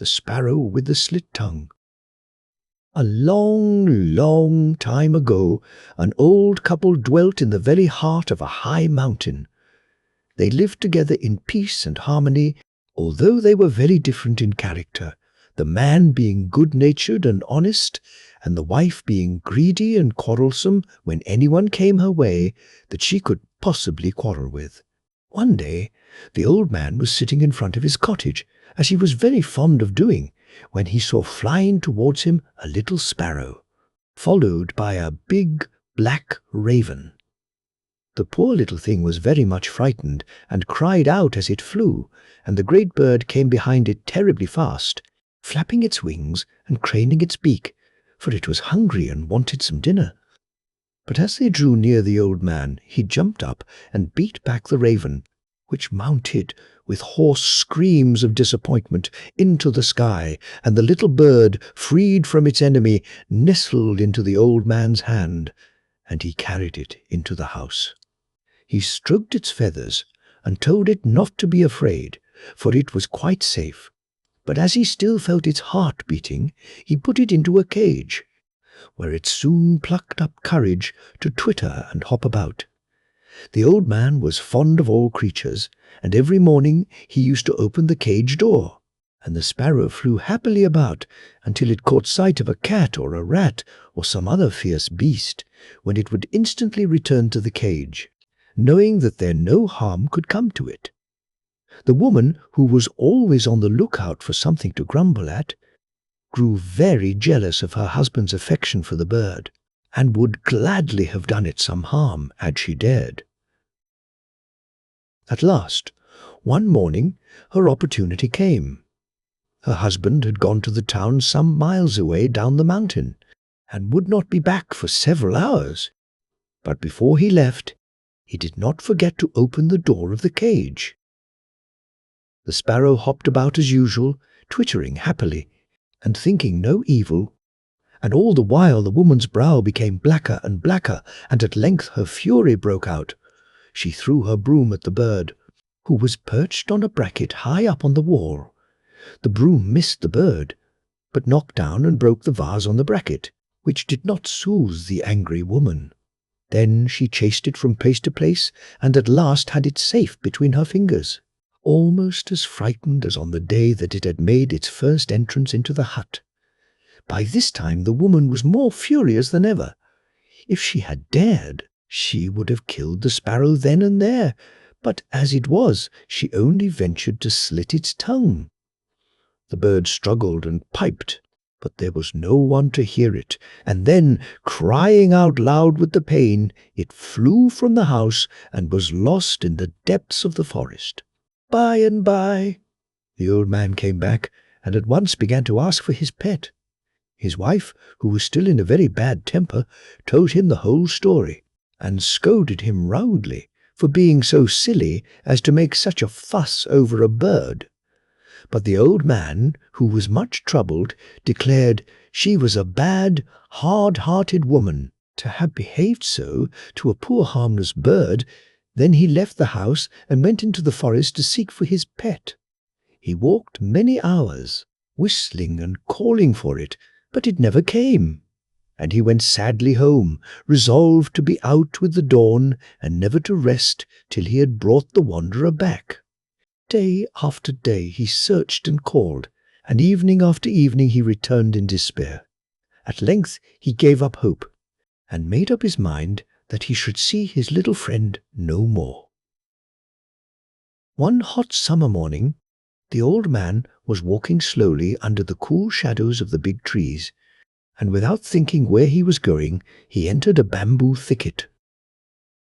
the sparrow with the slit tongue. A long, long time ago, an old couple dwelt in the very heart of a high mountain. They lived together in peace and harmony, although they were very different in character, the man being good-natured and honest, and the wife being greedy and quarrelsome when anyone came her way that she could possibly quarrel with. One day, the old man was sitting in front of his cottage, as he was very fond of doing, when he saw flying towards him a little sparrow, followed by a big black raven. The poor little thing was very much frightened and cried out as it flew, and the great bird came behind it terribly fast, flapping its wings and craning its beak, for it was hungry and wanted some dinner. But as they drew near the old man, he jumped up and beat back the raven, which mounted, with hoarse screams of disappointment, into the sky, and the little bird, freed from its enemy, nestled into the old man's hand, and he carried it into the house. He stroked its feathers and told it not to be afraid, for it was quite safe. But as he still felt its heart beating, he put it into a cage, where it soon plucked up courage to twitter and hop about. The old man was fond of all creatures, and every morning he used to open the cage door, and the sparrow flew happily about until it caught sight of a cat or a rat or some other fierce beast, when it would instantly return to the cage, knowing that there no harm could come to it. The woman, who was always on the lookout for something to grumble at, grew very jealous of her husband's affection for the bird, and would gladly have done it some harm had she dared. At last, one morning, her opportunity came. Her husband had gone to the town some miles away down the mountain, and would not be back for several hours. But before he left, he did not forget to open the door of the cage. The sparrow hopped about as usual, twittering happily, and thinking no evil, and all the while the woman's brow became blacker and blacker, and at length her fury broke out. She threw her broom at the bird, who was perched on a bracket high up on the wall. The broom missed the bird, but knocked down and broke the vase on the bracket, which did not soothe the angry woman. Then she chased it from place to place, and at last had it safe between her fingers, almost as frightened as on the day that it had made its first entrance into the hut. By this time the woman was more furious than ever. If she had dared, she would have killed the sparrow then and there, but as it was, she only ventured to slit its tongue. The bird struggled and piped, but there was no one to hear it, and then, crying out loud with the pain, it flew from the house and was lost in the depths of the forest. By and by, the old man came back, and at once began to ask for his pet. His wife, who was still in a very bad temper, told him the whole story, and scolded him roundly for being so silly as to make such a fuss over a bird. But the old man, who was much troubled, declared she was a bad, hard-hearted woman to have behaved so to a poor harmless bird. Then he left the house and went into the forest to seek for his pet. He walked many hours, whistling and calling for it, but it never came. And he went sadly home, resolved to be out with the dawn and never to rest till he had brought the wanderer back. Day after day he searched and called, and evening after evening he returned in despair. At length he gave up hope, and made up his mind that he should see his little friend no more. One hot summer morning, the old man was walking slowly under the cool shadows of the big trees, and without thinking where he was going, he entered a bamboo thicket.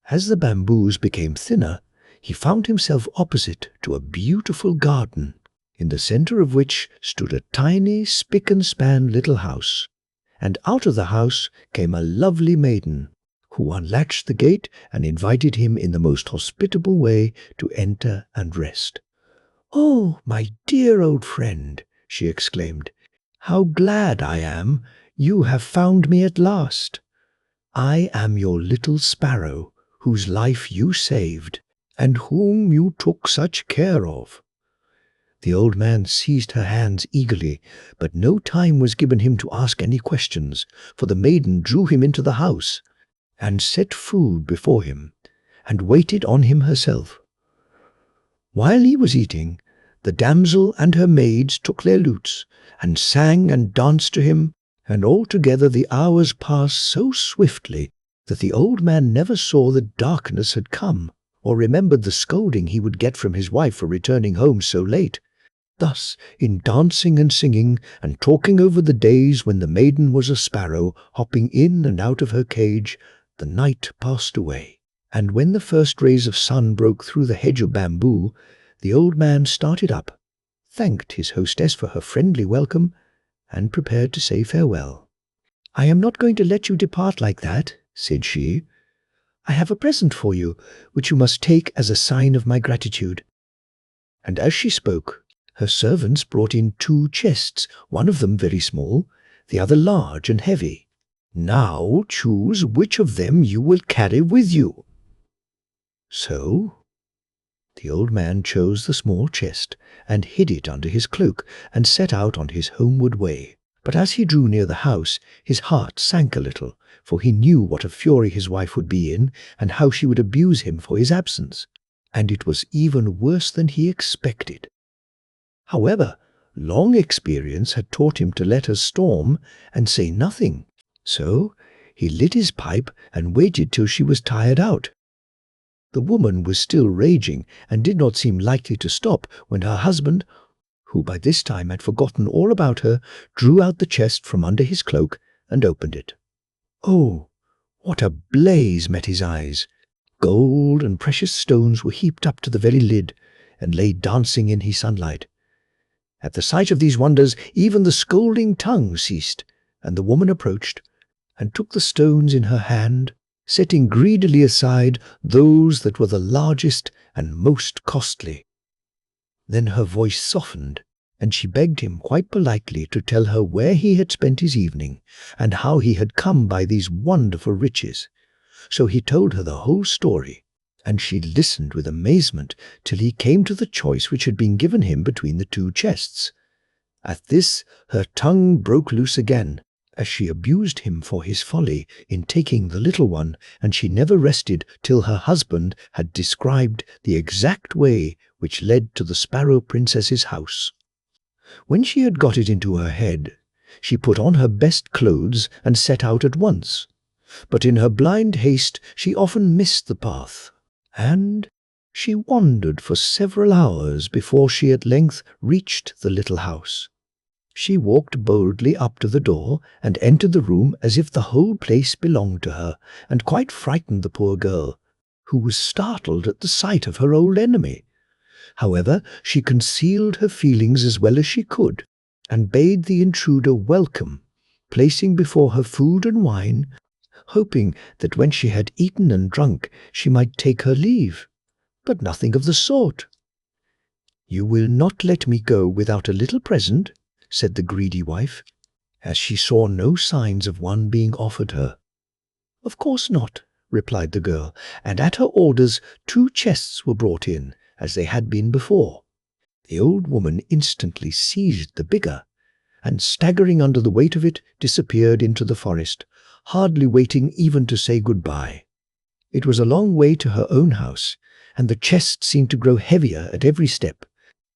As the bamboos became thinner, he found himself opposite to a beautiful garden, in the center of which stood a tiny spick-and-span little house, and out of the house came a lovely maiden, who unlatched the gate and invited him in the most hospitable way to enter and rest. "Oh, my dear old friend," she exclaimed, "how glad I am you have found me at last. I am your little sparrow, whose life you saved, and whom you took such care of. The old man seized her hands eagerly, but no time was given him to ask any questions, for the maiden drew him into the house, and set food before him, and waited on him herself. While he was eating, the damsel and her maids took their lutes, and sang and danced to him, and altogether the hours passed so swiftly that the old man never saw that darkness had come, or remembered the scolding he would get from his wife for returning home so late. Thus, in dancing and singing, and talking over the days when the maiden was a sparrow, hopping in and out of her cage, the night passed away. And when the first rays of sun broke through the hedge of bamboo, the old man started up, thanked his hostess for her friendly welcome, and prepared to say farewell. "I am not going to let you depart like that," said she. "I have a present for you, which you must take as a sign of my gratitude." And as she spoke, her servants brought in 2 chests, one of them very small, the other large and heavy. "Now choose which of them you will carry with you." So the old man chose the small chest, and hid it under his cloak, and set out on his homeward way. But as he drew near the house, his heart sank a little, for he knew what a fury his wife would be in, and how she would abuse him for his absence. And it was even worse than he expected. However, long experience had taught him to let her storm and say nothing, so he lit his pipe and waited till she was tired out. The woman was still raging and did not seem likely to stop when her husband, who by this time had forgotten all about her, drew out the chest from under his cloak and opened it. Oh, what a blaze met his eyes! Gold and precious stones were heaped up to the very lid, and lay dancing in his sunlight. At the sight of these wonders, even the scolding tongue ceased, and the woman approached, and took the stones in her hand, setting greedily aside those that were the largest and most costly. Then her voice softened, and she begged him quite politely to tell her where he had spent his evening, and how he had come by these wonderful riches. So he told her the whole story, and she listened with amazement till he came to the choice which had been given him between the 2 chests. At this her tongue broke loose again, as she abused him for his folly in taking the little one, and she never rested till her husband had described the exact way which led to the Sparrow Princess's house. When she had got it into her head, she put on her best clothes and set out at once. But in her blind haste she often missed the path, and she wandered for several hours before she at length reached the little house. She walked boldly up to the door and entered the room as if the whole place belonged to her, and quite frightened the poor girl, who was startled at the sight of her old enemy. However, she concealed her feelings as well as she could, and bade the intruder welcome, placing before her food and wine, hoping that when she had eaten and drunk she might take her leave. But nothing of the sort. "You will not let me go without a little present?" said the greedy wife, as she saw no signs of one being offered her. "Of course not," replied the girl, and at her orders 2 chests were brought in, as they had been before. The old woman instantly seized the bigger, and staggering under the weight of it, disappeared into the forest, hardly waiting even to say good-bye. It was a long way to her own house, and the chest seemed to grow heavier at every step.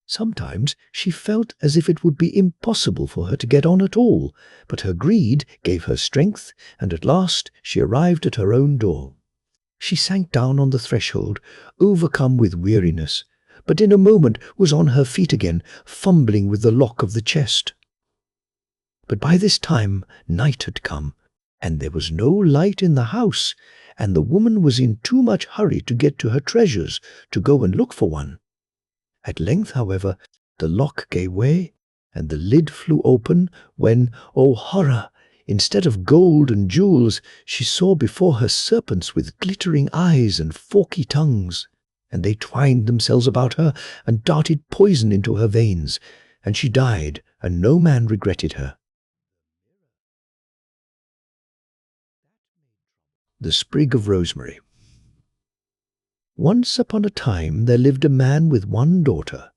Sometimes she felt as if it would be impossible for her to get on at all, but her greed gave her strength, and at last she arrived at her own door. She sank down on the threshold, overcome with weariness, but in a moment was on her feet again, fumbling with the lock of the chest. But by this time night had come, and there was no light in the house, and the woman was in too much hurry to get to her treasures to go and look for one. At length, however, the lock gave way, and the lid flew open, when, oh horror! Instead of gold and jewels, she saw before her serpents with glittering eyes and forky tongues, and they twined themselves about her and darted poison into her veins, and she died, and no man regretted her. The Sprig of Rosemary. Once upon a time there lived a man with one daughter,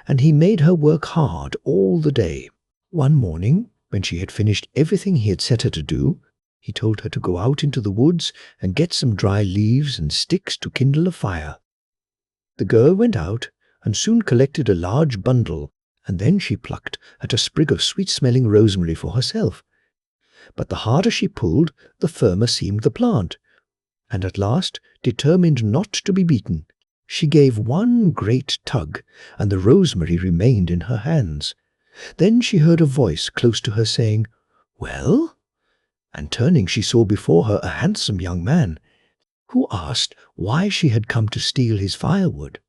and he made her work hard all the day. One morning, when she had finished everything he had set her to do, he told her to go out into the woods and get some dry leaves and sticks to kindle a fire. The girl went out and soon collected a large bundle, and then she plucked at a sprig of sweet-smelling rosemary for herself. But the harder she pulled, the firmer seemed the plant, and at last, determined not to be beaten, she gave one great tug, and the rosemary remained in her hands. Then she heard a voice close to her saying, "Well?" And turning, she saw before her a handsome young man, who asked why she had come to steal his firewood.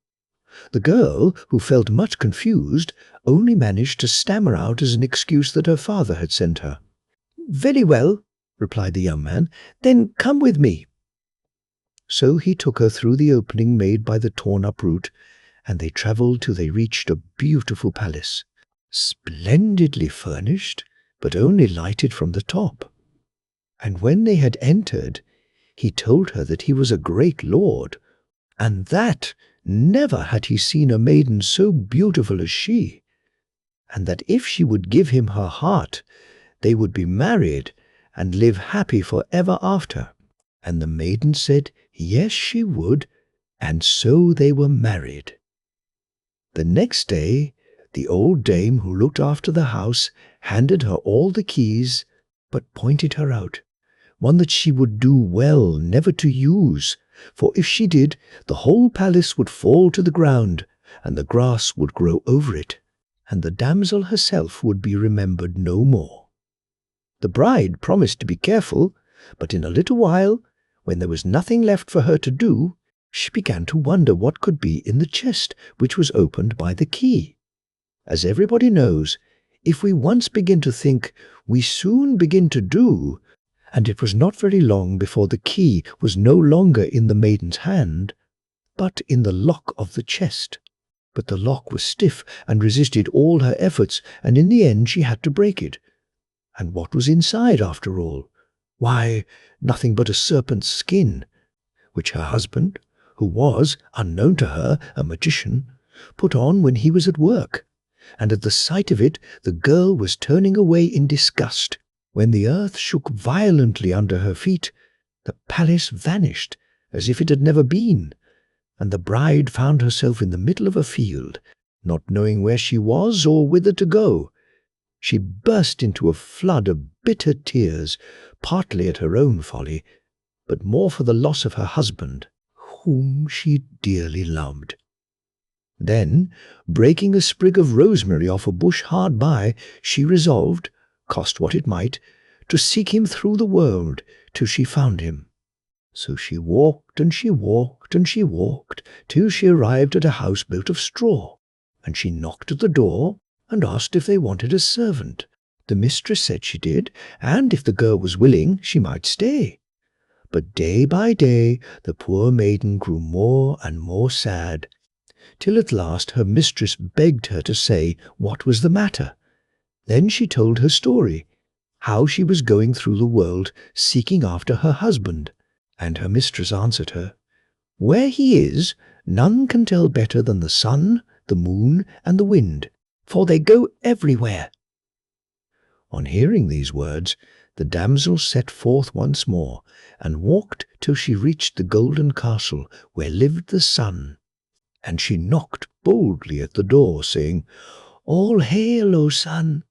The girl, who felt much confused, only managed to stammer out as an excuse that her father had sent her. "Very well," replied the young man, "then come with me." So he took her through the opening made by the torn-up root, and they travelled till they reached a beautiful palace, splendidly furnished, but only lighted from the top. And when they had entered, he told her that he was a great lord, and that never had he seen a maiden so beautiful as she, and that if she would give him her heart, they would be married and live happy for ever after. And the maiden said yes, she would, and so they were married. The next day, the old dame who looked after the house handed her all the keys, but pointed her out one that she would do well never to use, for if she did, the whole palace would fall to the ground, and the grass would grow over it, and the damsel herself would be remembered no more. The bride promised to be careful, but in a little while, when there was nothing left for her to do, she began to wonder what could be in the chest which was opened by the key. As everybody knows, if we once begin to think, we soon begin to do, and it was not very long before the key was no longer in the maiden's hand, but in the lock of the chest. But the lock was stiff and resisted all her efforts, and in the end she had to break it. And what was inside, after all? Why, nothing but a serpent's skin, which her husband, who was, unknown to her, a magician, put on when he was at work. And at the sight of it the girl was turning away in disgust, when the earth shook violently under her feet. The palace vanished as if it had never been, and the bride found herself in the middle of a field, not knowing where she was or whither to go. She burst into a flood of bitter tears, partly at her own folly, but more for the loss of her husband, whom she dearly loved. Then, breaking a sprig of rosemary off a bush hard by, she resolved, cost what it might, to seek him through the world till she found him. So she walked and she walked and she walked till she arrived at a house built of straw, and she knocked at the door and asked if they wanted a servant. The mistress said she did, and if the girl was willing, she might stay. But day by day the poor maiden grew more and more sad, till at last her mistress begged her to say what was the matter. Then she told her story, how she was going through the world seeking after her husband, and her mistress answered her, "Where he is, none can tell better than the sun, the moon, and the wind, for they go everywhere." On hearing these words, the damsel set forth once more, and walked till she reached the golden castle where lived the sun. And she knocked boldly at the door, saying, "All hail, O sun!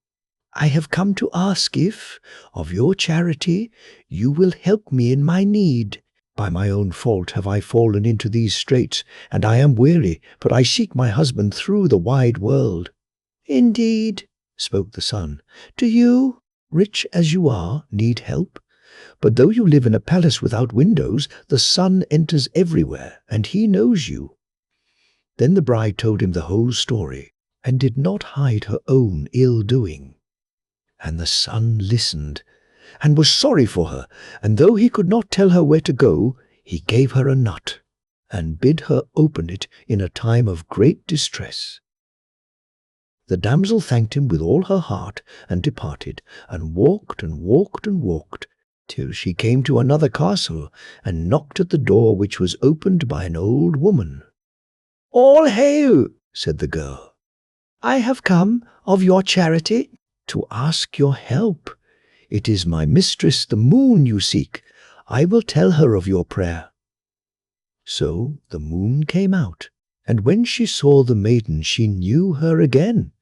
I have come to ask if, of your charity, you will help me in my need. By my own fault have I fallen into these straits, and I am weary, for I seek my husband through the wide world." "Indeed," spoke the sun, "do you, rich as you are, need help? But though you live in a palace without windows, the sun enters everywhere, and he knows you." Then the bride told him the whole story, and did not hide her own ill-doing. And the sun listened, and was sorry for her, and though he could not tell her where to go, he gave her a nut, and bid her open it in a time of great distress. The damsel thanked him with all her heart, and departed, and walked and walked and walked, till she came to another castle, and knocked at the door, which was opened by an old woman. "All hail!" said the girl. I have come of your charity to ask your help. It is my mistress, the moon, you seek. I will tell her of your prayer." So the moon came out, and when she saw the maiden she knew her again,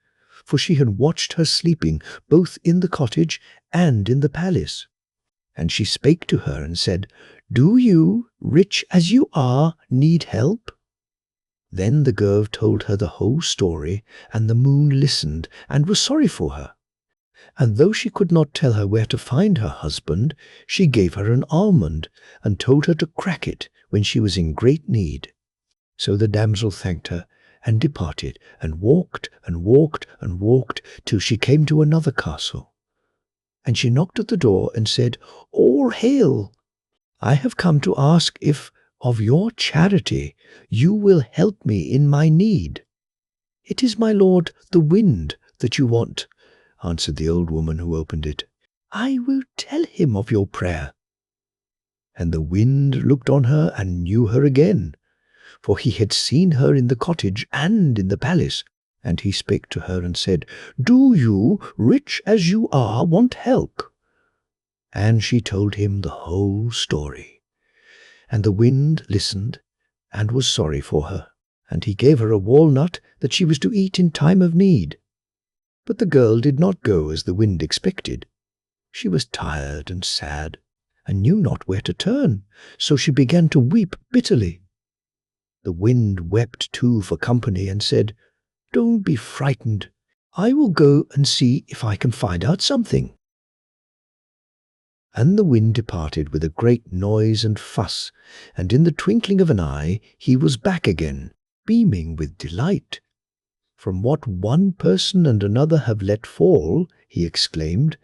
for she had watched her sleeping both in the cottage and in the palace. And she spake to her and said, "Do you, rich as you are, need help?" Then the girl told her the whole story, and the moon listened and was sorry for her. And though she could not tell her where to find her husband, she gave her an almond, and told her to crack it when she was in great need. So the damsel thanked her, and departed, and walked, and walked, and walked, till she came to another castle. And she knocked at the door, and said, "All hail! I have come to ask if, of your charity, you will help me in my need." "It is my lord, the wind, that you want," answered the old woman who opened it. "I will tell him of your prayer." And the wind looked on her and knew her again, for he had seen her in the cottage and in the palace. And he spake to her and said, "Do you, rich as you are, want help?" And she told him the whole story. And the wind listened and was sorry for her, and he gave her a walnut that she was to eat in time of need. But the girl did not go as the wind expected. She was tired and sad, and knew not where to turn, so she began to weep bitterly. The wind wept too for company, and said, "Don't be frightened. I will go and see if I can find out something." And the wind departed with a great noise and fuss, and in the twinkling of an eye he was back again, beaming with delight. "From what one person and another have let fall," he exclaimed,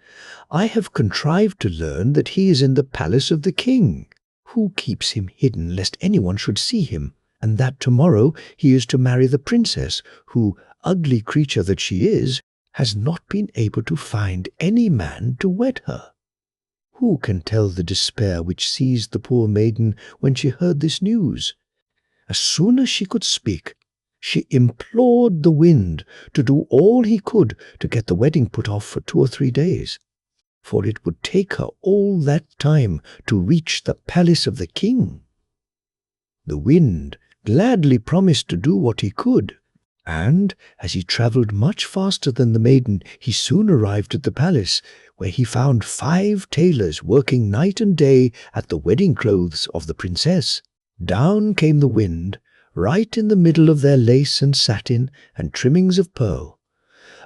"I have contrived to learn that he is in the palace of the king, who keeps him hidden lest anyone should see him, and that tomorrow he is to marry the princess, who, ugly creature that she is, has not been able to find any man to wed her." Who can tell the despair which seized the poor maiden when she heard this news? As soon as she could speak, she implored the wind to do all he could to get the wedding put off for 2 or 3 days, for it would take her all that time to reach the palace of the king. The wind gladly promised to do what he could, and as he travelled much faster than the maiden, he soon arrived at the palace, where he found 5 tailors working night and day at the wedding clothes of the princess. Down came the wind, right in the middle of their lace and satin and trimmings of pearl.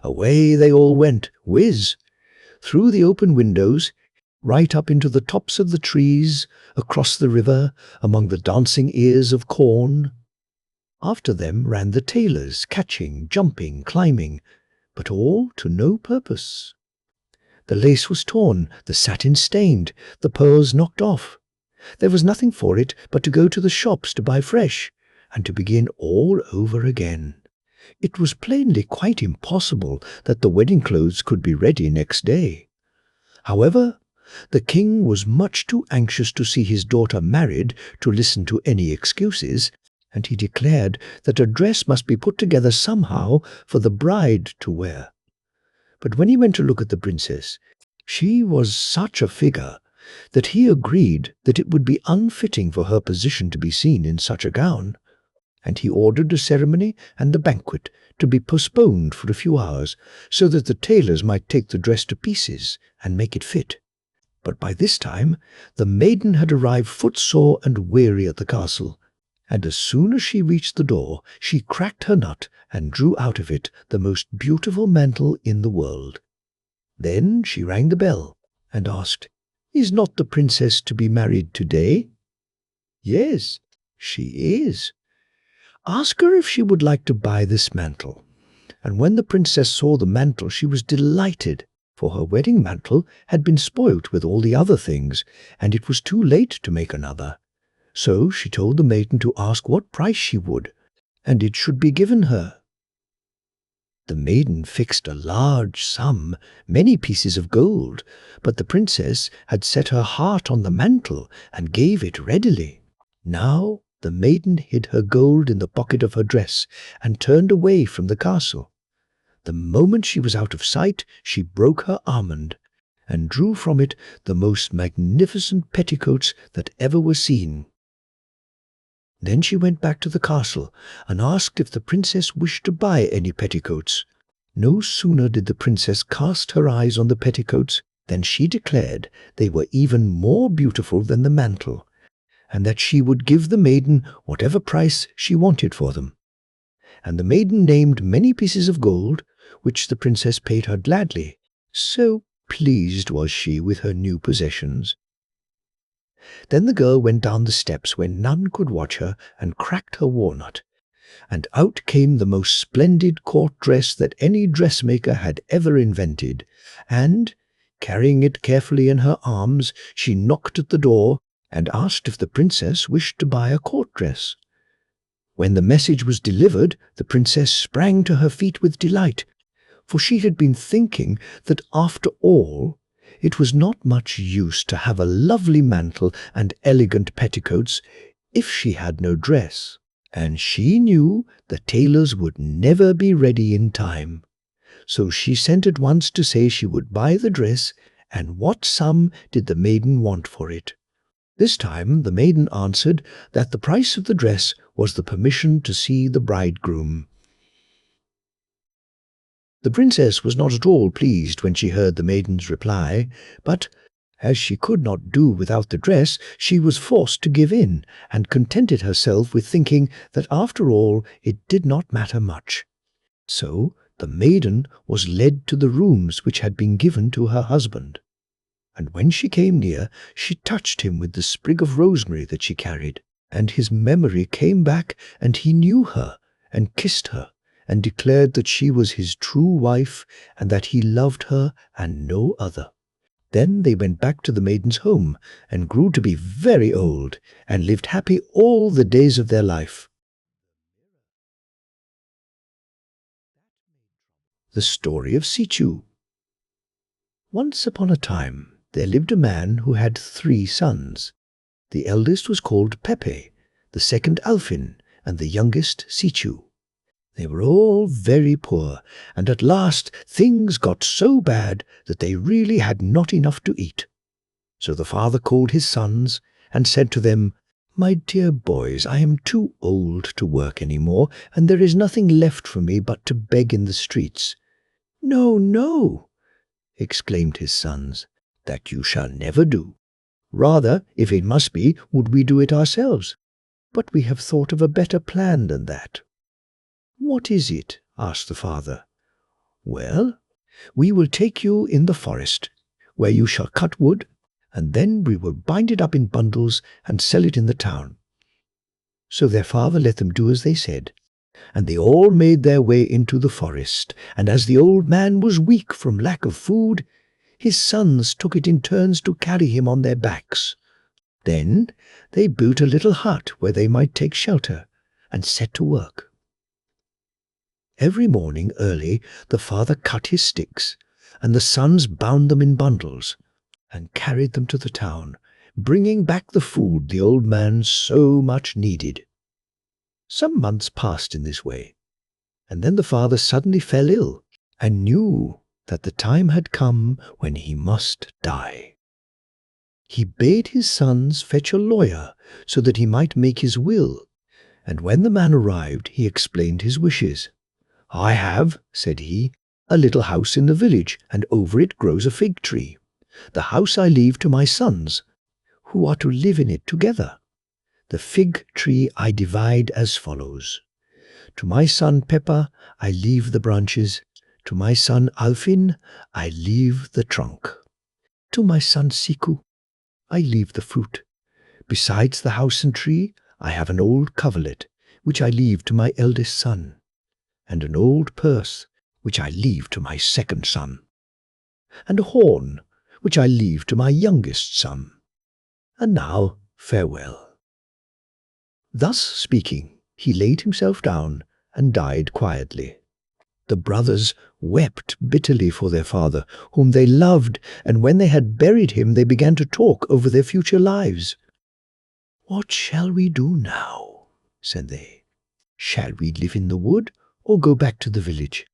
Away they all went, whiz, through the open windows, right up into the tops of the trees, across the river, among the dancing ears of corn. After them ran the tailors, catching, jumping, climbing, but all to no purpose. The lace was torn, the satin stained, the pearls knocked off. There was nothing for it but to go to the shops to buy fresh, and to begin all over again. It was plainly quite impossible that the wedding clothes could be ready next day. However, the king was much too anxious to see his daughter married to listen to any excuses, and he declared that a dress must be put together somehow for the bride to wear. But when he went to look at the princess, she was such a figure that he agreed that it would be unfitting for her position to be seen in such a gown, and he ordered the ceremony and the banquet to be postponed for a few hours, so that the tailors might take the dress to pieces and make it fit. But by this time the maiden had arrived footsore and weary at the castle, and as soon as she reached the door, she cracked her nut and drew out of it the most beautiful mantle in the world. Then she rang the bell and asked, "Is not the princess to be married today?" "Yes, she is." "Ask her if she would like to buy this mantle." And when the princess saw the mantle, she was delighted, for her wedding mantle had been spoilt with all the other things, and it was too late to make another. So she told the maiden to ask what price she would, and it should be given her. The maiden fixed a large sum, many pieces of gold, but the princess had set her heart on the mantle and gave it readily. Now the maiden hid her gold in the pocket of her dress and turned away from the castle. The moment she was out of sight, she broke her almond, and drew from it the most magnificent petticoats that ever were seen. Then she went back to the castle and asked if the princess wished to buy any petticoats. No sooner did the princess cast her eyes on the petticoats than she declared they were even more beautiful than the mantle, and that she would give the maiden whatever price she wanted for them. And the maiden named many pieces of gold, which the princess paid her gladly, so pleased was she with her new possessions. Then the girl went down the steps where none could watch her and cracked her walnut, and out came the most splendid court dress that any dressmaker had ever invented, and, carrying it carefully in her arms, she knocked at the door and asked if the princess wished to buy a court dress. When the message was delivered, the princess sprang to her feet with delight, for she had been thinking that after all it was not much use to have a lovely mantle and elegant petticoats if she had no dress, and she knew the tailors would never be ready in time. So she sent at once to say she would buy the dress, and what sum did the maiden want for it. This time the maiden answered that the price of the dress was the permission to see the bridegroom. The princess was not at all pleased when she heard the maiden's reply, but as she could not do without the dress, she was forced to give in, and contented herself with thinking that after all it did not matter much. So the maiden was led to the rooms which had been given to her husband. And when she came near, she touched him with the sprig of rosemary that she carried, and his memory came back, and he knew her, and kissed her, and declared that she was his true wife, and that he loved her and no other. Then they went back to the maiden's home, and grew to be very old, and lived happy all the days of their life. The Story of Sichu. Once upon a time there lived a man who had 3 sons. The eldest was called Pepe, the second Alfin, and the youngest Sichu. They were all very poor, and at last things got so bad that they really had not enough to eat. So the father called his sons and said to them, "My dear boys, I am too old to work any more, and there is nothing left for me but to beg in the streets." "No, no," exclaimed his sons, "that you shall never do. Rather, if it must be, would we do it ourselves. But we have thought of a better plan than that." "What is it?" asked the father. "Well, we will take you in the forest, where you shall cut wood, and then we will bind it up in bundles and sell it in the town." So their father let them do as they said, and they all made their way into the forest, and as the old man was weak from lack of food, his sons took it in turns to carry him on their backs. Then they built a little hut where they might take shelter, and set to work. Every morning early the father cut his sticks, and the sons bound them in bundles, and carried them to the town, bringing back the food the old man so much needed. Some months passed in this way, and then the father suddenly fell ill, and knew that the time had come when he must die. He bade his sons fetch a lawyer so that he might make his will, and when the man arrived he explained his wishes. "I have," said he, "a little house in the village, and over it grows a fig tree. The house I leave to my sons, who are to live in it together. The fig tree I divide as follows. To my son Peppa I leave the branches, to my son Alfin I leave the trunk. To my son Siku I leave the fruit. Besides the house and tree I have an old coverlet, which I leave to my eldest son, and an old purse, which I leave to my second son, and a horn, which I leave to my youngest son. And now farewell." Thus speaking, he laid himself down and died quietly. The brothers wept bitterly for their father, whom they loved, and when they had buried him they began to talk over their future lives. "What shall we do now?" said they. "Shall we live in the wood or go back to the village?"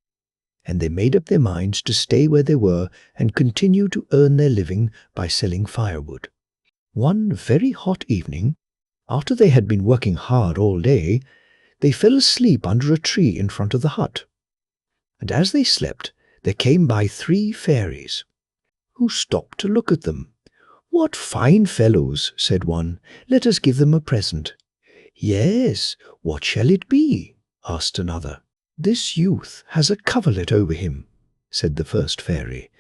and they made up their minds to stay where they were and continue to earn their living by selling firewood. One very hot evening, after they had been working hard all day, they fell asleep under a tree in front of the hut. And as they slept, there came by 3 fairies, who stopped to look at them. "What fine fellows," said one. "Let us give them a present." "Yes, what shall it be?" asked another. "This youth has a coverlet over him," said the first fairy.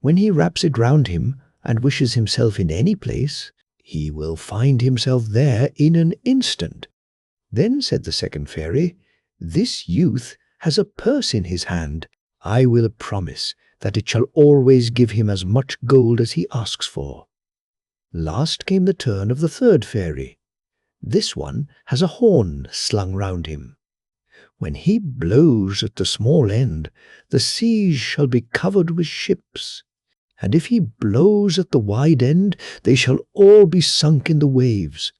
"When he wraps it round him and wishes himself in any place, he will find himself there in an instant." Then said the second fairy, "This youth has a purse in his hand. I will promise that it shall always give him as much gold as he asks for." Last came the turn of the third fairy. "This one has a horn slung round him. When he blows at the small end, the seas shall be covered with ships. And if he blows at the wide end, they shall all be sunk in the waves."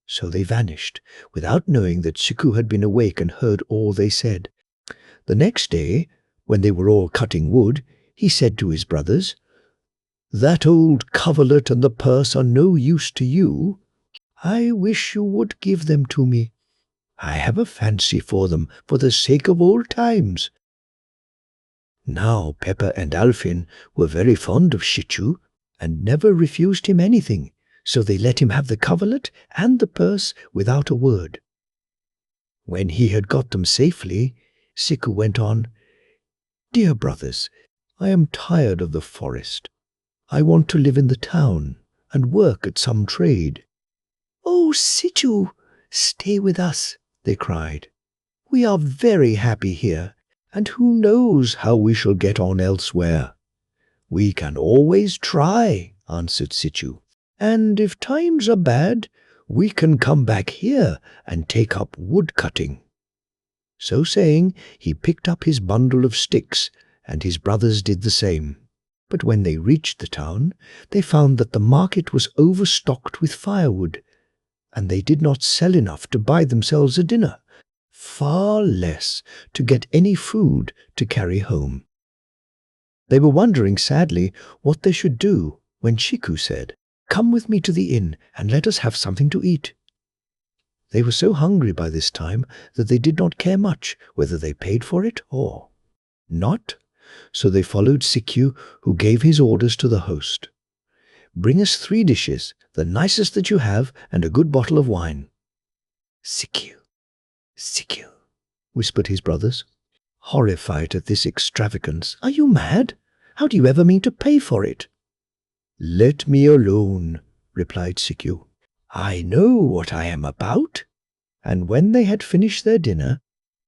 So they vanished, without knowing that Siku had been awake and heard all they said. The next day, when they were all cutting wood, he said to his brothers, "That old coverlet and the purse are no use to you. I wish you would give them to me. I have a fancy for them for the sake of old times." Now Pepper and Alfin were very fond of Shichu and never refused him anything, so they let him have the coverlet and the purse without a word. When he had got them safely, Siku went on, "Dear brothers, I am tired of the forest. I want to live in the town and work at some trade." "Oh, Sichu, stay with us," they cried. "We are very happy here, and who knows how we shall get on elsewhere?" "We can always try," answered Sichu. "And if times are bad, we can come back here and take up wood cutting." So saying, he picked up his bundle of sticks, and his brothers did the same. But when they reached the town, they found that the market was overstocked with firewood, and they did not sell enough to buy themselves a dinner, far less to get any food to carry home. They were wondering sadly what they should do when Shiku said, "Come with me to the inn and let us have something to eat." They were so hungry by this time that they did not care much whether they paid for it or not, so they followed Sikyu, who gave his orders to the host. "Bring us 3 dishes, the nicest that you have, and a good bottle of wine." "Sikyu, Sikyu," whispered his brothers, horrified at this extravagance. "Are you mad? How do you ever mean to pay for it?" "Let me alone," replied Sikyu. "I know what I am about." And when they had finished their dinner,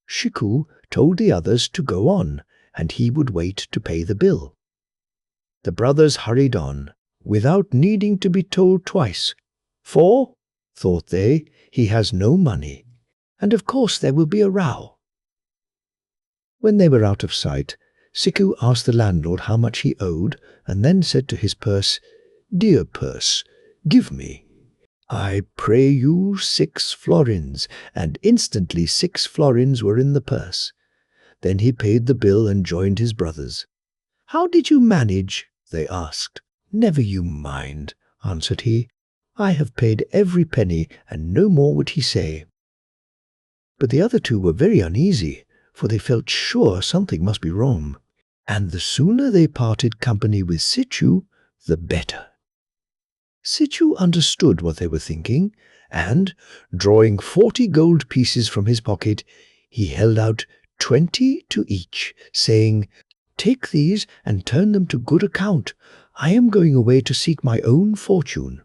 Shiku told the others to go on, and he would wait to pay the bill. The brothers hurried on, without needing to be told twice, for, thought they, he has no money, and of course there will be a row. When they were out of sight, Siku asked the landlord how much he owed, and then said to his purse, "Dear purse, give me, I pray you, 6 florins," and instantly 6 florins were in the purse. Then he paid the bill and joined his brothers. "How did you manage?" they asked. "Never you mind," answered he. "I have paid every penny, and no more would he say." But the other 2 were very uneasy, for they felt sure something must be wrong, and the sooner they parted company with Sichu, the better. Sichu understood what they were thinking, and, drawing 40 gold pieces from his pocket, he held out 20 to each, saying, "Take these and turn them to good account. I am going away to seek my own fortune."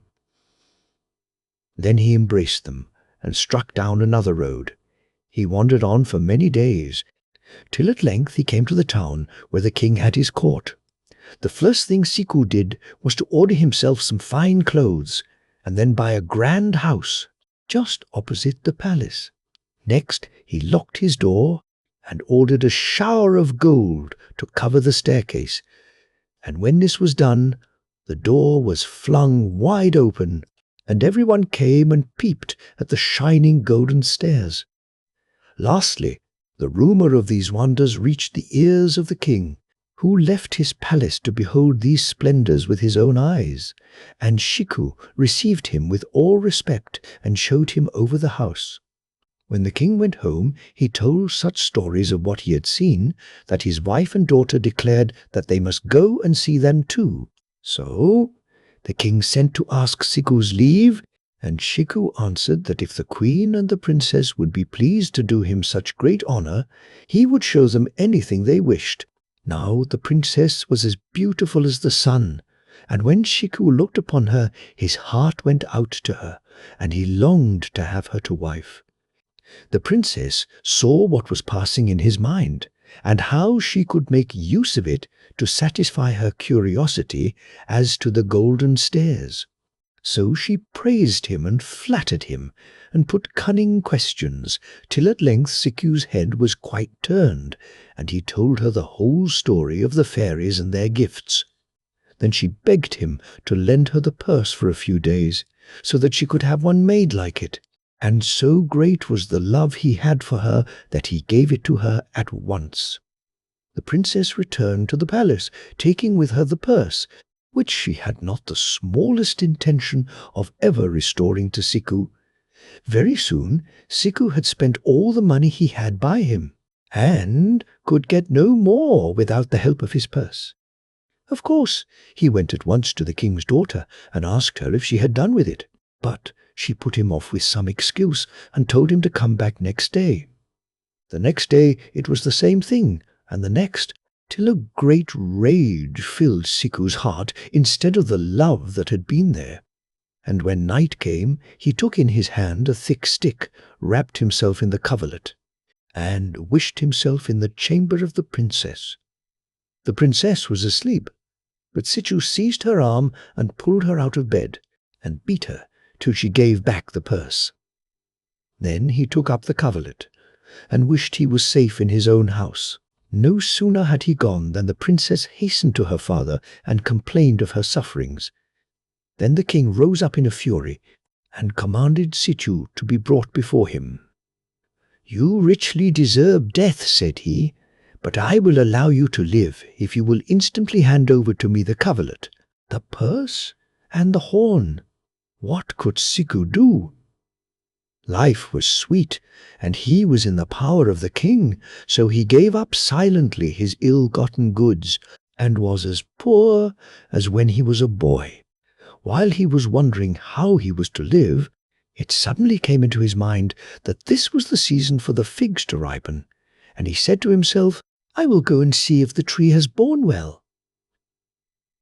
Then he embraced them and struck down another road. He wandered on for many days, till at length he came to the town where the king had his court. The first thing Siku did was to order himself some fine clothes, and then buy a grand house just opposite the palace. Next he locked his door and ordered a shower of gold to cover the staircase, and when this was done, the door was flung wide open, and everyone came and peeped at the shining golden stairs. Lastly, The rumor of these wonders reached the ears of the king, who left his palace to behold these splendors with his own eyes, and Shiku received him with all respect and showed him over the house. When the king went home, he told such stories of what he had seen that his wife and daughter declared that they must go and see them too. So the king sent to ask Siku's leave, and Shiku answered that if the queen and the princess would be pleased to do him such great honor, he would show them anything they wished. Now the princess was as beautiful as the sun, and when Shiku looked upon her, his heart went out to her, and he longed to have her to wife. The princess saw what was passing in his mind, and how she could make use of it to satisfy her curiosity as to the golden stairs. So she praised him and flattered him, and put cunning questions, till at length Siku's head was quite turned, and he told her the whole story of the fairies and their gifts. Then she begged him to lend her the purse for a few days, so that she could have one made like it, and so great was the love he had for her that he gave it to her at once. The princess returned to the palace, taking with her the purse, which she had not the smallest intention of ever restoring to Siku. Very soon Siku had spent all the money he had by him, and could get no more without the help of his purse. Of course, he went at once to the king's daughter and asked her if she had done with it, but she put him off with some excuse and told him to come back next day. The next day it was the same thing, and the next, till a great rage filled Siku's heart instead of the love that had been there. And when night came, he took in his hand a thick stick, wrapped himself in the coverlet, and wished himself in the chamber of the princess. The princess was asleep, but Sichu seized her arm and pulled her out of bed, and beat her till she gave back the purse. Then he took up the coverlet, and wished he was safe in his own house. No sooner had he gone than the princess hastened to her father and complained of her sufferings. Then the king rose up in a fury, and commanded Sichu to be brought before him. "You richly deserve death," said he, "but I will allow you to live if you will instantly hand over to me the coverlet, the purse, and the horn." What could Siku do? Life was sweet, and he was in the power of the king, so he gave up silently his ill-gotten goods, and was as poor as when he was a boy. While he was wondering how he was to live, it suddenly came into his mind that this was the season for the figs to ripen, and he said to himself, "I will go and see if the tree has borne well."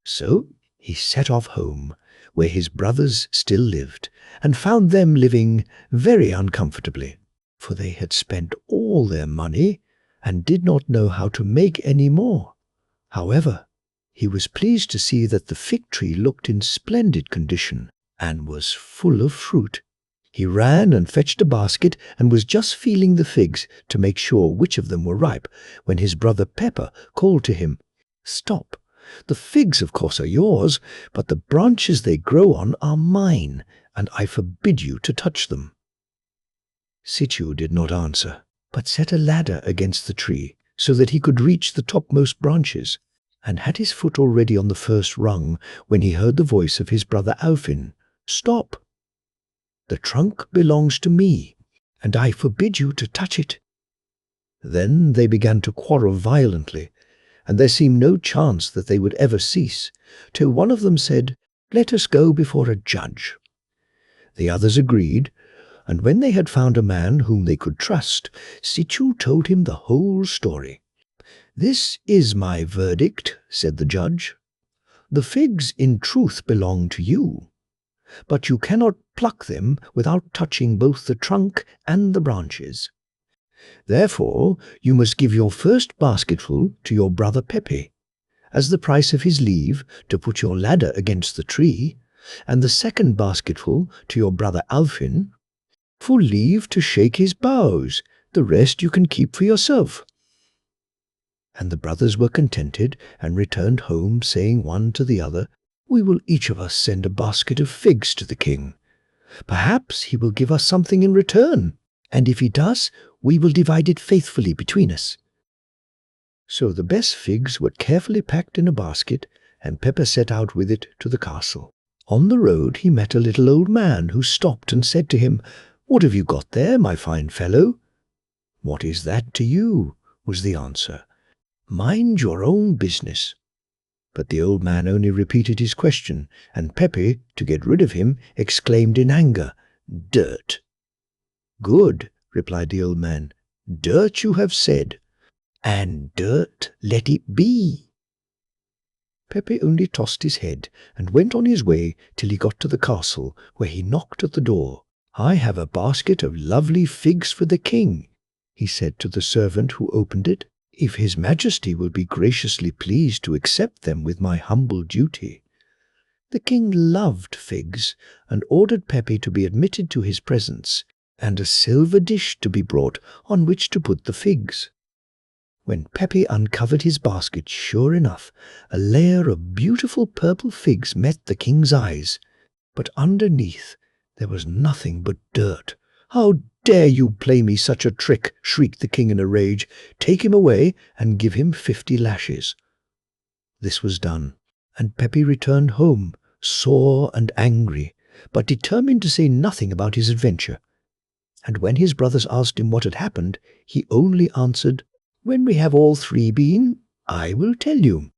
So he set off home, where his brothers still lived, and found them living very uncomfortably, for they had spent all their money and did not know how to make any more. However, he was pleased to see that the fig tree looked in splendid condition and was full of fruit. He ran and fetched a basket and was just feeling the figs to make sure which of them were ripe, when his brother Pepper called to him, "Stop! The figs, of course, are yours, but the branches they grow on are mine, and I forbid you to touch them." Sichu did not answer, but set a ladder against the tree so that he could reach the topmost branches, and had his foot already on the first rung when he heard the voice of his brother Alfin. "Stop! The trunk belongs to me, and I forbid you to touch it." Then they began to quarrel violently, and there seemed no chance that they would ever cease, till one of them said, "Let us go before a judge." The others agreed, and when they had found a man whom they could trust, Sichu told him the whole story. "This is my verdict," said the judge. "The figs in truth belong to you, but you cannot pluck them without touching both the trunk and the branches. Therefore, you must give your first basketful to your brother Pepe, as the price of his leave to put your ladder against the tree, and the second basketful to your brother Alfin, for leave to shake his boughs. The rest you can keep for yourself." And the brothers were contented and returned home, saying one to the other, "We will each of us send a basket of figs to the king. Perhaps he will give us something in return." and if he does, we will divide it faithfully between us." So the best figs were carefully packed in a basket, and Pepper set out with it to the castle. On the road he met a little old man who stopped and said to him, "What have you got there, my fine fellow?" "What is that to you?" was the answer. "Mind your own business." But the old man only repeated his question, and Pepe, to get rid of him, exclaimed in anger, "Dirt." "Good," replied the old man. "Dirt you have said, and dirt let it be." Pepe only tossed his head and went on his way till he got to the castle, where he knocked at the door. "I have a basket of lovely figs for the king," he said to the servant who opened it, "if his majesty will be graciously pleased to accept them with my humble duty." The king loved figs, and ordered Pepe to be admitted to his presence, and a silver dish to be brought on which to put the figs. When Pepe uncovered his basket, sure enough, a layer of beautiful purple figs met the king's eyes, but underneath there was nothing but dirt. "How dare you play me such a trick?" shrieked the king in a rage. "Take him away and give him 50 lashes." This was done, and Pepe returned home, sore and angry, but determined to say nothing about his adventure. And when his brothers asked him what had happened, he only answered, "When we have all 3 been, I will tell you."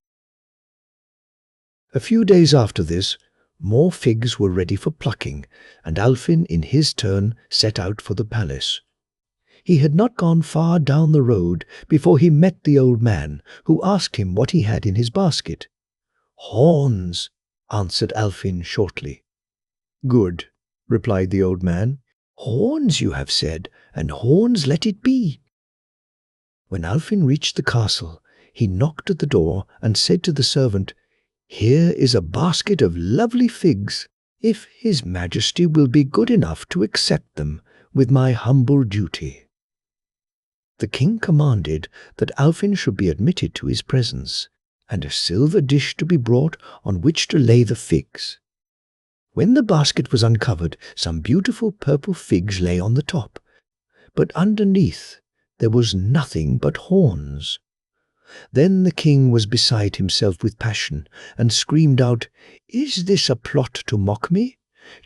A few days after this, more figs were ready for plucking, and Alfin, in his turn, set out for the palace. He had not gone far down the road before he met the old man, who asked him what he had in his basket. "Horns," answered Alfin shortly. "Good," replied the old man. "Horns you have said, and horns let it be." When Alfin reached the castle, he knocked at the door and said to the servant, "Here is a basket of lovely figs, if his majesty will be good enough to accept them with my humble duty." The king commanded that Alfin should be admitted to his presence, and a silver dish to be brought on which to lay the figs. When the basket was uncovered, some beautiful purple figs lay on the top, but underneath there was nothing but horns. Then the king was beside himself with passion, and screamed out, "Is this a plot to mock me?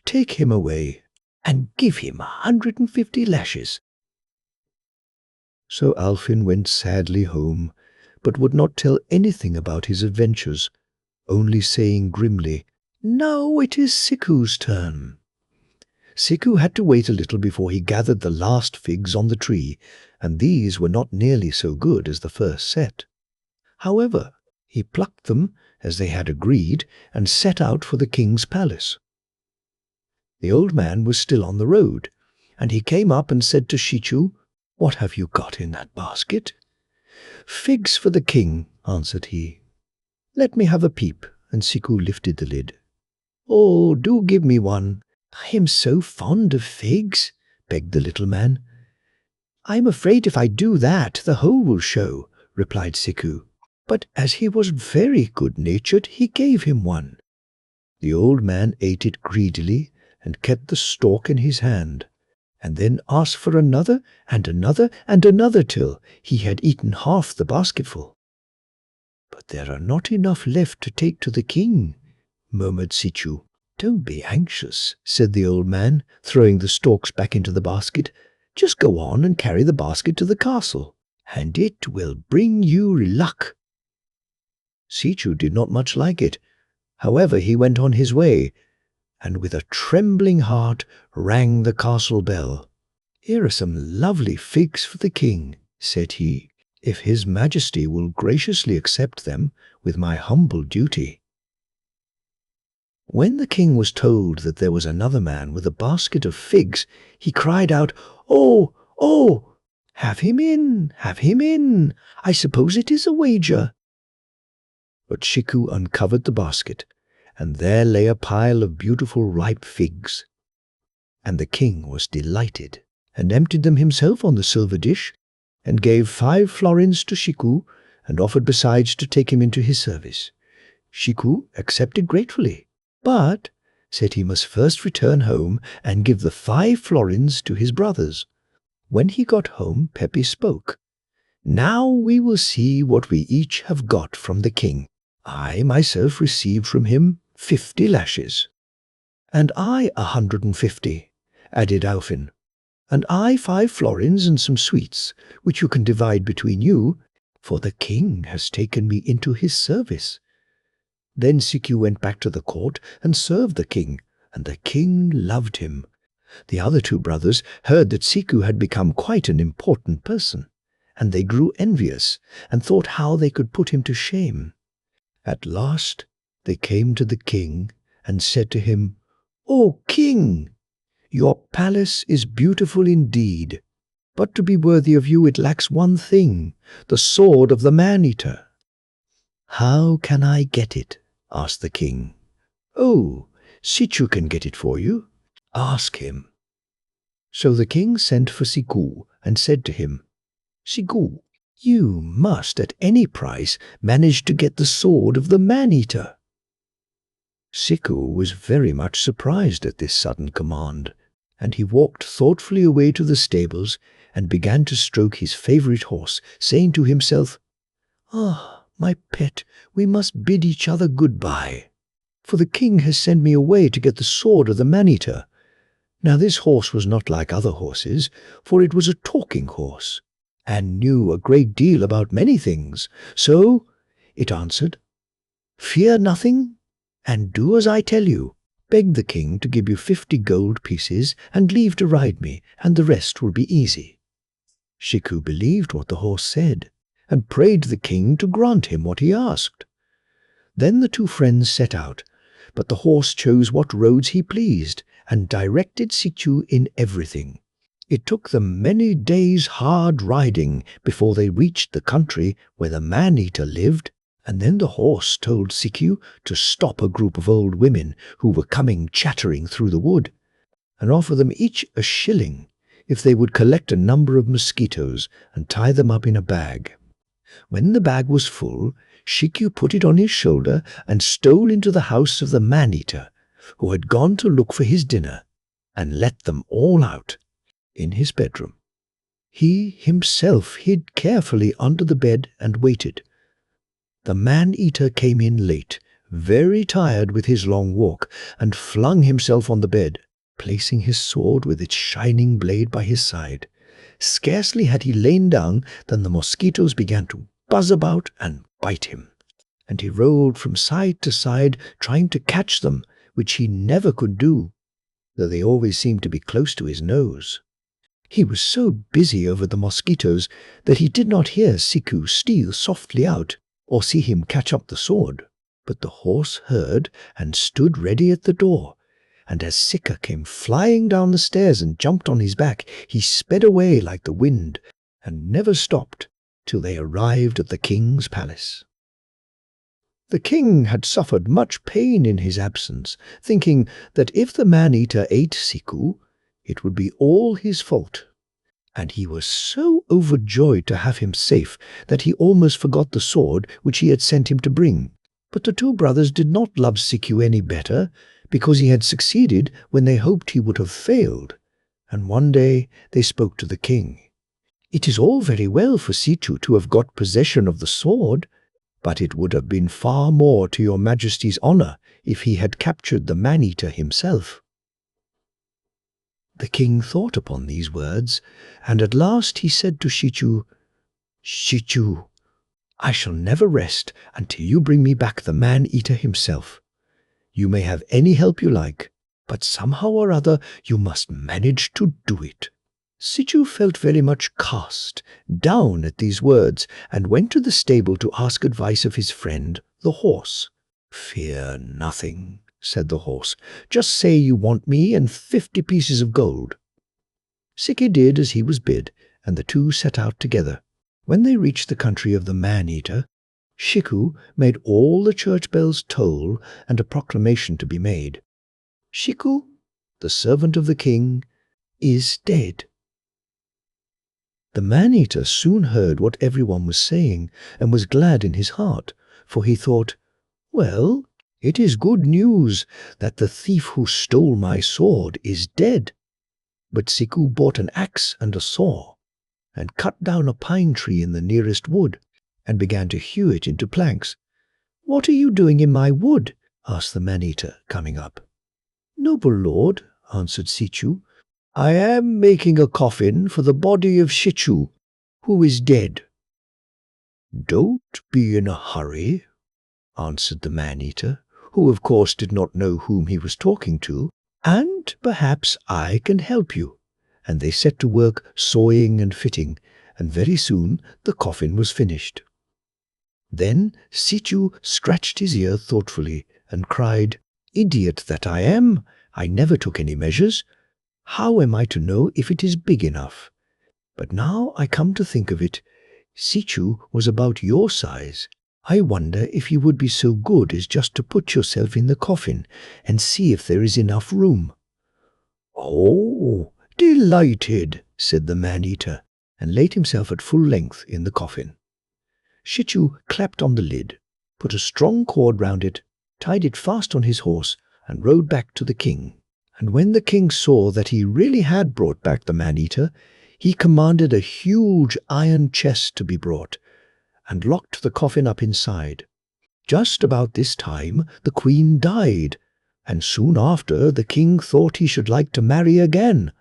Take him away, and give him 150 lashes." So Alfin went sadly home, but would not tell anything about his adventures, only saying grimly, "Now it is Siku's turn." Siku had to wait a little before he gathered the last figs on the tree, and these were not nearly so good as the first set. However, he plucked them, as they had agreed, and set out for the king's palace. The old man was still on the road, and he came up and said to Shichu, "What have you got in that basket?" "Figs for the king," answered he. "Let me have a peep," and Siku lifted the lid. "Oh, do give me one. I am so fond of figs," begged the little man. "I am afraid if I do that, the hole will show," replied Siku. But as he was very good-natured, he gave him one. The old man ate it greedily and kept the stalk in his hand, and then asked for another and another and another till he had eaten half the basketful. "But there are not enough left to take to the king," murmured Sichu. "Don't be anxious," said the old man, throwing the stalks back into the basket. "Just go on and carry the basket to the castle, and it will bring you luck." Sichu did not much like it. However, he went on his way, and with a trembling heart rang the castle bell. "Here are some lovely figs for the king," said he, "if his majesty will graciously accept them with my humble duty." When the king was told that there was another man with a basket of figs, he cried out, "Oh, oh! Have him in, have him in! I suppose it is a wager." But Shiku uncovered the basket, and there lay a pile of beautiful ripe figs. And the king was delighted, and emptied them himself on the silver dish, and gave 5 florins to Shiku, and offered besides to take him into his service. Shiku accepted gratefully, but said he must first return home and give the 5 florins to his brothers. When he got home, Peppy spoke. "Now we will see what we each have got from the king. I myself received from him 50 lashes." "And I 150, added Alfin. "And I 5 florins and some sweets, which you can divide between you, for the king has taken me into his service." Then Siku went back to the court and served the king, and the king loved him. The other 2 brothers heard that Siku had become quite an important person, and they grew envious and thought how they could put him to shame. At last they came to the king and said to him, "O king, your palace is beautiful indeed, but to be worthy of you it lacks one thing, the sword of the man-eater." "How can I get it?" asked the king. "Oh, Sichu can get it for you. Ask him." So the king sent for Siku and said to him, "Siku, you must at any price manage to get the sword of the man-eater." Siku was very much surprised at this sudden command, and he walked thoughtfully away to the stables and began to stroke his favorite horse, saying to himself, "Ah, my pet, we must bid each other goodbye, for the king has sent me away to get the sword of the man-eater." Now this horse was not like other horses, for it was a talking horse, and knew a great deal about many things. So it answered, "Fear nothing, and do as I tell you. Beg the king to give you 50 gold pieces and leave to ride me, and the rest will be easy." Shiku believed what the horse said, and prayed the king to grant him what he asked. Then the 2 friends set out, but the horse chose what roads he pleased, and directed Sichu in everything. It took them many days' hard riding before they reached the country where the man-eater lived, and then the horse told Siku to stop a group of old women who were coming chattering through the wood, and offer them each a shilling if they would collect a number of mosquitoes and tie them up in a bag. When the bag was full, Shiku put it on his shoulder and stole into the house of the man-eater, who had gone to look for his dinner, and let them all out in his bedroom. He himself hid carefully under the bed and waited. The man-eater came in late, very tired with his long walk, and flung himself on the bed, placing his sword with its shining blade by his side. Scarcely had he lain down than the mosquitoes began to buzz about and bite him, and he rolled from side to side trying to catch them, which he never could do, though they always seemed to be close to his nose. He was so busy over the mosquitoes that he did not hear Siku steal softly out or see him catch up the sword. But the horse heard and stood ready at the door, and as Sika came flying down the stairs and jumped on his back, he sped away like the wind and never stopped till they arrived at the king's palace. The king had suffered much pain in his absence, thinking that if the man-eater ate Siku, it would be all his fault. And he was so overjoyed to have him safe that he almost forgot the sword which he had sent him to bring. But the 2 brothers did not love Siku any better, because he had succeeded when they hoped he would have failed. And one day they spoke to the king. "It is all very well for Sichu to have got possession of the sword, but it would have been far more to your majesty's honor if he had captured the man-eater himself." The king thought upon these words, and at last he said to Shichu, "Shichu, I shall never rest until you bring me back the man-eater himself. You may have any help you like, but somehow or other you must manage to do it." Sichu felt very much cast down at these words, and went to the stable to ask advice of his friend, the horse. "Fear nothing," said the horse. "Just say you want me and 50 pieces of gold." Siki did as he was bid, and the 2 set out together. When they reached the country of the man-eater, Shiku made all the church bells toll and a proclamation to be made. "Shiku, the servant of the king, is dead." The man-eater soon heard what everyone was saying, and was glad in his heart, for he thought, "Well, it is good news that the thief who stole my sword is dead." But Siku bought an axe and a saw, and cut down a pine tree in the nearest wood, and began to hew it into planks. "What are you doing in my wood?" asked the man-eater, coming up. "Noble lord," answered Sichu, "I am making a coffin for the body of Shichu, who is dead." "Don't be in a hurry," answered the man-eater, who of course did not know whom he was talking to, "and perhaps I can help you." And they set to work sawing and fitting, and very soon the coffin was finished. Then Sichu scratched his ear thoughtfully and cried, "Idiot that I am! I never took any measures. How am I to know if it is big enough? But now I come to think of it, Sichu was about your size. I wonder if you would be so good as just to put yourself in the coffin and see if there is enough room." "Oh, delighted," said the man-eater, and laid himself at full length in the coffin. Shichu clapped on the lid, put a strong cord round it, tied it fast on his horse, and rode back to the king. And when the king saw that he really had brought back the man-eater, he commanded a huge iron chest to be brought, and locked the coffin up inside. Just about this time the queen died, and soon after the king thought he should like to marry again.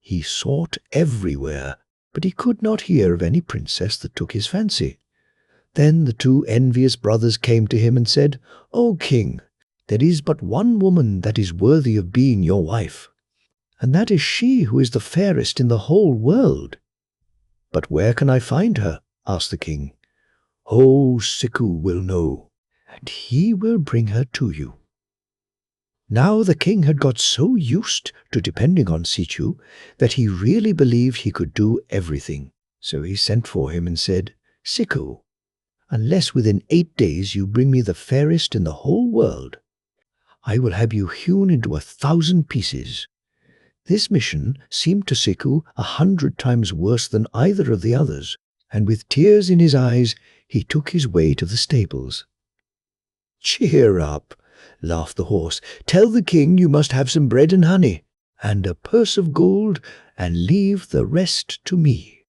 He sought everywhere, but he could not hear of any princess that took his fancy. Then the two envious brothers came to him and said, "O king, there is but one woman that is worthy of being your wife, and that is she who is the fairest in the whole world." "But where can I find her?" asked the king. "Oh, Siku will know, and he will bring her to you." Now the king had got so used to depending on Sichu that he really believed he could do everything. So he sent for him and said, "Siku, unless within 8 days you bring me the fairest in the whole world, I will have you hewn into 1,000 pieces." This mission seemed to Siku 100 times worse than either of the others, and with tears in his eyes he took his way to the stables. "Cheer up," laughed the horse. "Tell the king you must have some bread and honey, and a purse of gold, and leave the rest to me."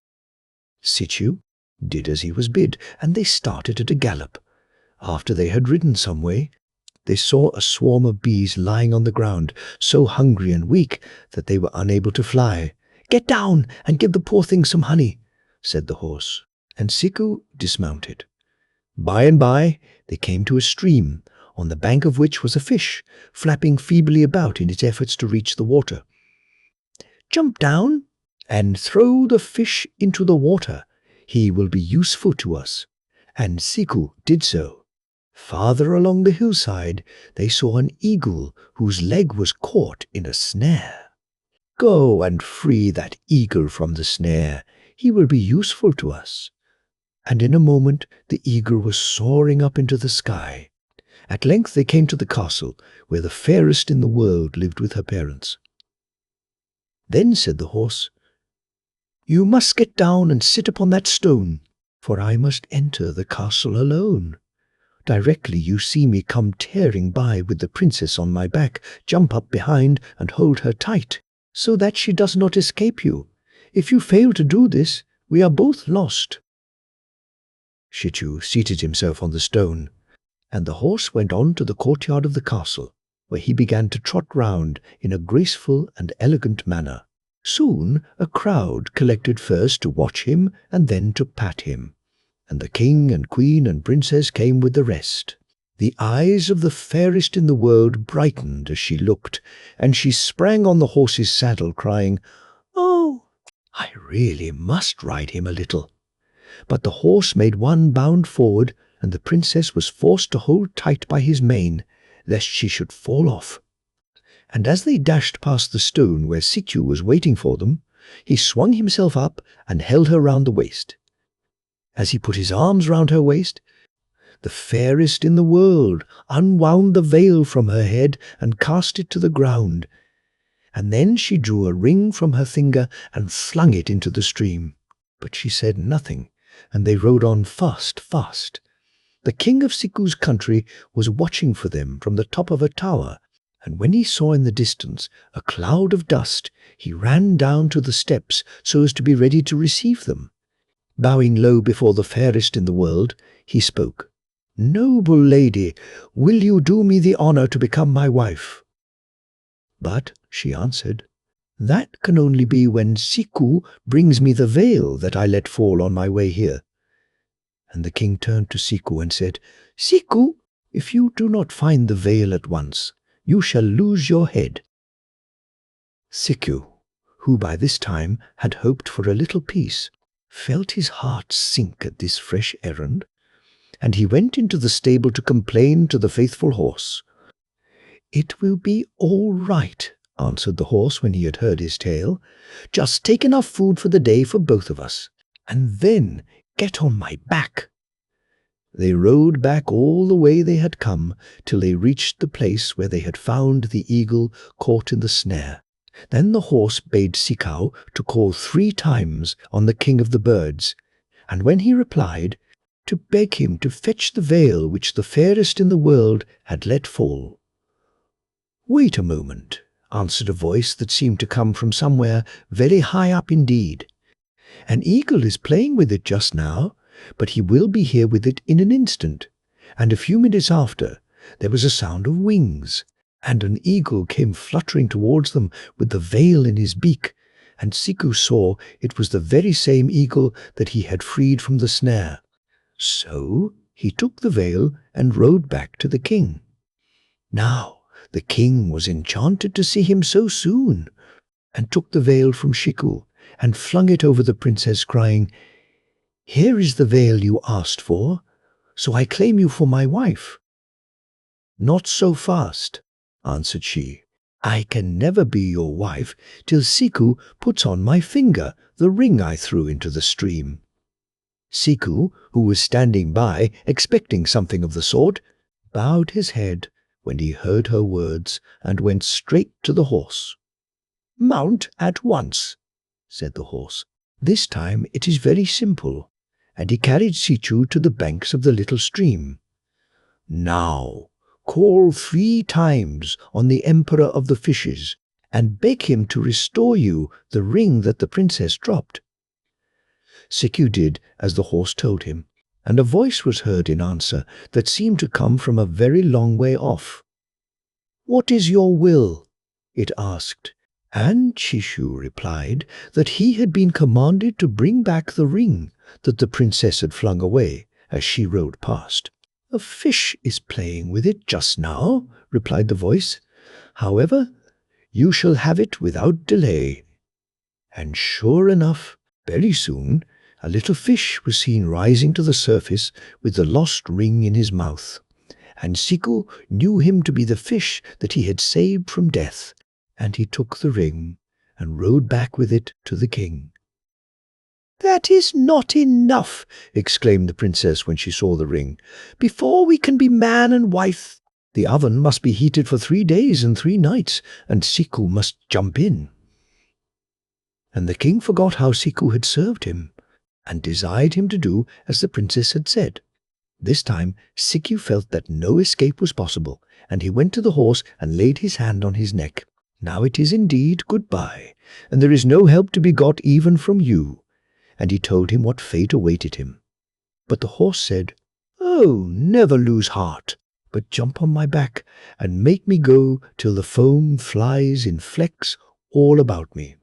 Sichu did as he was bid, and they started at a gallop. After they had ridden some way, they saw a swarm of bees lying on the ground, so hungry and weak that they were unable to fly. "Get down and give the poor things some honey," said the horse, and Siku dismounted. By and by they came to a stream, on the bank of which was a fish, flapping feebly about in its efforts to reach the water. "Jump down and throw the fish into the water. He will be useful to us." And Siku did so. Farther along the hillside they saw an eagle whose leg was caught in a snare. "Go and free that eagle from the snare. He will be useful to us." And in a moment the eagle was soaring up into the sky. At length they came to the castle, where the fairest in the world lived with her parents. Then said the horse, "You must get down and sit upon that stone, for I must enter the castle alone. Directly you see me come tearing by with the princess on my back, jump up behind and hold her tight, so that she does not escape you. If you fail to do this, we are both lost." Shichu seated himself on the stone, and the horse went on to the courtyard of the castle, where he began to trot round in a graceful and elegant manner. Soon a crowd collected, first to watch him and then to pat him, and the king and queen and princess came with the rest. The eyes of the fairest in the world brightened as she looked, and she sprang on the horse's saddle, crying, "Oh, I really must ride him a little." But the horse made one bound forward, and the princess was forced to hold tight by his mane, lest she should fall off. And as they dashed past the stone where Sichu was waiting for them, he swung himself up and held her round the waist. As he put his arms round her waist, the fairest in the world unwound the veil from her head and cast it to the ground, and then she drew a ring from her finger and flung it into the stream. But she said nothing, and they rode on fast. The king of Siku's country was watching for them from the top of a tower, And when he saw in the distance a cloud of dust, he ran down to the steps so as to be ready to receive them. Bowing low before the fairest in the world, he spoke, "Noble lady, will you do me the honor to become my wife?" "But," she answered, "that can only be when Siku brings me the veil that I let fall on my way here." And the king turned to Siku and said, "Siku, if you do not find the veil at once, you shall lose your head." Siku, who by this time had hoped for a little peace, felt his heart sink at this fresh errand, and he went into the stable to complain to the faithful horse. "It will be all right," answered the horse when he had heard his tale. "Just take enough food for the day for both of us, and then get on my back." They rode back all the way they had come till they reached the place where they had found the eagle caught in the snare. Then the horse bade Sikau to call 3 times on the king of the birds, and when he replied, to beg him to fetch the veil which the fairest in the world had let fall. "Wait a moment," answered a voice that seemed to come from somewhere very high up indeed. "An eagle is playing with it just now, but he will be here with it in an instant." And a few minutes after, there was a sound of wings, and an eagle came fluttering towards them with the veil in his beak, and Siku saw it was the very same eagle that he had freed from the snare. So he took the veil and rode back to the king. Now the king was enchanted to see him so soon, and took the veil from Siku and flung it over the princess, crying, "Here is the veil you asked for, so I claim you for my wife." "Not so fast," answered she. "I can never be your wife till Siku puts on my finger the ring I threw into the stream." Siku, who was standing by, expecting something of the sort, bowed his head when he heard her words and went straight to the horse. "Mount at once," said the horse. "This time it is very simple." And he carried Sichu to the banks of the little stream. "Now call 3 times on the Emperor of the Fishes, and beg him to restore you the ring that the princess dropped." Siku did as the horse told him, and a voice was heard in answer that seemed to come from a very long way off. "What is your will?" it asked, and Chishu replied that he had been commanded to bring back the ring that the princess had flung away as she rode past. "A fish is playing with it just now," replied the voice. "However, you shall have it without delay." And sure enough, very soon, a little fish was seen rising to the surface with the lost ring in his mouth. And Siku knew him to be the fish that he had saved from death, and he took the ring and rode back with it to the king. "That is not enough," exclaimed the princess when she saw the ring. "Before we can be man and wife, the oven must be heated for 3 days and 3 nights, and Siku must jump in." And the king forgot how Siku had served him, and desired him to do as the princess had said. This time Siku felt that no escape was possible, and he went to the horse and laid his hand on his neck. "Now it is indeed goodbye, and there is no help to be got even from you." And he told him what fate awaited him. But the horse said, "Oh, never lose heart, but jump on my back and make me go till the foam flies in flecks all about me.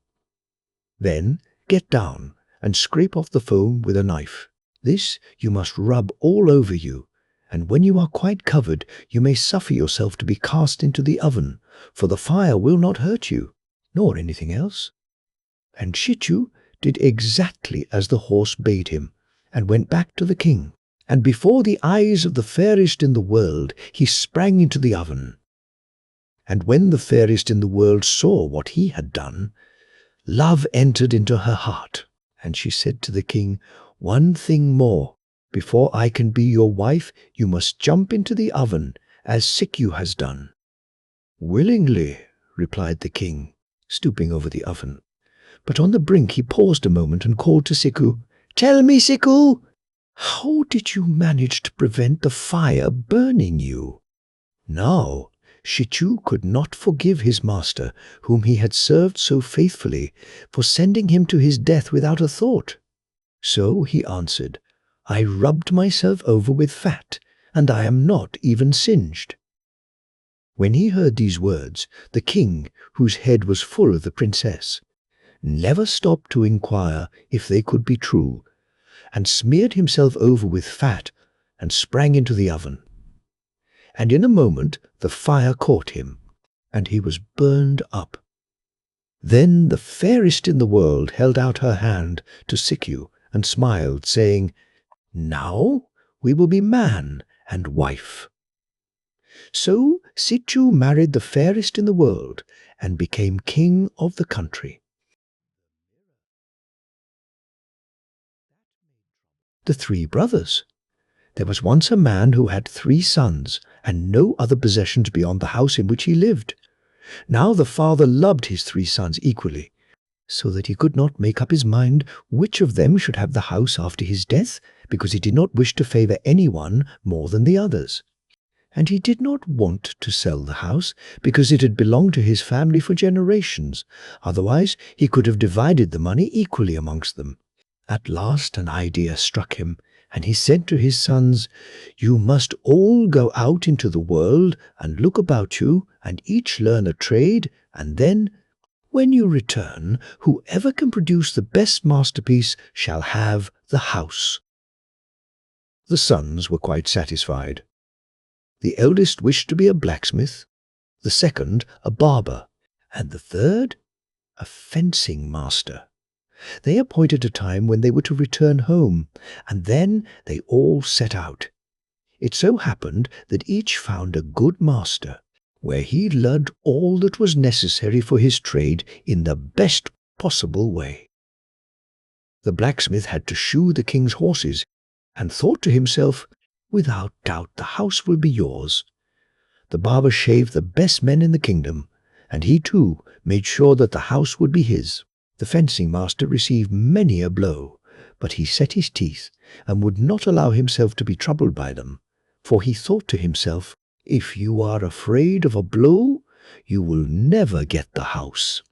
Then get down and scrape off the foam with a knife. This you must rub all over you, and when you are quite covered, you may suffer yourself to be cast into the oven, for the fire will not hurt you, nor anything else." And Shichu did exactly as the horse bade him, and went back to the king. And before the eyes of the fairest in the world, he sprang into the oven. And when the fairest in the world saw what he had done, love entered into her heart, and she said to the king, "One thing more. Before I can be your wife, you must jump into the oven, as Sikyu has done." "Willingly," replied the king, stooping over the oven. But on the brink he paused a moment and called to Siku, "Tell me, Siku, how did you manage to prevent the fire burning you?" Now Shichu could not forgive his master, whom he had served so faithfully, for sending him to his death without a thought. So he answered, "I rubbed myself over with fat, and I am not even singed." When he heard these words, the king, whose head was full of the princess, never stopped to inquire if they could be true, and smeared himself over with fat and sprang into the oven. And in a moment the fire caught him, and he was burned up. Then the fairest in the world held out her hand to Sikyu and smiled, saying, "Now we will be man and wife." So Sikyu married the fairest in the world and became king of the country. The three brothers. There was once a man who had 3 sons and no other possessions beyond the house in which he lived. Now the father loved his 3 sons equally, so that he could not make up his mind which of them should have the house after his death, because he did not wish to favor anyone more than the others. And he did not want to sell the house, because it had belonged to his family for generations. Otherwise he could have divided the money equally amongst them. At last an idea struck him, and he said to his sons, "You must all go out into the world and look about you, and each learn a trade, and then, when you return, whoever can produce the best masterpiece shall have the house." The sons were quite satisfied. The eldest wished to be a blacksmith, the second a barber, and the third a fencing master. They appointed a time when they were to return home, and then they all set out. It so happened that each found a good master, where he learned all that was necessary for his trade in the best possible way. The blacksmith had to shoe the king's horses, and thought to himself, "Without doubt the house will be yours." The barber shaved the best men in the kingdom, and he too made sure that the house would be his. The fencing master received many a blow, but he set his teeth and would not allow himself to be troubled by them, for he thought to himself, "If you are afraid of a blow, you will never get the house."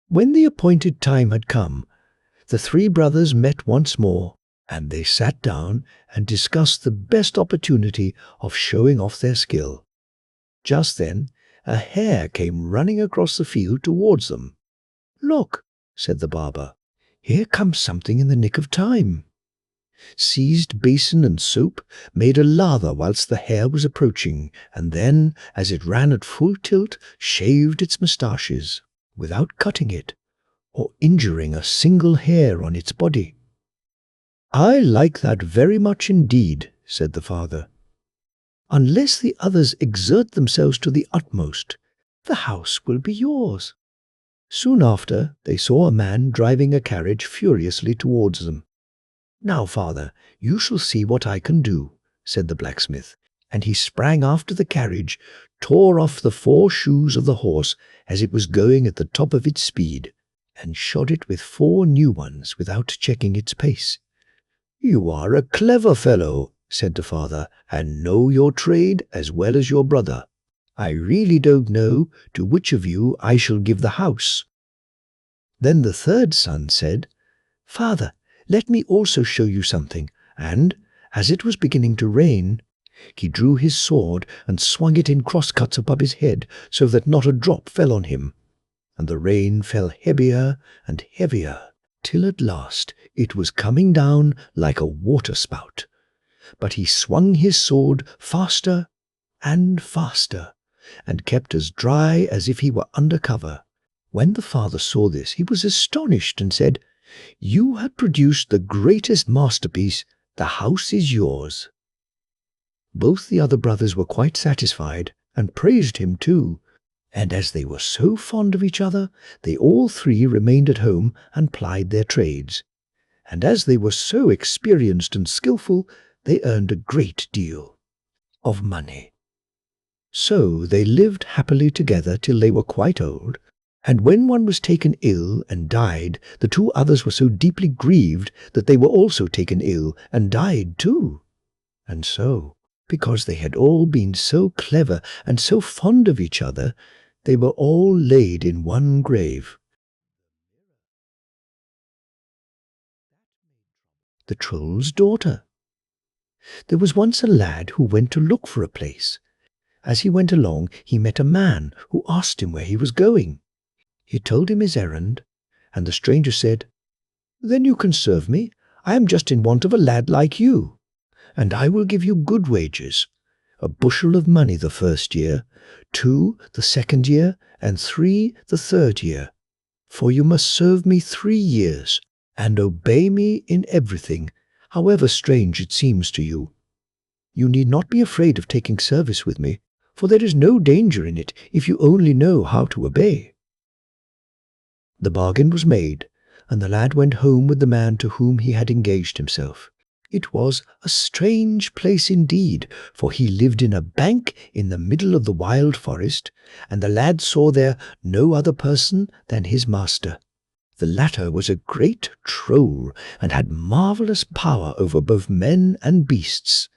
When the appointed time had come, the 3 brothers met once more, and they sat down and discussed the best opportunity of showing off their skill. Just then a hare came running across the field towards them. "Look," said the barber, "here comes something in the nick of time." Seized basin and soap, made a lather whilst the hare was approaching, and then, as it ran at full tilt, shaved its moustaches, without cutting it, or injuring a single hair on its body. "I like that very much indeed," said the father. "Unless the others exert themselves to the utmost, the house will be yours." Soon after, they saw a man driving a carriage furiously towards them. "Now, father, you shall see what I can do," said the blacksmith, and he sprang after the carriage, tore off the 4 shoes of the horse as it was going at the top of its speed, and shod it with 4 new ones without checking its pace. "You are a clever fellow," said the father, "and know your trade as well as your brother. I really don't know to which of you I shall give the house." Then the 3rd son said, "Father, let me also show you something," and, as it was beginning to rain, he drew his sword and swung it in crosscuts above his head so that not a drop fell on him, and the rain fell heavier and heavier, till at last it was coming down like a water-spout. But he swung his sword faster and faster, and kept as dry as if he were under cover. When the father saw this, he was astonished and said, "You have produced the greatest masterpiece. The house is yours." Both the other brothers were quite satisfied, and praised him too, and as they were so fond of each other, they all 3 remained at home and plied their trades. And as they were so experienced and skilful, they earned a great deal of money. So they lived happily together till they were quite old, and when one was taken ill and died, the 2 others were so deeply grieved that they were also taken ill and died too. And so Because they had all been so clever and so fond of each other, they were all laid in one grave. The Troll's Daughter. There was once a lad who went to look for a place. As he went along, he met a man who asked him where he was going. He told him his errand, and the stranger said, "Then you can serve me. I am just in want of a lad like you, and I will give you good wages, a bushel of money the first year, 2 the second year, and 3 the third year. For you must serve me 3 years, and obey me in everything, however strange it seems to you. You need not be afraid of taking service with me, for there is no danger in it if you only know how to obey." The bargain was made, and the lad went home with the man to whom he had engaged himself. It was a strange place indeed, for he lived in a bank in the middle of the wild forest, and the lad saw there no other person than his master. The latter was a great troll, and had marvellous power over both men and beasts.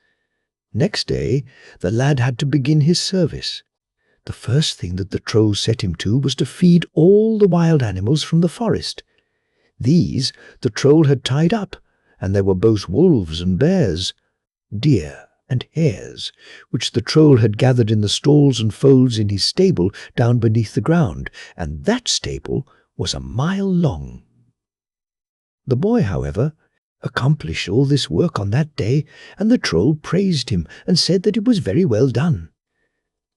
Next day the lad had to begin his service. The first thing that the troll set him to was to feed all the wild animals from the forest. These the troll had tied up, and there were both wolves and bears, deer and hares, which the troll had gathered in the stalls and folds in his stable down beneath the ground, and that stable was a mile long. The boy, however, accomplished all this work on that day, and the troll praised him and said that it was very well done.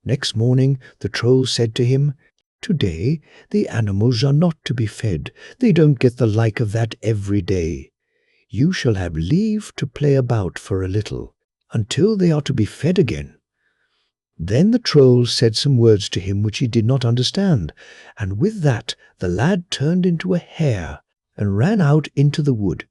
Next morning the troll said to him, "Today the animals are not to be fed. They don't get the like of that every day. You shall have leave to play about for a little, until they are to be fed again." Then the troll said some words to him which he did not understand, and with that the lad turned into a hare and ran out into the wood.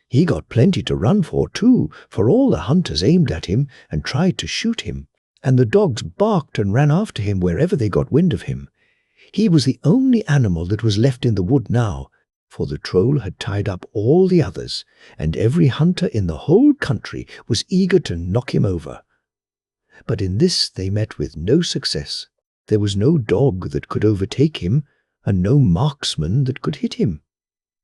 He got plenty to run for, too, for all the hunters aimed at him and tried to shoot him, and the dogs barked and ran after him wherever they got wind of him. He was the only animal that was left in the wood now, for the troll had tied up all the others, and every hunter in the whole country was eager to knock him over. But in this they met with no success. There was no dog that could overtake him, and no marksman that could hit him.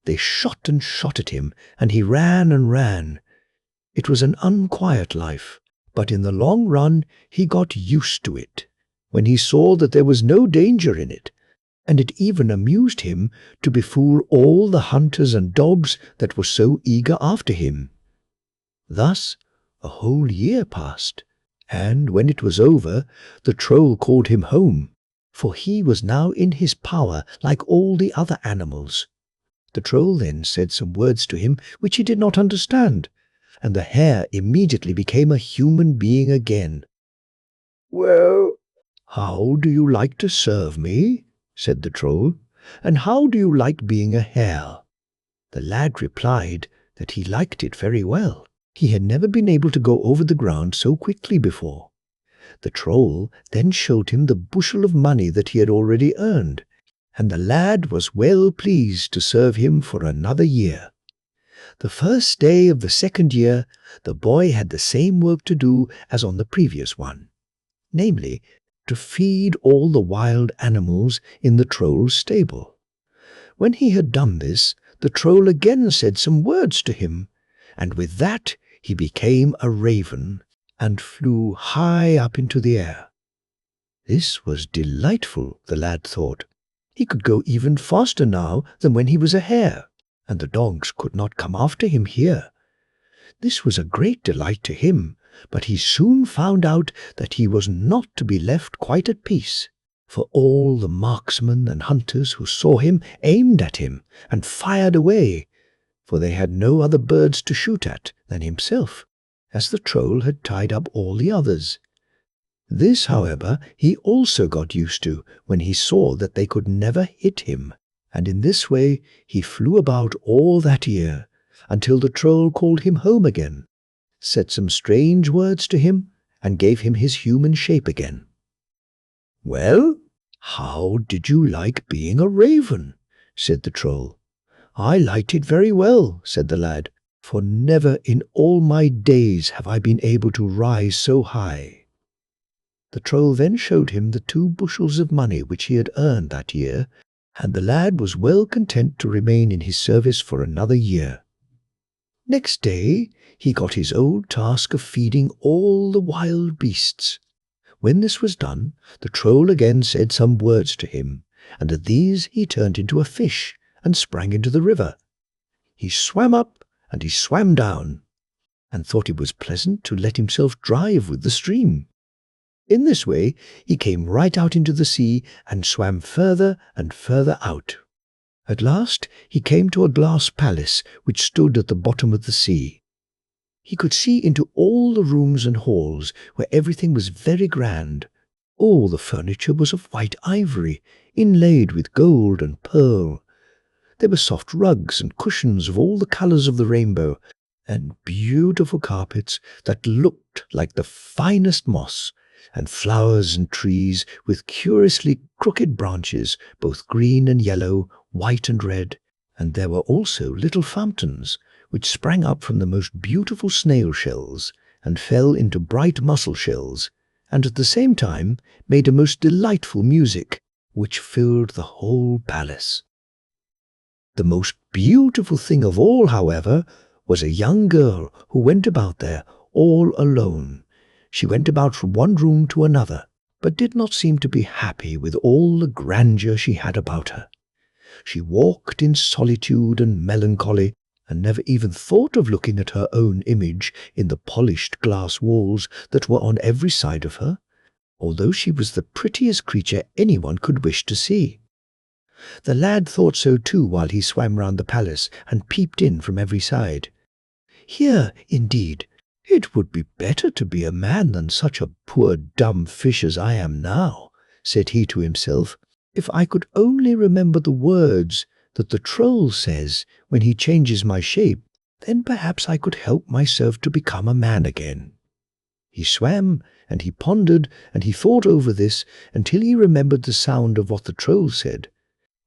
They shot and shot at him, and he ran and ran. It was an unquiet life, but in the long run he got used to it, when he saw that there was no danger in it, and it even amused him to befool all the hunters and dogs that were so eager after him. Thus a whole year passed, and when it was over, the troll called him home, for he was now in his power like all the other animals. The troll then said some words to him which he did not understand, and the hare immediately became a human being again. "Well, how do you like to serve me?" said the troll, "and how do you like being a hare?" The lad replied that he liked it very well. He had never been able to go over the ground so quickly before. The troll then showed him the bushel of money that he had already earned, and the lad was well pleased to serve him for another year. The first day of the second year, the boy had the same work to do as on the previous one, namely, to feed all the wild animals in the troll's stable. When he had done this, the troll again said some words to him, and with that he became a raven and flew high up into the air. This was delightful, the lad thought. He could go even faster now than when he was a hare, and the dogs could not come after him here. This was a great delight to him, but he soon found out that he was not to be left quite at peace, for all the marksmen and hunters who saw him aimed at him and fired away, for they had no other birds to shoot at than himself, as the troll had tied up all the others. This, however, he also got used to when he saw that they could never hit him, and in this way he flew about all that year, until the troll called him home again, said some strange words to him, and gave him his human shape again. "Well, how did you like being a raven?" said the troll. "I liked it very well," said the lad. for never in all my days have I been able to rise so high." The Troll then showed him the 2 bushels of money which he had earned that year, and the lad was well content to remain in his service for another year. Next day he got his old task of feeding all the wild beasts. When this was done, the Troll again said some words to him, and at these he turned into a fish and sprang into the river. He swam up and he swam down, and thought it was pleasant to let himself drive with the stream. In this way he came right out into the sea and swam further and further out. At last he came to a glass palace which stood at the bottom of the sea. He could see into all the rooms and halls, where everything was very grand. All the furniture was of white ivory, inlaid with gold and pearl. There were soft rugs and cushions of all the colours of the rainbow, and beautiful carpets that looked like the finest moss, and flowers and trees with curiously crooked branches, both green and yellow, white and red, and there were also little fountains, which sprang up from the most beautiful snail shells, and fell into bright mussel shells, and at the same time made a most delightful music, which filled the whole palace. The most beautiful thing of all, however, was a young girl who went about there all alone. She went about from one room to another, but did not seem to be happy with all the grandeur she had about her. She walked in solitude and melancholy, and never even thought of looking at her own image in the polished glass walls that were on every side of her, although she was the prettiest creature anyone could wish to see. The lad thought so too while he swam round the palace and peeped in from every side. "Here, indeed, it would be better to be a man than such a poor dumb fish as I am now," said he to himself. "If I could only remember the words that the Troll says when he changes my shape, then perhaps I could help myself to become a man again." He swam, and he pondered, and he thought over this until he remembered the sound of what the Troll said,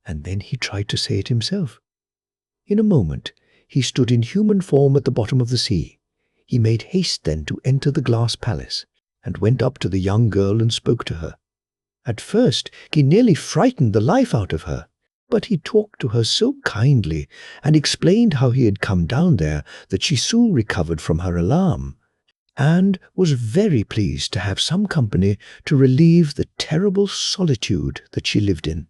and then he tried to say it himself. In a moment he stood in human form at the bottom of the sea. He made haste then to enter the glass palace, and went up to the young girl and spoke to her. At first he nearly frightened the life out of her, but he talked to her so kindly and explained how he had come down there that she soon recovered from her alarm, and was very pleased to have some company to relieve the terrible solitude that she lived in.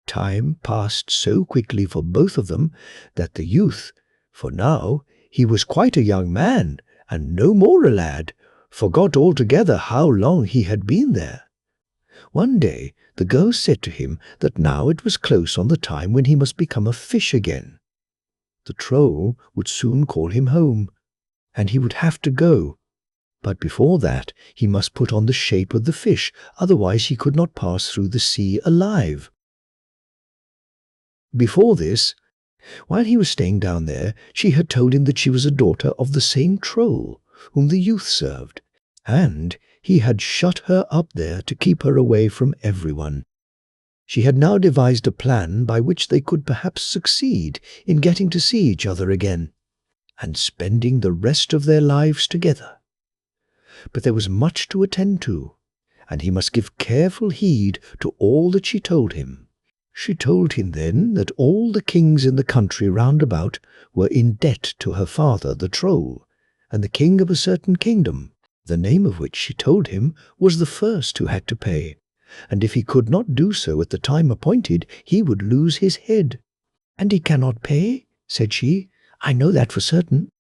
Time passed so quickly for both of them that the youth, for now he was quite a young man and no more a lad, forgot altogether how long he had been there. One day the girl said to him that now it was close on the time when he must become a fish again. The Troll would soon call him home, and he would have to go. But before that he must put on the shape of the fish, otherwise he could not pass through the sea alive. Before this, while he was staying down there, she had told him that she was a daughter of the same Troll whom the youth served, and he had shut her up there to keep her away from everyone. She had now devised a plan by which they could perhaps succeed in getting to see each other again, and spending the rest of their lives together. But there was much to attend to, and he must give careful heed to all that she told him. She told him then that all the kings in the country round about were in debt to her father, the Troll, and the king of a certain kingdom, the name of which she told him was the first who had to pay, and if he could not do so at the time appointed, he would lose his head. "And he cannot pay?" said she. "I know that for certain."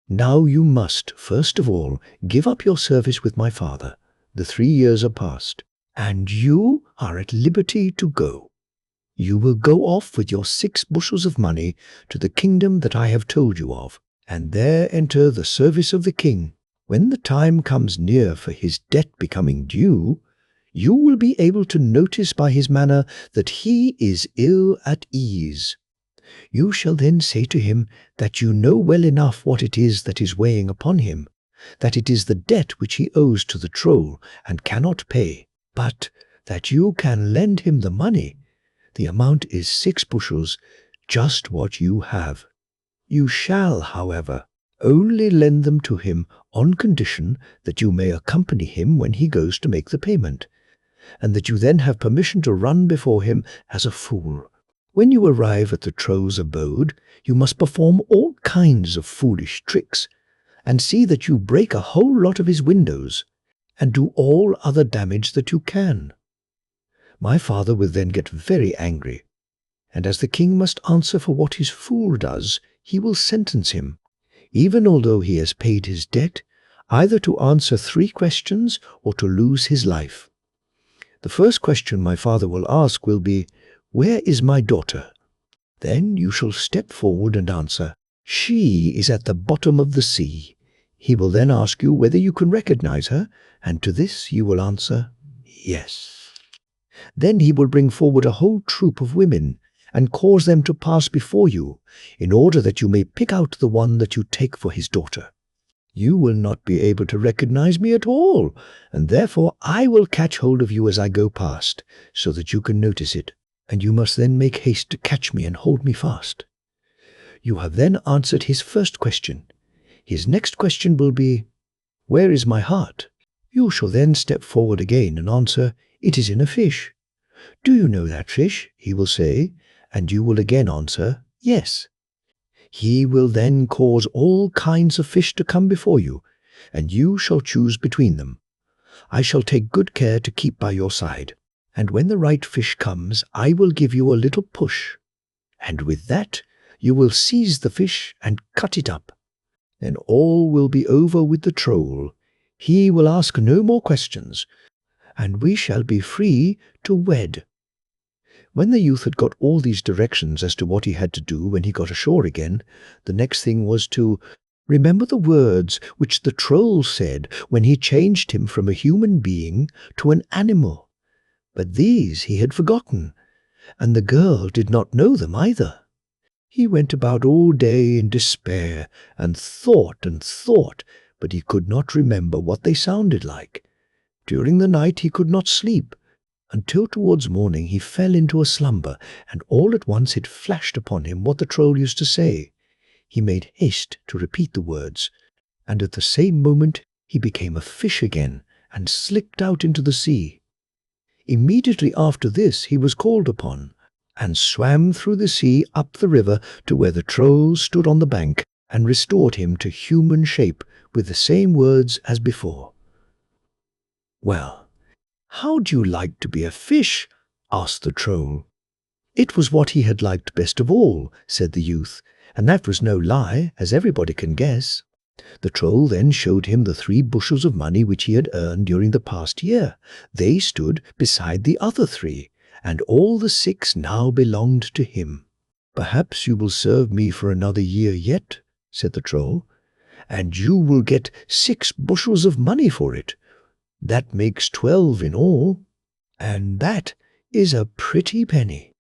"Now you must, first of all, give up your service with my father. The 3 years are past, and you are at liberty to go. You will go off with your 6 bushels of money to the kingdom that I have told you of, and there enter the service of the king. When the time comes near for his debt becoming due, you will be able to notice by his manner that he is ill at ease. You shall then say to him that you know well enough what it is that is weighing upon him, that it is the debt which he owes to the Troll and cannot pay, but that you can lend him the money. The amount is 6 bushels, just what you have. You shall, however, Only lend them to him on condition that you may accompany him when he goes to make the payment, and that you then have permission to run before him as a fool. When you arrive at the troll's abode, you must perform all kinds of foolish tricks, and see that you break a whole lot of his windows, and do all other damage that you can. My father will then get very angry, and as the king must answer for what his fool does, he will sentence him, even although he has paid his debt, either to answer 3 questions or to lose his life. The first question my father will ask will be, "Where is my daughter?" Then you shall step forward and answer, "She is at the bottom of the sea." He will then ask you whether you can recognize her, and to this you will answer, "Yes." Then he will bring forward a whole troop of women, and cause them to pass before you, in order that you may pick out the one that you take for his daughter. You will not be able to recognize me at all, and therefore I will catch hold of you as I go past, so that you can notice it, and you must then make haste to catch me and hold me fast. You have then answered his first question. His next question will be, "Where is my heart?" You shall then step forward again and answer, "It is in a fish." "Do you know that fish?" he will say, and you will again answer, "Yes." He will then cause all kinds of fish to come before you, and you shall choose between them. I shall take good care to keep by your side, and when the right fish comes, I will give you a little push, and with that you will seize the fish and cut it up. Then all will be over with the troll. He will ask no more questions, and we shall be free to wed. When the youth had got all these directions as to what he had to do when he got ashore again, the next thing was to remember the words which the troll said when he changed him from a human being to an animal. But these he had forgotten, and the girl did not know them either. He went about all day in despair, and thought, but he could not remember what they sounded like. During the night he could not sleep, until towards morning he fell into a slumber, and all at once it flashed upon him what the troll used to say. He made haste to repeat the words, and at the same moment he became a fish again, and slipped out into the sea. Immediately after this he was called upon, and swam through the sea up the river to where the troll stood on the bank, and restored him to human shape with the same words as before. "Well, how do you like to be a fish?" asked the troll. It was what he had liked best of all, said the youth, and that was no lie, as everybody can guess. The troll then showed him the 3 bushels of money which he had earned during the past year. They stood beside the other 3, and all the 6 now belonged to him. "Perhaps you will serve me for another year yet," said the troll, "and you will get 6 bushels of money for it. That makes 12 in all, and that is a pretty penny."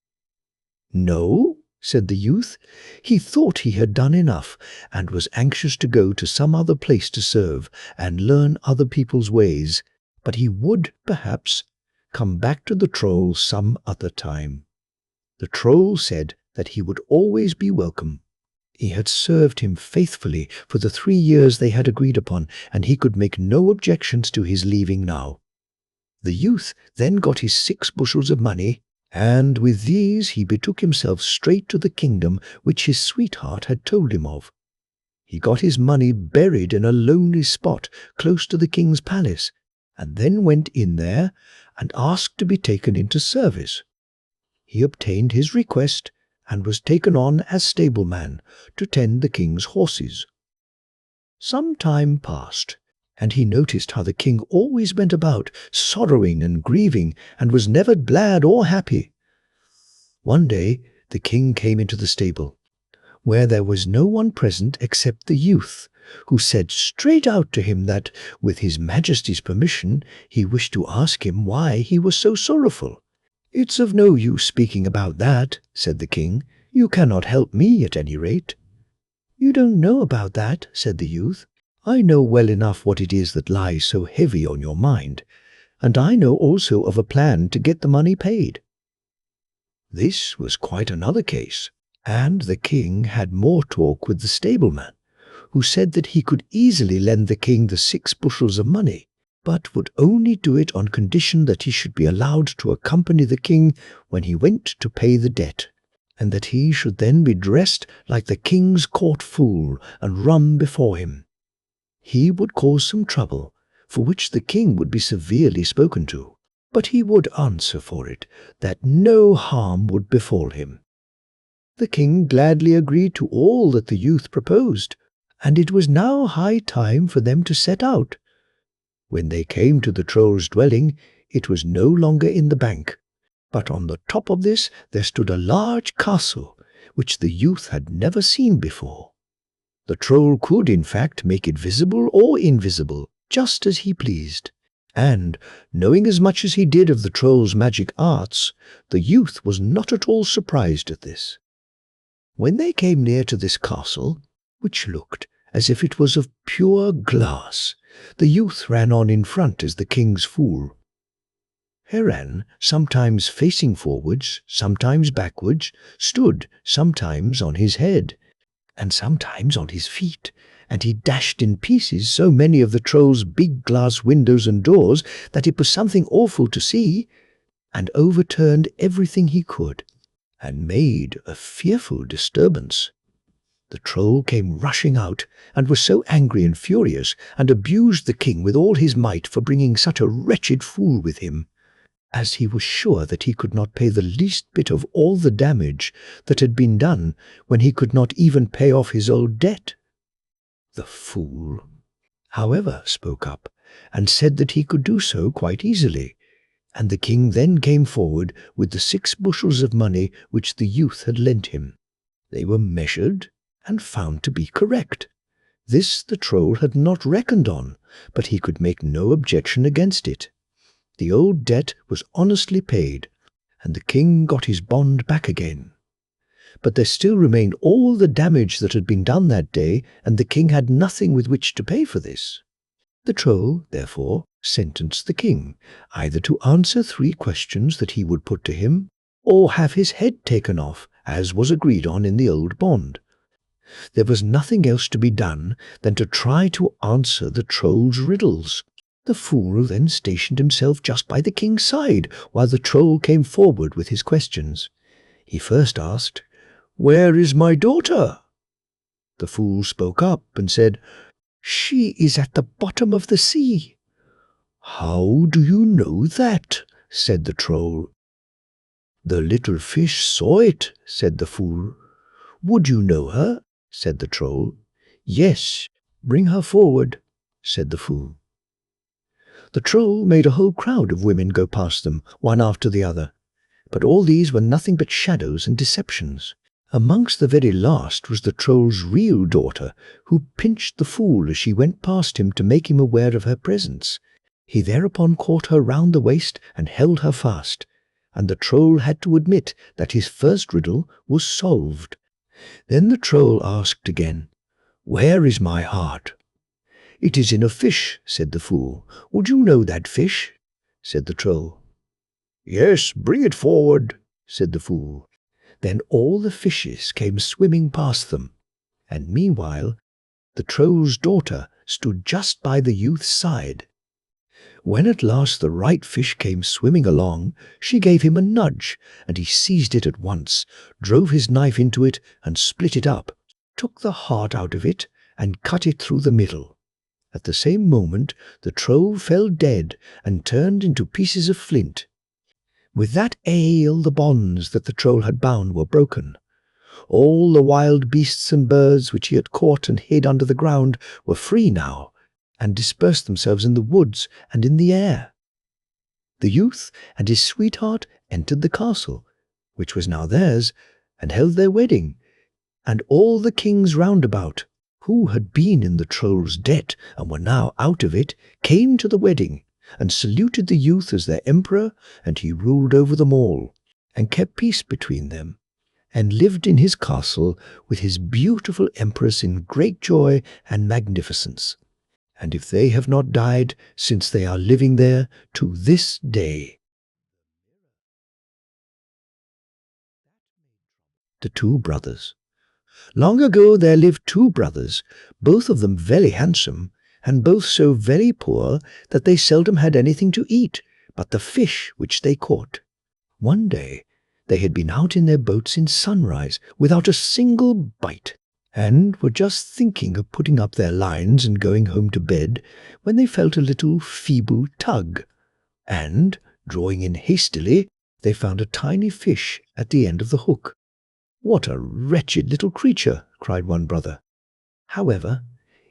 "No," said the youth. He thought he had done enough, and was anxious to go to some other place to serve, and learn other people's ways, but he would, perhaps, come back to the troll some other time. The troll said that he would always be welcome. He had served him faithfully for the 3 years they had agreed upon, and he could make no objections to his leaving now. The youth then got his 6 bushels of money, and with these he betook himself straight to the kingdom which his sweetheart had told him of. He got his money buried in a lonely spot close to the king's palace, and then went in there and asked to be taken into service. He obtained his request, and was taken on as stableman to tend the king's horses. Some time passed, and he noticed how the king always went about sorrowing and grieving, and was never glad or happy. One day the king came into the stable, where there was no one present except the youth, who said straight out to him that, with his majesty's permission, he wished to ask him why he was so sorrowful. "It's of no use speaking about that," said the king. "You cannot help me, at any rate." "You don't know about that," said the youth. "I know well enough what it is that lies so heavy on your mind, and I know also of a plan to get the money paid." This was quite another case, and the king had more talk with the stableman, who said that he could easily lend the king the 6 bushels of money, but would only do it on condition that he should be allowed to accompany the king when he went to pay the debt, and that he should then be dressed like the king's court fool and run before him. He would cause some trouble, for which the king would be severely spoken to, but he would answer for it that no harm would befall him. The king gladly agreed to all that the youth proposed, and it was now high time for them to set out. When they came to the troll's dwelling, it was no longer in the bank, but on the top of this there stood a large castle, which the youth had never seen before. The troll could, in fact, make it visible or invisible, just as he pleased. And, knowing as much as he did of the troll's magic arts, the youth was not at all surprised at this. When they came near to this castle, which looked as if it was of pure glass, the youth ran on in front as the king's fool. He ran, sometimes facing forwards, sometimes backwards, stood sometimes on his head, and sometimes on his feet, and he dashed in pieces so many of the troll's big glass windows and doors that it was something awful to see, and overturned everything he could, and made a fearful disturbance. The troll came rushing out, and was so angry and furious, and abused the king with all his might for bringing such a wretched fool with him, as he was sure that he could not pay the least bit of all the damage that had been done when he could not even pay off his old debt. The fool, however, spoke up, and said that he could do so quite easily, and the king then came forward with the 6 bushels of money which the youth had lent him. They were measured and found to be correct. This the troll had not reckoned on, but he could make no objection against it. The old debt was honestly paid, and the king got his bond back again. But there still remained all the damage that had been done that day, and the king had nothing with which to pay for this. The troll, therefore, sentenced the king either to answer 3 questions that he would put to him, or have his head taken off, as was agreed on in the old bond. There was nothing else to be done than to try to answer the troll's riddles. The fool then stationed himself just by the king's side, while the troll came forward with his questions. He first asked, "Where is my daughter?" The fool spoke up and said, "She is at the bottom of the sea." "How do you know that?" said the troll. "The little fish saw it," said the fool. "Would you know her?" said the troll. "Yes, bring her forward," said the fool. The troll made a whole crowd of women go past them, one after the other. But all these were nothing but shadows and deceptions. Amongst the very last was the troll's real daughter, who pinched the fool as she went past him to make him aware of her presence. He thereupon caught her round the waist and held her fast, and the troll had to admit that his first riddle was solved. Then the troll asked again, "Where is my heart?" "It is in a fish," said the fool. "Would you know that fish?" said the troll. "Yes, bring it forward," said the fool. Then all the fishes came swimming past them, and meanwhile the troll's daughter stood just by the youth's side. When at last the right fish came swimming along, she gave him a nudge, and he seized it at once, drove his knife into it and split it up, took the heart out of it and cut it through the middle. At the same moment the troll fell dead and turned into pieces of flint. With that all the bonds that the troll had bound were broken. All the wild beasts and birds which he had caught and hid under the ground were free now, and dispersed themselves in the woods and in the air. The youth and his sweetheart entered the castle, which was now theirs, and held their wedding, and all the kings round about, who had been in the troll's debt and were now out of it, came to the wedding, and saluted the youth as their emperor, and he ruled over them all, and kept peace between them, and lived in his castle with his beautiful empress in great joy and magnificence. And if they have not died since they are living there to this day. The Two Brothers. Long ago there lived two brothers, both of them very handsome, and both so very poor that they seldom had anything to eat but the fish which they caught. One day they had been out in their boats in sunrise without a single bite, and were just thinking of putting up their lines and going home to bed when they felt a little feeble tug, and, drawing in hastily, they found a tiny fish at the end of the hook. "What a wretched little creature!" cried one brother. "However,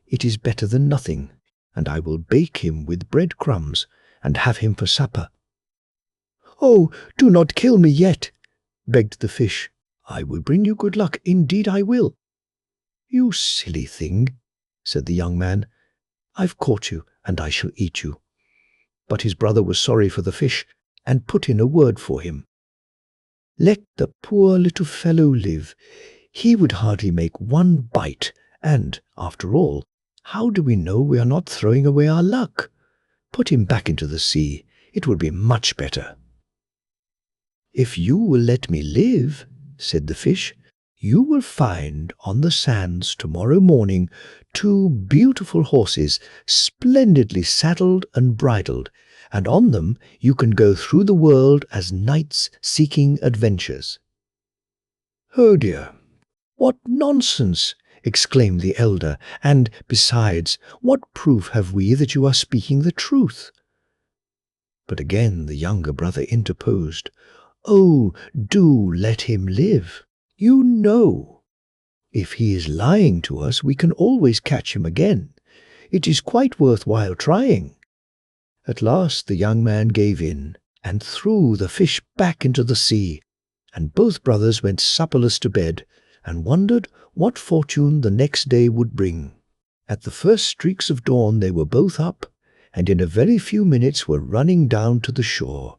it is better than nothing, and I will bake him with bread crumbs and have him for supper." "Oh, do not kill me yet," begged the fish. "I will bring you good luck, indeed I will." "You silly thing," said the young man. "I've caught you, and I shall eat you." But his brother was sorry for the fish, and put in a word for him. "Let the poor little fellow live. He would hardly make one bite, and, after all, how do we know we are not throwing away our luck? Put him back into the sea. It will be much better." "If you will let me live," said the fish, "you will find on the sands tomorrow morning 2 beautiful horses, splendidly saddled and bridled, and on them you can go through the world as knights seeking adventures." "Oh dear, what nonsense!" exclaimed the elder, "and, besides, what proof have we that you are speaking the truth?" But again the younger brother interposed. "Oh, do let him live. You know, if he is lying to us, we can always catch him again. It is quite worth while trying." At last the young man gave in, and threw the fish back into the sea, and both brothers went supperless to bed, and wondered what fortune the next day would bring. At the first streaks of dawn they were both up, and in a very few minutes were running down to the shore.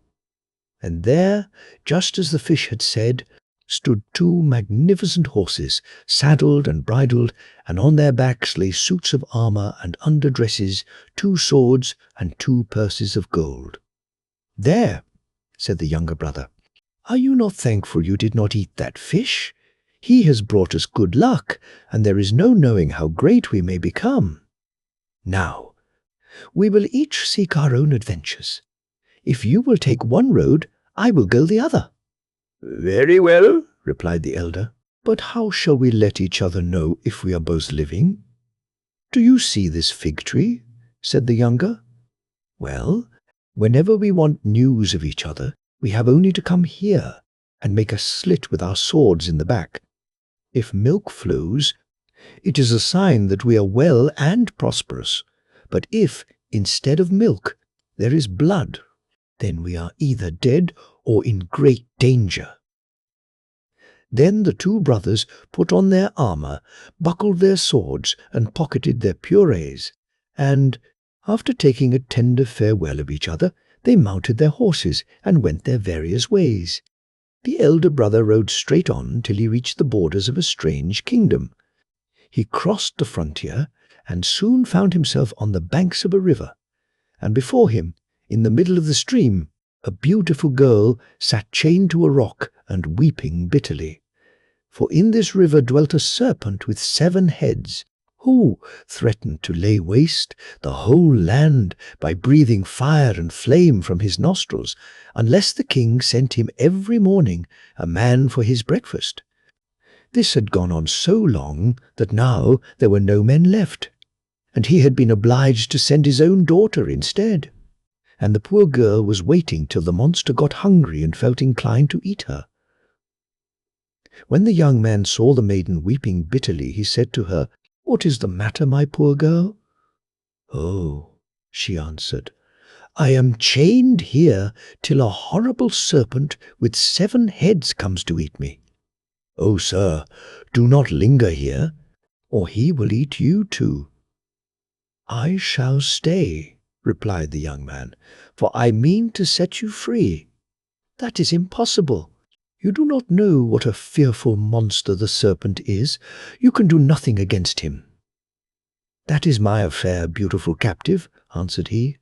And there, just as the fish had said, stood 2 magnificent horses, saddled and bridled, and on their backs lay suits of armour and underdresses, 2 swords, and 2 purses of gold. "There," said the younger brother, "are you not thankful you did not eat that fish? He has brought us good luck, and there is no knowing how great we may become. Now, we will each seek our own adventures. If you will take one road, I will go the other." "Very well," replied the elder. "But how shall we let each other know if we are both living?" "Do you see this fig tree?" said the younger. "Well, whenever we want news of each other, we have only to come here and make a slit with our swords in the back. If milk flows, it is a sign that we are well and prosperous. But if, instead of milk, there is blood, then we are either dead or in great danger." Then the 2 brothers put on their armour, buckled their swords, and pocketed their purées, and, after taking a tender farewell of each other, they mounted their horses and went their various ways. The elder brother rode straight on till he reached the borders of a strange kingdom. He crossed the frontier, and soon found himself on the banks of a river, and before him, in the middle of the stream, a beautiful girl sat chained to a rock and weeping bitterly. For in this river dwelt a serpent with 7 heads, who threatened to lay waste the whole land by breathing fire and flame from his nostrils, unless the king sent him every morning a man for his breakfast. This had gone on so long that now there were no men left, and he had been obliged to send his own daughter instead. And the poor girl was waiting till the monster got hungry and felt inclined to eat her. When the young man saw the maiden weeping bitterly, he said to her, "What is the matter, my poor girl?" "Oh," she answered, "I am chained here till a horrible serpent with 7 heads comes to eat me." "Oh, sir, do not linger here, or he will eat you too." "I shall stay," replied the young man, "for I mean to set you free." "That is impossible. You do not know what a fearful monster the serpent is. You can do nothing against him." "That is my affair, beautiful captive," answered he.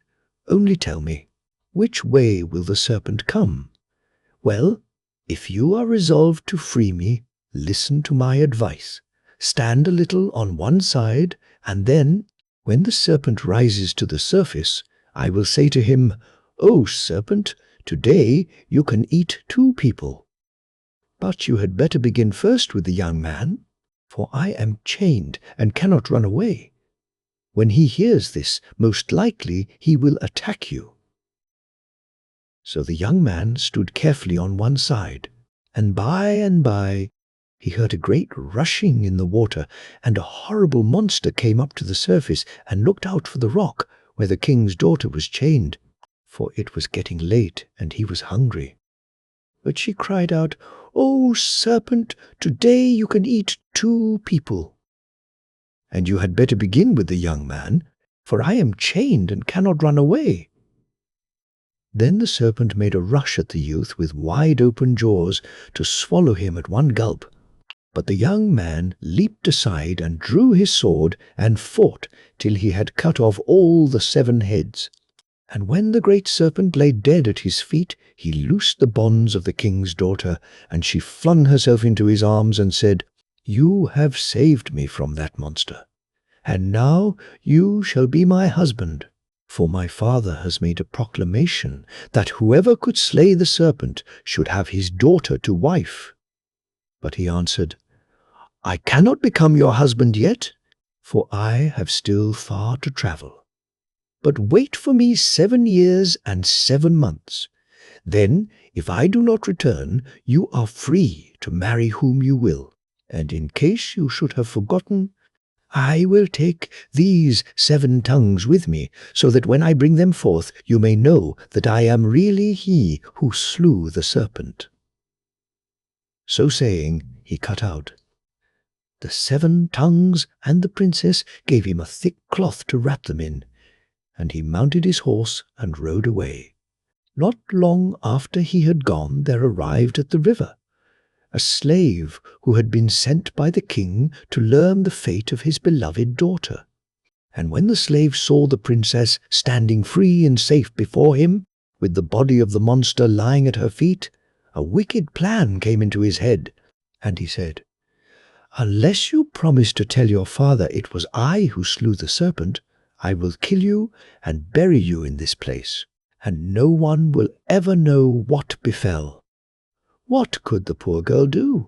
"Only tell me, which way will the serpent come? Well, if you are resolved to free me, listen to my advice. stand a little on one side, and then, when the serpent rises to the surface, I will say to him, 'O serpent, today you can eat 2 people. But you had better begin first with the young man, for I am chained and cannot run away. When he hears this, most likely he will attack you.' So the young man stood carefully on one side, and by he heard a great rushing in the water, and a horrible monster came up to the surface and looked out for the rock where the king's daughter was chained, for it was getting late and he was hungry. But she cried out, 'O serpent, today you can eat 2 people. And you had better begin with the young man, for I am chained and cannot run away.' Then the serpent made a rush at the youth with wide-open jaws to swallow him at one gulp. But the young man leaped aside and drew his sword and fought till he had cut off all the 7 heads. And when the great serpent lay dead at his feet, he loosed the bonds of the king's daughter, and she flung herself into his arms and said, 'You have saved me from that monster, and now you shall be my husband. For my father has made a proclamation that whoever could slay the serpent should have his daughter to wife.' But he answered, 'I cannot become your husband yet, for I have still far to travel. But wait for me 7 years and 7 months. Then, if I do not return, you are free to marry whom you will. And in case you should have forgotten, I will take these 7 tongues with me, so that when I bring them forth, you may know that I am really he who slew the serpent.' So saying, he cut out the 7 tongues, and the princess gave him a thick cloth to wrap them in, and he mounted his horse and rode away. Not long after he had gone, there arrived at the river a slave who had been sent by the king to learn the fate of his beloved daughter. And when the slave saw the princess standing free and safe before him, with the body of the monster lying at her feet, a wicked plan came into his head, and he said, 'Unless you promise to tell your father it was I who slew the serpent, I will kill you and bury you in this place, and no one will ever know what befell.' What could the poor girl do?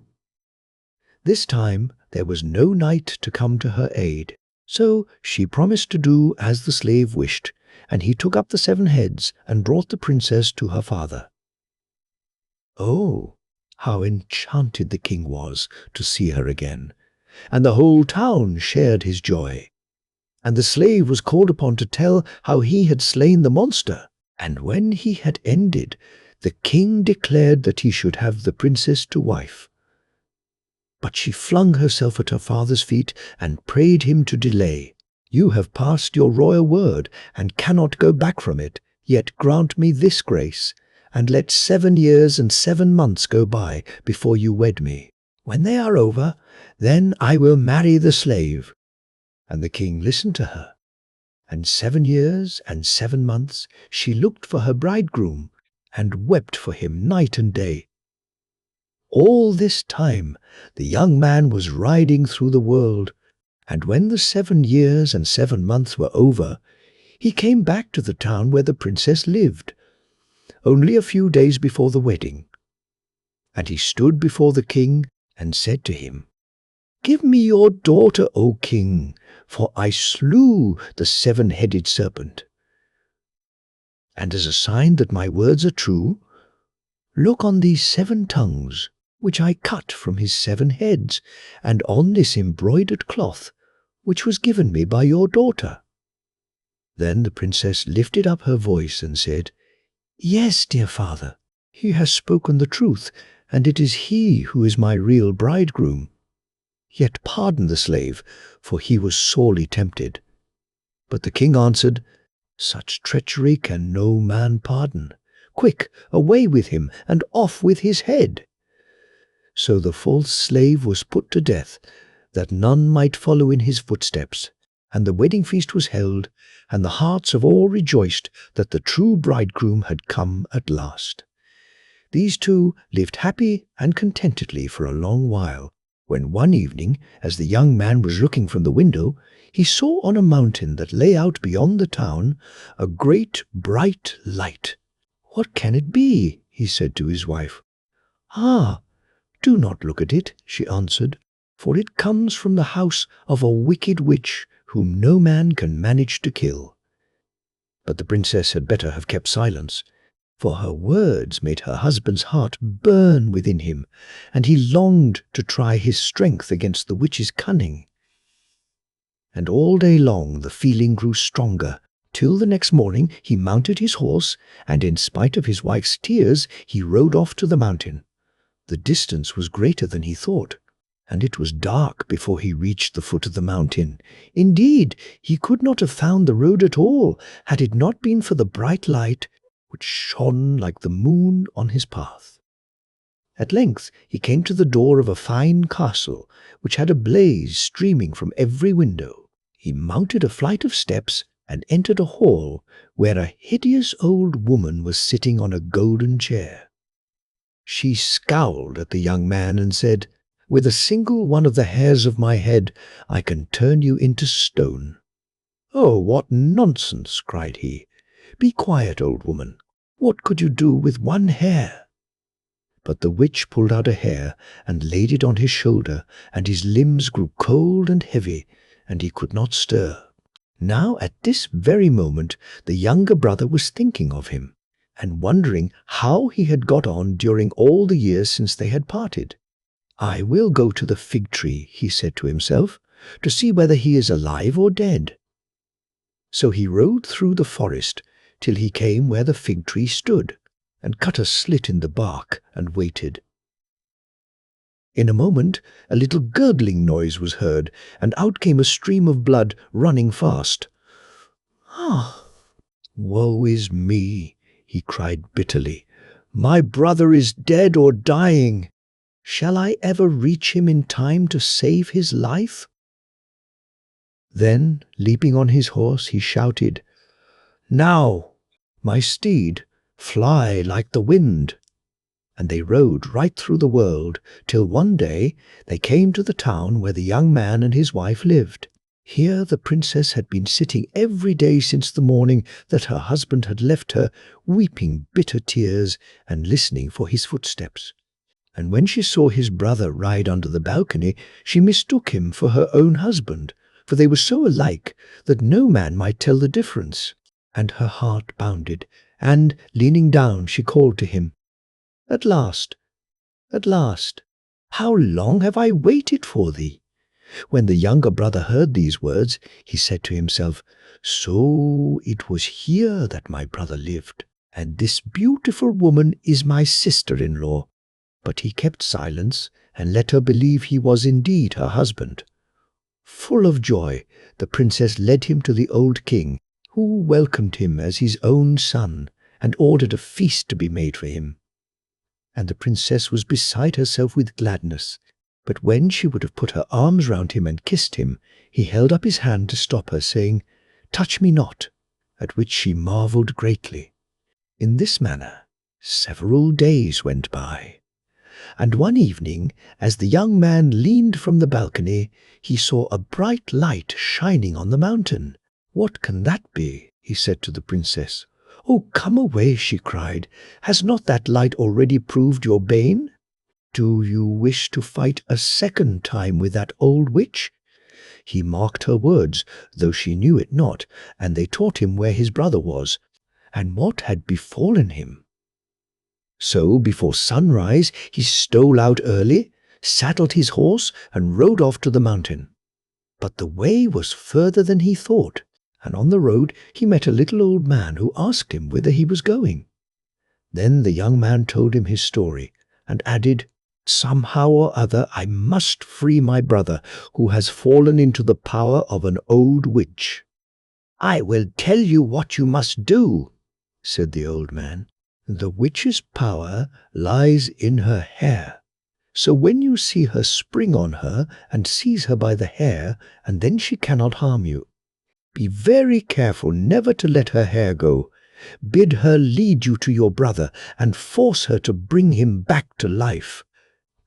This time there was no knight to come to her aid, so she promised to do as the slave wished, and he took up the 7 heads and brought the princess to her father. Oh, how enchanted the king was to see her again, and the whole town shared his joy. And the slave was called upon to tell how he had slain the monster, and when he had ended, the king declared that he should have the princess to wife. But she flung herself at her father's feet and prayed him to delay. 'You have passed your royal word and cannot go back from it, yet grant me this grace, and let 7 years and 7 months go by before you wed me. When they are over, then I will marry the slave.' And the king listened to her, and 7 years and 7 months she looked for her bridegroom, and wept for him night and day. All this time the young man was riding through the world, and when the 7 years and 7 months were over, he came back to the town where the princess lived, only a few days before the wedding. And he stood before the king and said to him, 'Give me your daughter, O king, for I slew the 7-headed serpent. And as a sign that my words are true, look on these 7 tongues, which I cut from his 7 heads, and on this embroidered cloth, which was given me by your daughter.' Then the princess lifted up her voice and said, 'Yes, dear father, he has spoken the truth, and it is he who is my real bridegroom. Yet pardon the slave, for he was sorely tempted.' But the king answered, 'Such treachery can no man pardon. Quick, away with him, and off with his head.' So the false slave was put to death, that none might follow in his footsteps. And the wedding feast was held, and the hearts of all rejoiced that the true bridegroom had come at last. These 2 lived happy and contentedly for a long while, when one evening, as the young man was looking from the window, he saw on a mountain that lay out beyond the town a great bright light. "What can it be?" he said to his wife. "Ah, do not look at it," she answered, "for it comes from the house of a wicked witch whom no man can manage to kill." But the princess had better have kept silence, for her words made her husband's heart burn within him, and he longed to try his strength against the witch's cunning. And all day long the feeling grew stronger, till the next morning he mounted his horse, and in spite of his wife's tears he rode off to the mountain. The distance was greater than he thought, and it was dark before he reached the foot of the mountain. Indeed, he could not have found the road at all had it not been for the bright light which shone like the moon on his path. At length he came to the door of a fine castle, which had a blaze streaming from every window. He mounted a flight of steps and entered a hall where a hideous old woman was sitting on a golden chair. She scowled at the young man and said, "With a single one of the hairs of my head, I can turn you into stone." "Oh, what nonsense!" cried he. "Be quiet, old woman. What could you do with one hair?" But the witch pulled out a hair and laid it on his shoulder, and his limbs grew cold and heavy, and he could not stir. Now at this very moment the younger brother was thinking of him, and wondering how he had got on during all the years since they had parted. "I will go to the fig tree," he said to himself, "to see whether he is alive or dead." So he rode through the forest till he came where the fig tree stood, and cut a slit in the bark and waited. In a moment a little gurgling noise was heard, and out came a stream of blood running fast. "Ah, woe is me!" he cried bitterly. "My brother is dead or dying. Shall I ever reach him in time to save his life?" Then, leaping on his horse, he shouted, "Now, my steed, fly like the wind." And they rode right through the world, till one day they came to the town where the young man and his wife lived. Here the princess had been sitting every day since the morning that her husband had left her, weeping bitter tears and listening for his footsteps. And when she saw his brother ride under the balcony, she mistook him for her own husband, for they were so alike that no man might tell the difference. And her heart bounded, and, leaning down, she called to him, "At last, at last, how long have I waited for thee?" When the younger brother heard these words, he said to himself, "So it was here that my brother lived, and this beautiful woman is my sister-in-law." But he kept silence and let her believe he was indeed her husband. Full of joy, the princess led him to the old king, who welcomed him as his own son and ordered a feast to be made for him. And the princess was beside herself with gladness. But when she would have put her arms round him and kissed him, he held up his hand to stop her, saying, "Touch me not," at which she marvelled greatly. In this manner several days went by. And one evening, as the young man leaned from the balcony, he saw a bright light shining on the mountain. "What can that be?" he said to the princess. "Oh, come away," she cried. "Has not that light already proved your bane? Do you wish to fight a second time with that old witch?" He marked her words, though she knew it not, and they taught him where his brother was, and what had befallen him. So before sunrise he stole out early, saddled his horse, and rode off to the mountain. But the way was further than he thought, and on the road he met a little old man who asked him whither he was going. Then the young man told him his story, and added, "Somehow or other I must free my brother, who has fallen into the power of an old witch." "I will tell you what you must do," said the old man. "The witch's power lies in her hair. So when you see her, spring on her and seize her by the hair, and then she cannot harm you. Be very careful never to let her hair go. Bid her lead you to your brother and force her to bring him back to life.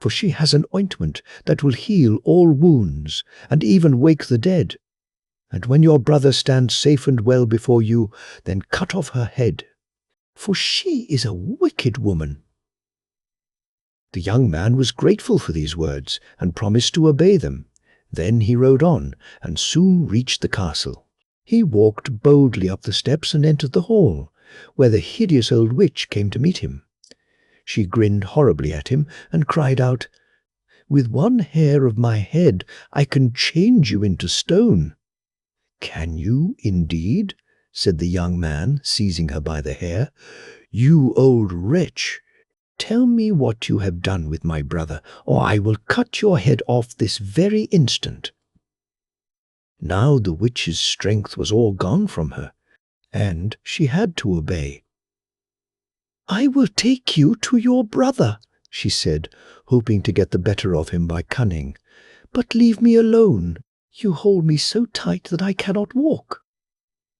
for she has an ointment that will heal all wounds and even wake the dead. And when your brother stands safe and well before you, then cut off her head, for she is a wicked woman." The young man was grateful for these words and promised to obey them. Then he rode on and soon reached the castle. He walked boldly up the steps and entered the hall, where the hideous old witch came to meet him. She grinned horribly at him and cried out, "With one hair of my head I can change you into stone." "Can you, indeed?" said the young man, seizing her by the hair. "You old wretch! Tell me what you have done with my brother, or I will cut your head off this very instant." Now the witch's strength was all gone from her, and she had to obey. "I will take you to your brother," she said, hoping to get the better of him by cunning. "But leave me alone. You hold me so tight that I cannot walk."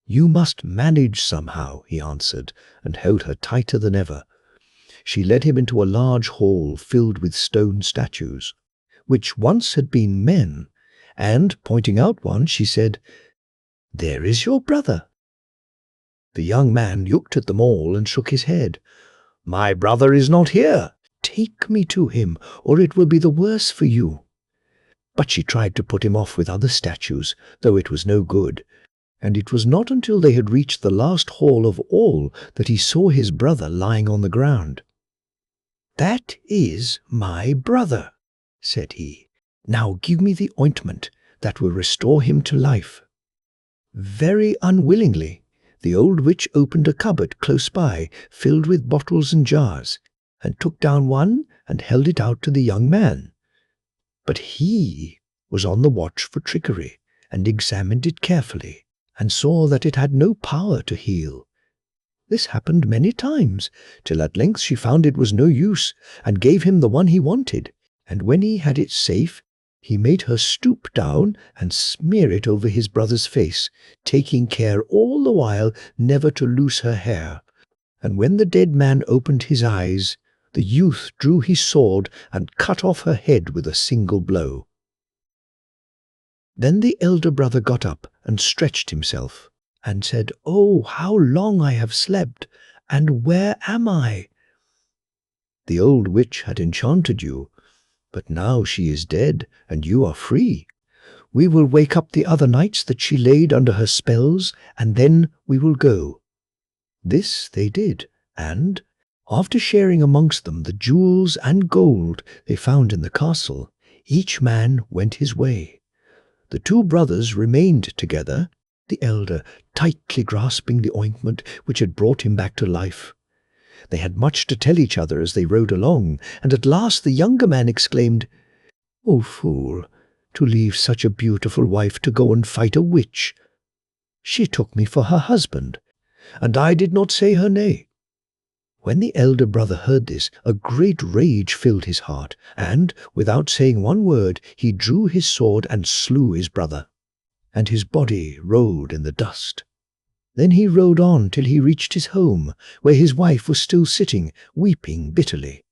"You must manage somehow," he answered, and held her tighter than ever. She led him into a large hall filled with stone statues, which once had been men, and, pointing out one, she said, "There is your brother." The young man looked at them all and shook his head. "My brother is not here. Take me to him, or it will be the worse for you." But she tried to put him off with other statues, though it was no good, and it was not until they had reached the last hall of all that he saw his brother lying on the ground. "That is my brother," said he. "Now give me the ointment that will restore him to life." Very unwillingly, the old witch opened a cupboard close by, filled with bottles and jars, and took down one and held it out to the young man. But he was on the watch for trickery, and examined it carefully, and saw that it had no power to heal. This happened many times, till at length she found it was no use, and gave him the one he wanted, and when he had it safe, he made her stoop down and smear it over his brother's face, taking care all the while never to loose her hair. And when the dead man opened his eyes, the youth drew his sword and cut off her head with a single blow. Then the elder brother got up and stretched himself, and said, "Oh, how long I have slept, and where am I?" "The old witch had enchanted you, but now she is dead, and you are free. We will wake up the other knights that she laid under her spells, and then we will go." This they did, and, after sharing amongst them the jewels and gold they found in the castle, each man went his way. The two brothers remained together, the elder tightly grasping the ointment which had brought him back to life. They had much to tell each other as they rode along, and at last the younger man exclaimed, "O fool, to leave such a beautiful wife to go and fight a witch! She took me for her husband, and I did not say her nay." When the elder brother heard this, a great rage filled his heart, and, without saying one word, he drew his sword and slew his brother, and his body rolled in the dust. Then he rode on till he reached his home, where his wife was still sitting, weeping bitterly.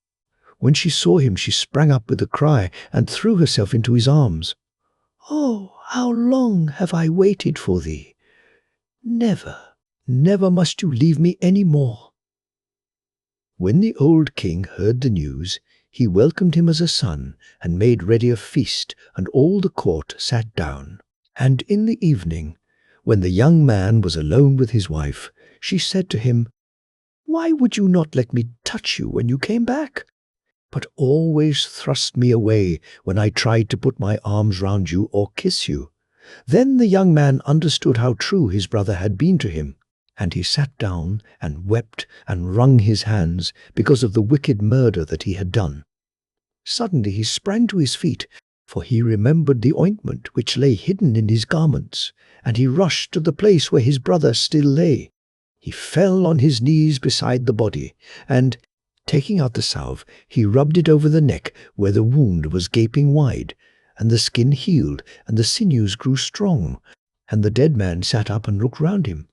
When she saw him, she sprang up with a cry and threw herself into his arms. "Oh, how long have I waited for thee! Never, never must you leave me any more." When the old king heard the news, he welcomed him as a son, and made ready a feast, and all the court sat down. And in the evening, when the young man was alone with his wife, she said to him, "Why would you not let me touch you when you came back, but always thrust me away when I tried to put my arms round you or kiss you?" Then the young man understood how true his brother had been to him, and he sat down and wept and wrung his hands because of the wicked murder that he had done. Suddenly he sprang to his feet, for he remembered the ointment which lay hidden in his garments, and he rushed to the place where his brother still lay. He fell on his knees beside the body, and, taking out the salve, he rubbed it over the neck where the wound was gaping wide, and the skin healed, and the sinews grew strong, and the dead man sat up and looked round him.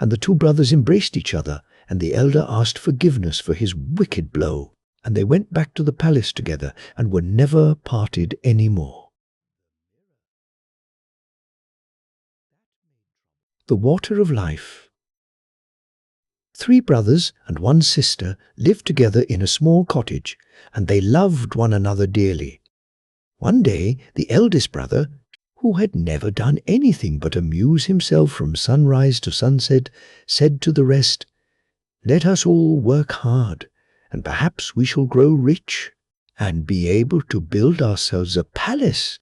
And the two brothers embraced each other, and the elder asked forgiveness for his wicked blow. and they went back to the palace together and were never parted any more. The Water of Life. 3 brothers and 1 sister lived together in a small cottage, and they loved one another dearly. One day, the eldest brother, who had never done anything but amuse himself from sunrise to sunset, said to the rest, "Let us all work hard, and perhaps we shall grow rich and be able to build ourselves a palace."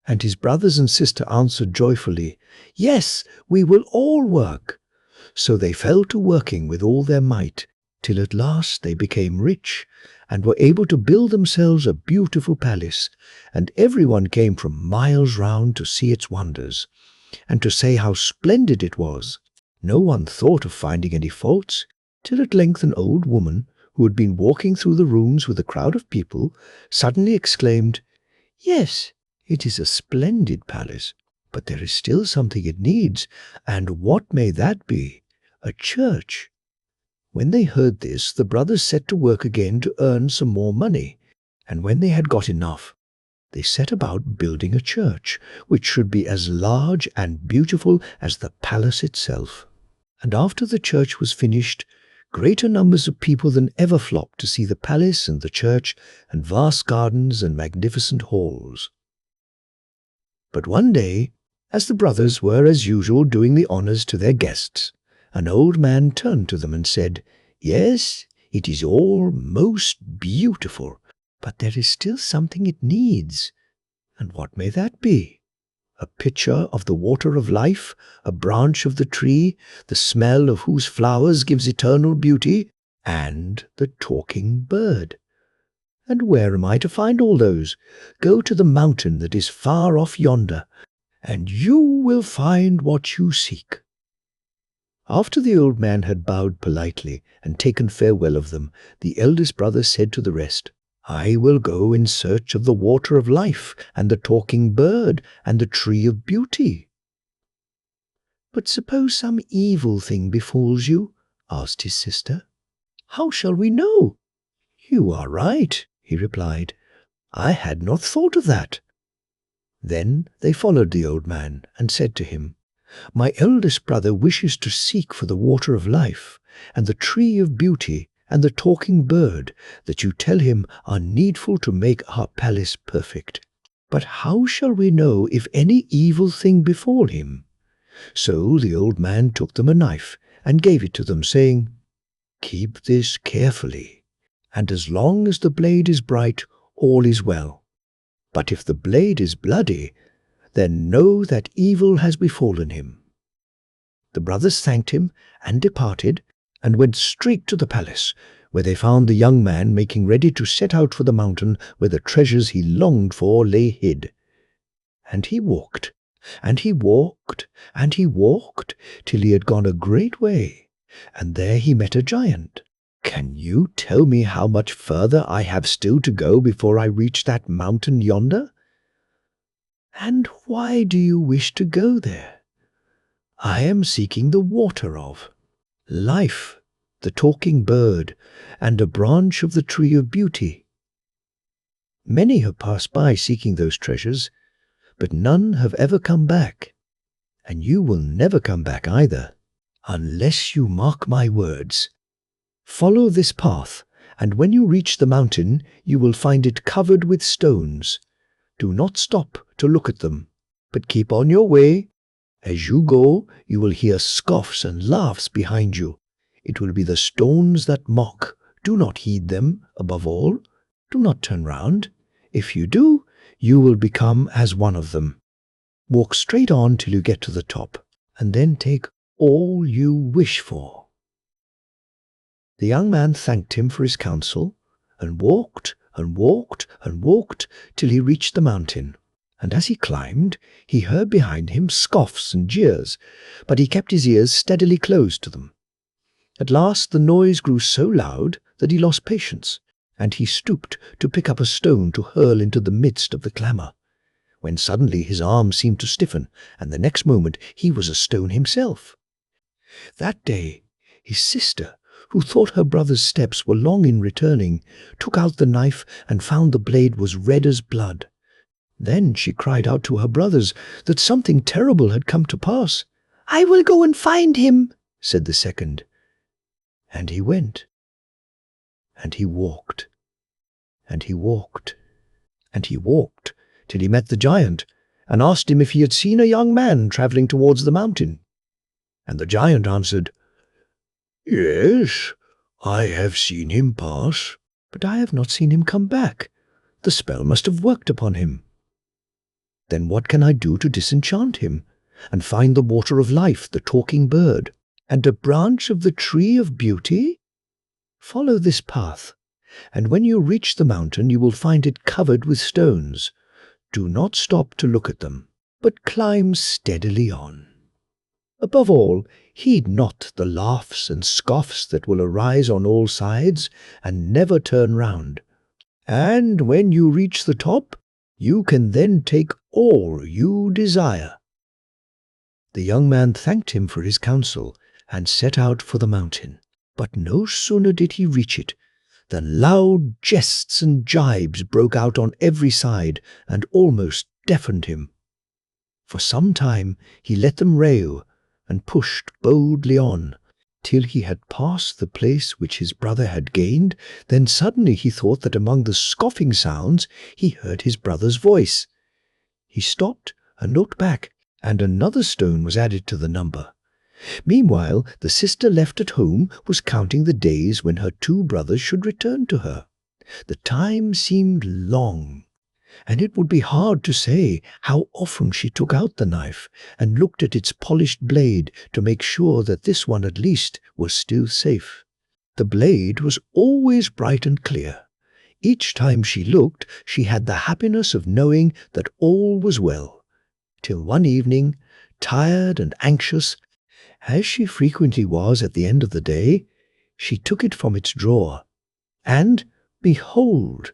And his brothers and sister answered joyfully, "Yes, we will all work." So they fell to working with all their might, till at last they became rich and were able to build themselves a beautiful palace, and everyone came from miles round to see its wonders, and to say how splendid it was. No one thought of finding any faults, till at length an old woman, who had been walking through the rooms with a crowd of people, suddenly exclaimed, "Yes, it is a splendid palace, but there is still something it needs, and what may that be? A church." When they heard this, the brothers set to work again to earn some more money, and when they had got enough, they set about building a church, which should be as large and beautiful as the palace itself. And after the church was finished, greater numbers of people than ever flocked to see the palace and the church and vast gardens and magnificent halls. But one day, as the brothers were as usual doing the honors to their guests, an old man turned to them and said, "Yes, it is all most beautiful, but there is still something it needs. And what may that be? A pitcher of the water of life, a branch of the tree, the smell of whose flowers gives eternal beauty, and the talking bird. And where am I to find all those? Go to the mountain that is far off yonder, and you will find what you seek." After the old man had bowed politely and taken farewell of them, the eldest brother said to the rest, "I will go in search of the water of life, and the talking bird, and the tree of beauty." "But suppose some evil thing befalls you?" asked his sister. "How shall we know?" "You are right," he replied. "I had not thought of that." Then they followed the old man and said to him, "My eldest brother wishes to seek for the water of life, and the tree of beauty, and the talking bird, that you tell him are needful to make our palace perfect. But how shall we know if any evil thing befall him?" So the old man took them a knife and gave it to them, saying, "Keep this carefully, and as long as the blade is bright, all is well. But if the blade is bloody, then know that evil has befallen him." The brothers thanked him and departed, and went straight to the palace, where they found the young man making ready to set out for the mountain where the treasures he longed for lay hid. And he walked, and he walked, and he walked, till he had gone a great way, and there he met a giant. "Can you tell me how much further I have still to go before I reach that mountain yonder?" "And why do you wish to go there?" "I am seeking the water of life, the talking bird, and a branch of the tree of beauty. Many have passed by seeking those treasures, but none have ever come back, and you will never come back either, unless you mark my words. Follow this path, and when you reach the mountain, you will find it covered with stones. Do not stop to look at them, but keep on your way. As you go, you will hear scoffs and laughs behind you. It will be the stones that mock. Do not heed them, above all. Do not turn round. If you do, you will become as one of them. Walk straight on till you get to the top, and then take all you wish for." The young man thanked him for his counsel, and walked and walked and walked till he reached the mountain. And as he climbed, he heard behind him scoffs and jeers, but he kept his ears steadily closed to them. At last the noise grew so loud that he lost patience, and he stooped to pick up a stone to hurl into the midst of the clamour, when suddenly his arm seemed to stiffen, and the next moment he was a stone himself. That day his sister, who thought her brother's steps were long in returning, took out the knife and found the blade was red as blood. Then she cried out to her brothers that something terrible had come to pass. "I will go and find him," said the second. And he went, and he walked, and he walked, and he walked, till he met the giant, and asked him if he had seen a young man travelling towards the mountain. And the giant answered, "Yes, I have seen him pass, but I have not seen him come back. The spell must have worked upon him. Then what can I do to disenchant him, and find the water of life, the talking bird, and a branch of the tree of beauty? Follow this path, and when you reach the mountain you will find it covered with stones. Do not stop to look at them, but climb steadily on. Above all, heed not the laughs and scoffs that will arise on all sides, and never turn round. And when you reach the top, you can then take all you desire." The young man thanked him for his counsel, and set out for the mountain. But no sooner did he reach it, than loud jests and gibes broke out on every side, and almost deafened him. For some time he let them rail, and pushed boldly on, till he had passed the place which his brother had gained. Then suddenly he thought that among the scoffing sounds he heard his brother's voice. He stopped and looked back, and another stone was added to the number. Meanwhile, the sister left at home was counting the days when her two brothers should return to her. The time seemed long, and it would be hard to say how often she took out the knife and looked at its polished blade to make sure that this one at least was still safe. The blade was always bright and clear. Each time she looked, she had the happiness of knowing that all was well, till one evening, tired and anxious, as she frequently was at the end of the day, she took it from its drawer, and, behold,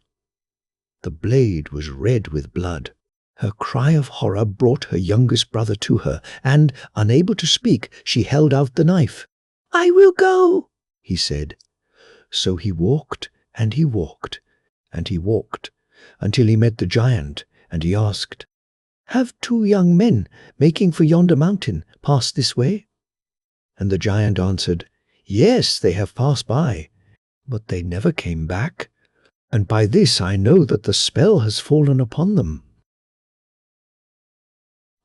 the blade was red with blood. Her cry of horror brought her youngest brother to her, and, unable to speak, she held out the knife. "I will go," he said. So he walked, and he walked, and he walked, until he met the giant, and he asked, "Have two young men, making for yonder mountain, passed this way?" And the giant answered, "Yes, they have passed by, but they never came back, and by this I know that the spell has fallen upon them."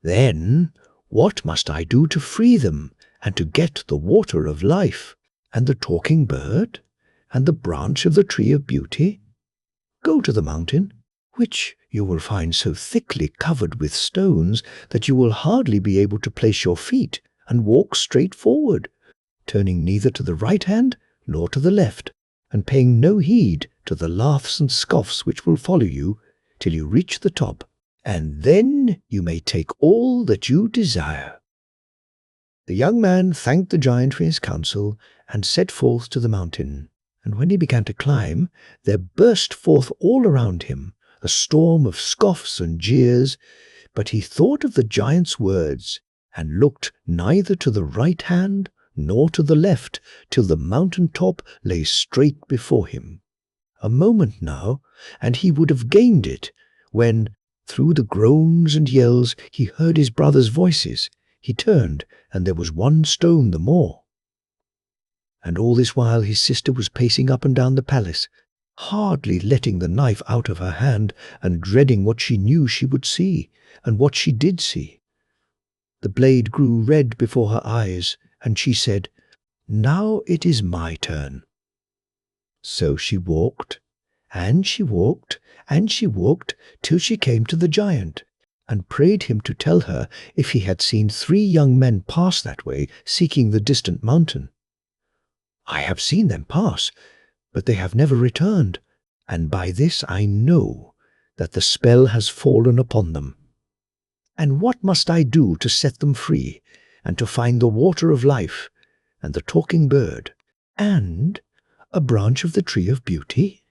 "Then what must I do to free them, and to get the water of life, and the talking bird, and the branch of the tree of beauty? Go to the mountain, which you will find so thickly covered with stones that you will hardly be able to place your feet, and walk straight forward, turning neither to the right hand nor to the left, and paying no heed to the laughs and scoffs which will follow you till you reach the top, and then you may take all that you desire." The young man thanked the giant for his counsel, and set forth to the mountain. And when he began to climb, there burst forth all around him a storm of scoffs and jeers, but he thought of the giant's words, and looked neither to the right hand nor to the left, till the mountain top lay straight before him. A moment now, and he would have gained it, when, through the groans and yells, he heard his brothers' voices. He turned, and there was one stone the more. And all this while his sister was pacing up and down the palace, hardly letting the knife out of her hand, and dreading what she knew she would see, and what she did see. The blade grew red before her eyes, and she said, "Now it is my turn." So she walked, and she walked, and she walked, till she came to the giant, and prayed him to tell her if he had seen 3 young men pass that way, seeking the distant mountain. "I have seen them pass, but they have never returned, and by this I know that the spell has fallen upon them. And what must I do to set them free, and to find the water of life, and the talking bird, and a branch of the tree of beauty?"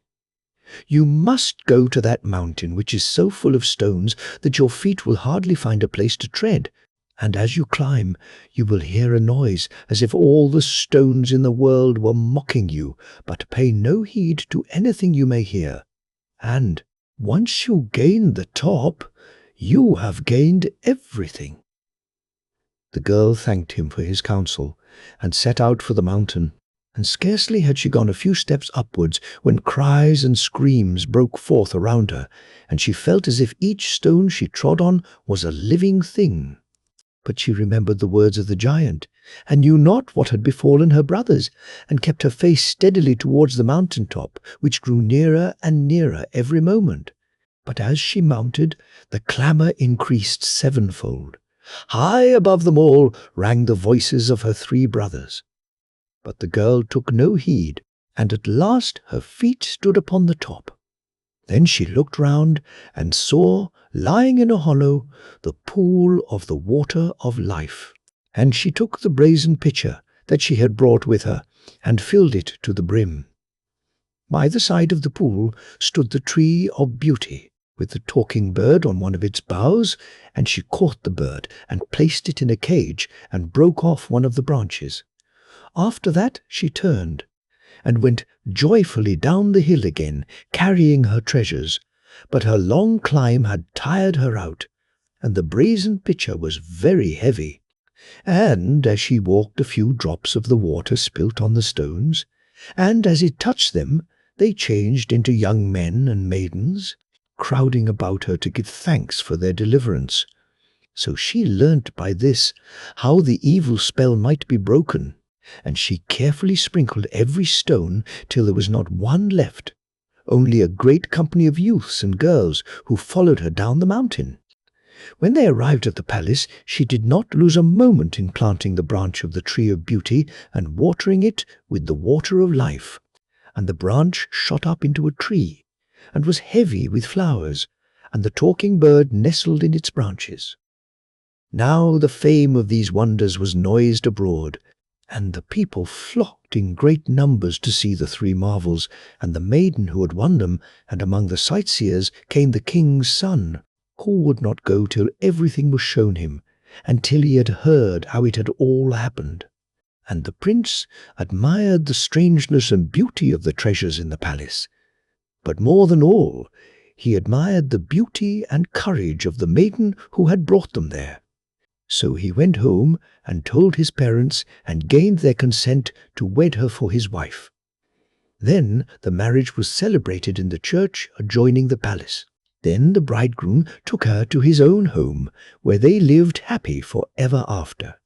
"You must go to that mountain which is so full of stones that your feet will hardly find a place to tread, And as you climb, you will hear a noise as if all the stones in the world were mocking you, but pay no heed to anything you may hear. And once you gain the top, you have gained everything." The girl thanked him for his counsel, and set out for the mountain. And scarcely had she gone a few steps upwards when cries and screams broke forth around her, and she felt as if each stone she trod on was a living thing. But she remembered the words of the giant, and knew not what had befallen her brothers, and kept her face steadily towards the mountain top, which grew nearer and nearer every moment. But as she mounted, the clamour increased sevenfold. High above them all rang the voices of her 3 brothers. But the girl took no heed, and at last her feet stood upon the top. Then she looked round and saw, lying in a hollow, the pool of the water of life. And she took the brazen pitcher that she had brought with her, and filled it to the brim. By the side of the pool stood the tree of beauty, with the talking bird on one of its boughs, and she caught the bird and placed it in a cage and broke off one of the branches. After that she turned, and went joyfully down the hill again, carrying her treasures. But her long climb had tired her out, and the brazen pitcher was very heavy. And as she walked, a few drops of the water spilt on the stones, and as it touched them, they changed into young men and maidens, crowding about her to give thanks for their deliverance. So she learnt by this how the evil spell might be broken, and she carefully sprinkled every stone till there was not one left, only a great company of youths and girls who followed her down the mountain. When they arrived at the palace, she did not lose a moment in planting the branch of the tree of beauty and watering it with the water of life. And the branch shot up into a tree, and was heavy with flowers, and the talking bird nestled in its branches. Now the fame of these wonders was noised abroad, and the people flocked in great numbers to see the 3 marvels, and the maiden who had won them, and among the sightseers came the king's son, who would not go till everything was shown him, and till he had heard how it had all happened. And the prince admired the strangeness and beauty of the treasures in the palace. But more than all, he admired the beauty and courage of the maiden who had brought them there. So he went home and told his parents, and gained their consent to wed her for his wife. Then the marriage was celebrated in the church adjoining the palace. Then the bridegroom took her to his own home, where they lived happy for ever after.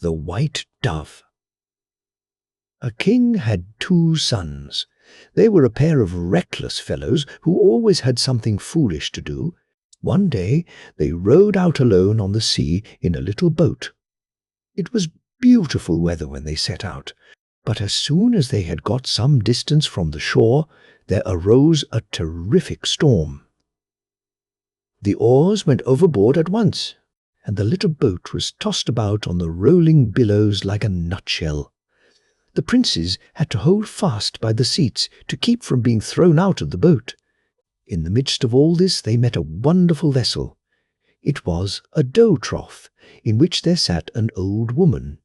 The White Dove. A king had 2 sons. They were a pair of reckless fellows who always had something foolish to do. One day they rowed out alone on the sea in a little boat. It was beautiful weather when they set out, but as soon as they had got some distance from the shore, there arose a terrific storm. The oars went overboard at once, and the little boat was tossed about on the rolling billows like a nutshell. The princes had to hold fast by the seats to keep from being thrown out of the boat. In the midst of all this they met a wonderful vessel. It was a dough trough, in which there sat an old woman.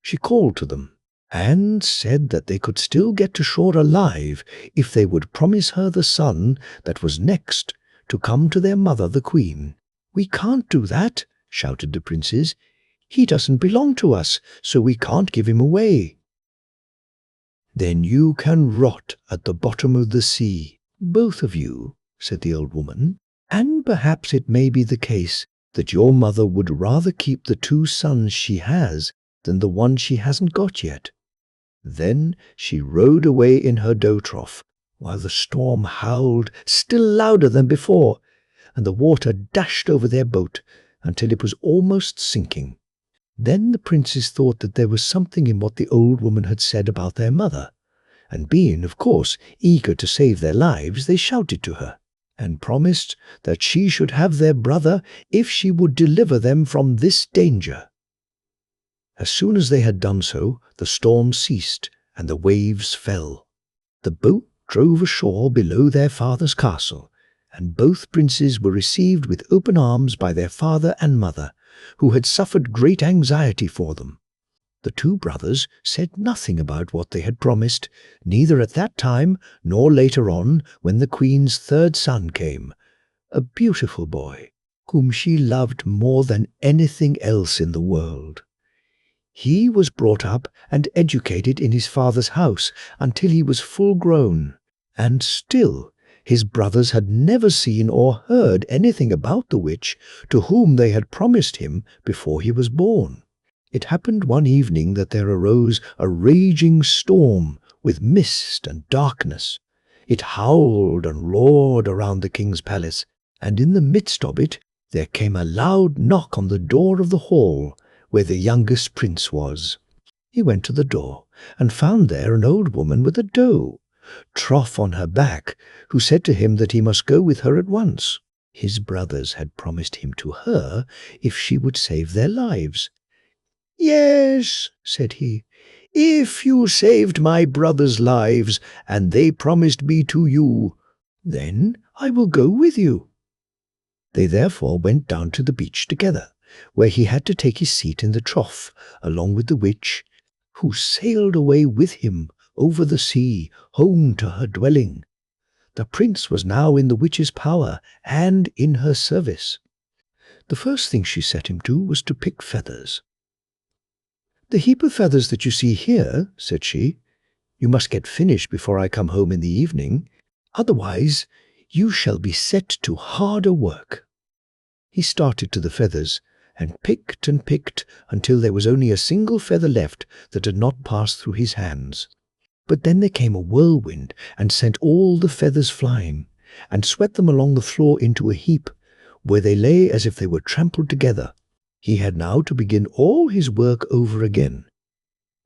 She called to them, and said that they could still get to shore alive if they would promise her the son that was next to come to their mother the queen. "We can't do that," shouted the princes. "He doesn't belong to us, so we can't give him away." "Then you can rot at the bottom of the sea, both of you," said the old woman, "and perhaps it may be the case that your mother would rather keep the 2 sons she has than the one she hasn't got yet." Then she rowed away in her dough trough, while the storm howled still louder than before, and the water dashed over their boat until it was almost sinking. Then the princes thought that there was something in what the old woman had said about their mother, and being, of course, eager to save their lives, they shouted to her, and promised that she should have their brother if she would deliver them from this danger. As soon as they had done so, the storm ceased, and the waves fell. The boat drove ashore below their father's castle, and both princes were received with open arms by their father and mother, who had suffered great anxiety for them. The two brothers said nothing about what they had promised, neither at that time nor later on when the queen's third son came, a beautiful boy, whom she loved more than anything else in the world. He was brought up and educated in his father's house until he was full grown, and still his brothers had never seen or heard anything about the witch to whom they had promised him before he was born. It happened one evening that there arose a raging storm with mist and darkness. It howled and roared around the king's palace, and in the midst of it there came a loud knock on the door of the hall where the youngest prince was. He went to the door and found there an old woman with a doe, trough on her back, who said to him that he must go with her at once. His brothers had promised him to her if she would save their lives. "Yes," said he, "if you saved my brothers' lives, and they promised me to you, then I will go with you." They therefore went down to the beach together, where he had to take his seat in the trough, along with the witch, who sailed away with him over the sea, home to her dwelling. The prince was now in the witch's power and in her service. The first thing she set him to was to pick feathers. "The heap of feathers that you see here," said she, "you must get finished before I come home in the evening. Otherwise, you shall be set to harder work." He started to the feathers, and picked until there was only a single feather left that had not passed through his hands. But then there came a whirlwind and sent all the feathers flying, and swept them along the floor into a heap, where they lay as if they were trampled together. He had now to begin all his work over again.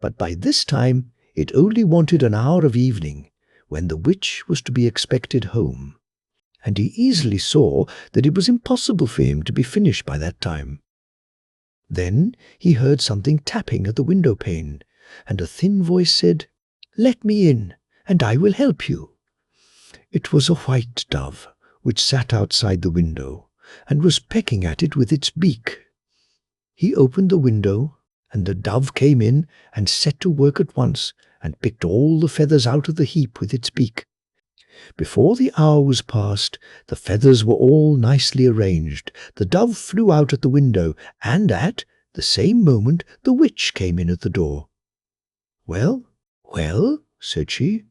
But by this time it only wanted an hour of evening, when the witch was to be expected home, and he easily saw that it was impossible for him to be finished by that time. Then he heard something tapping at the window pane, and a thin voice said, "Let me in, and I will help you." It was a white dove, which sat outside the window, and was pecking at it with its beak. He opened the window, and the dove came in and set to work at once, and picked all the feathers out of the heap with its beak. Before the hour was past, the feathers were all nicely arranged. The dove flew out at the window, and at the same moment the witch came in at the door. "Well, well," said she,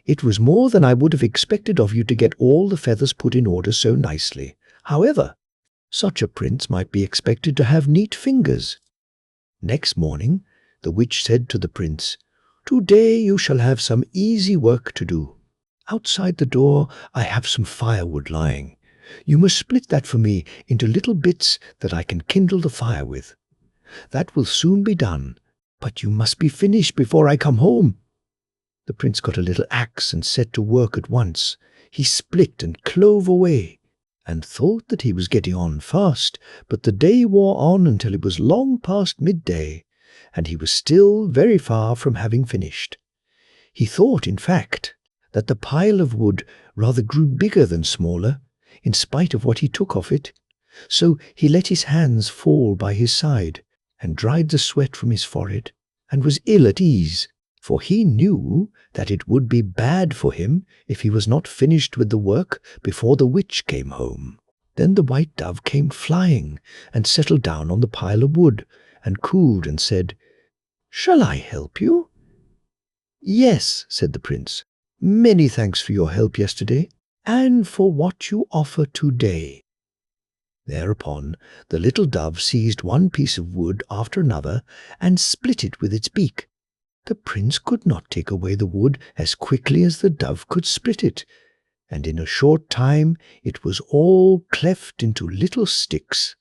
"it was more than I would have expected of you to get all the feathers put in order so nicely. However, such a prince might be expected to have neat fingers." Next morning the witch said to the prince, "Today you shall have some easy work to do. Outside the door I have some firewood lying. You must split that for me into little bits that I can kindle the fire with. That will soon be done, but you must be finished before I come home." The prince got a little axe and set to work at once. He split and clove away, and thought that he was getting on fast, but the day wore on until it was long past midday, and he was still very far from having finished. He thought, in fact, that the pile of wood rather grew bigger than smaller, in spite of what he took off it, so he let his hands fall by his side, and dried the sweat from his forehead, and was ill at ease, for he knew that it would be bad for him if he was not finished with the work before the witch came home. Then the white dove came flying, and settled down on the pile of wood, and cooed and said, "Shall I help you?" "Yes," said the prince. "Many thanks for your help yesterday, and for what you offer today." Thereupon the little dove seized one piece of wood after another, and split it with its beak. The prince could not take away the wood as quickly as the dove could split it, and in a short time it was all cleft into little sticks.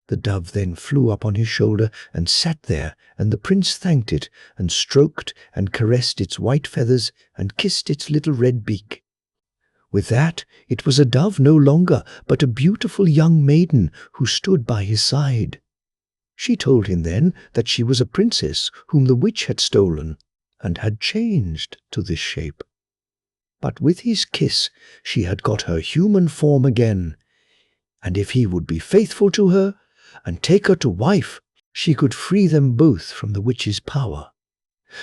The dove then flew up on his shoulder and sat there, and the prince thanked it, and stroked and caressed its white feathers, and kissed its little red beak. With that, it was a dove no longer, but a beautiful young maiden who stood by his side. She told him then that she was a princess whom the witch had stolen, and had changed to this shape. But with his kiss she had got her human form again, and if he would be faithful to her and take her to wife, she could free them both from the witch's power.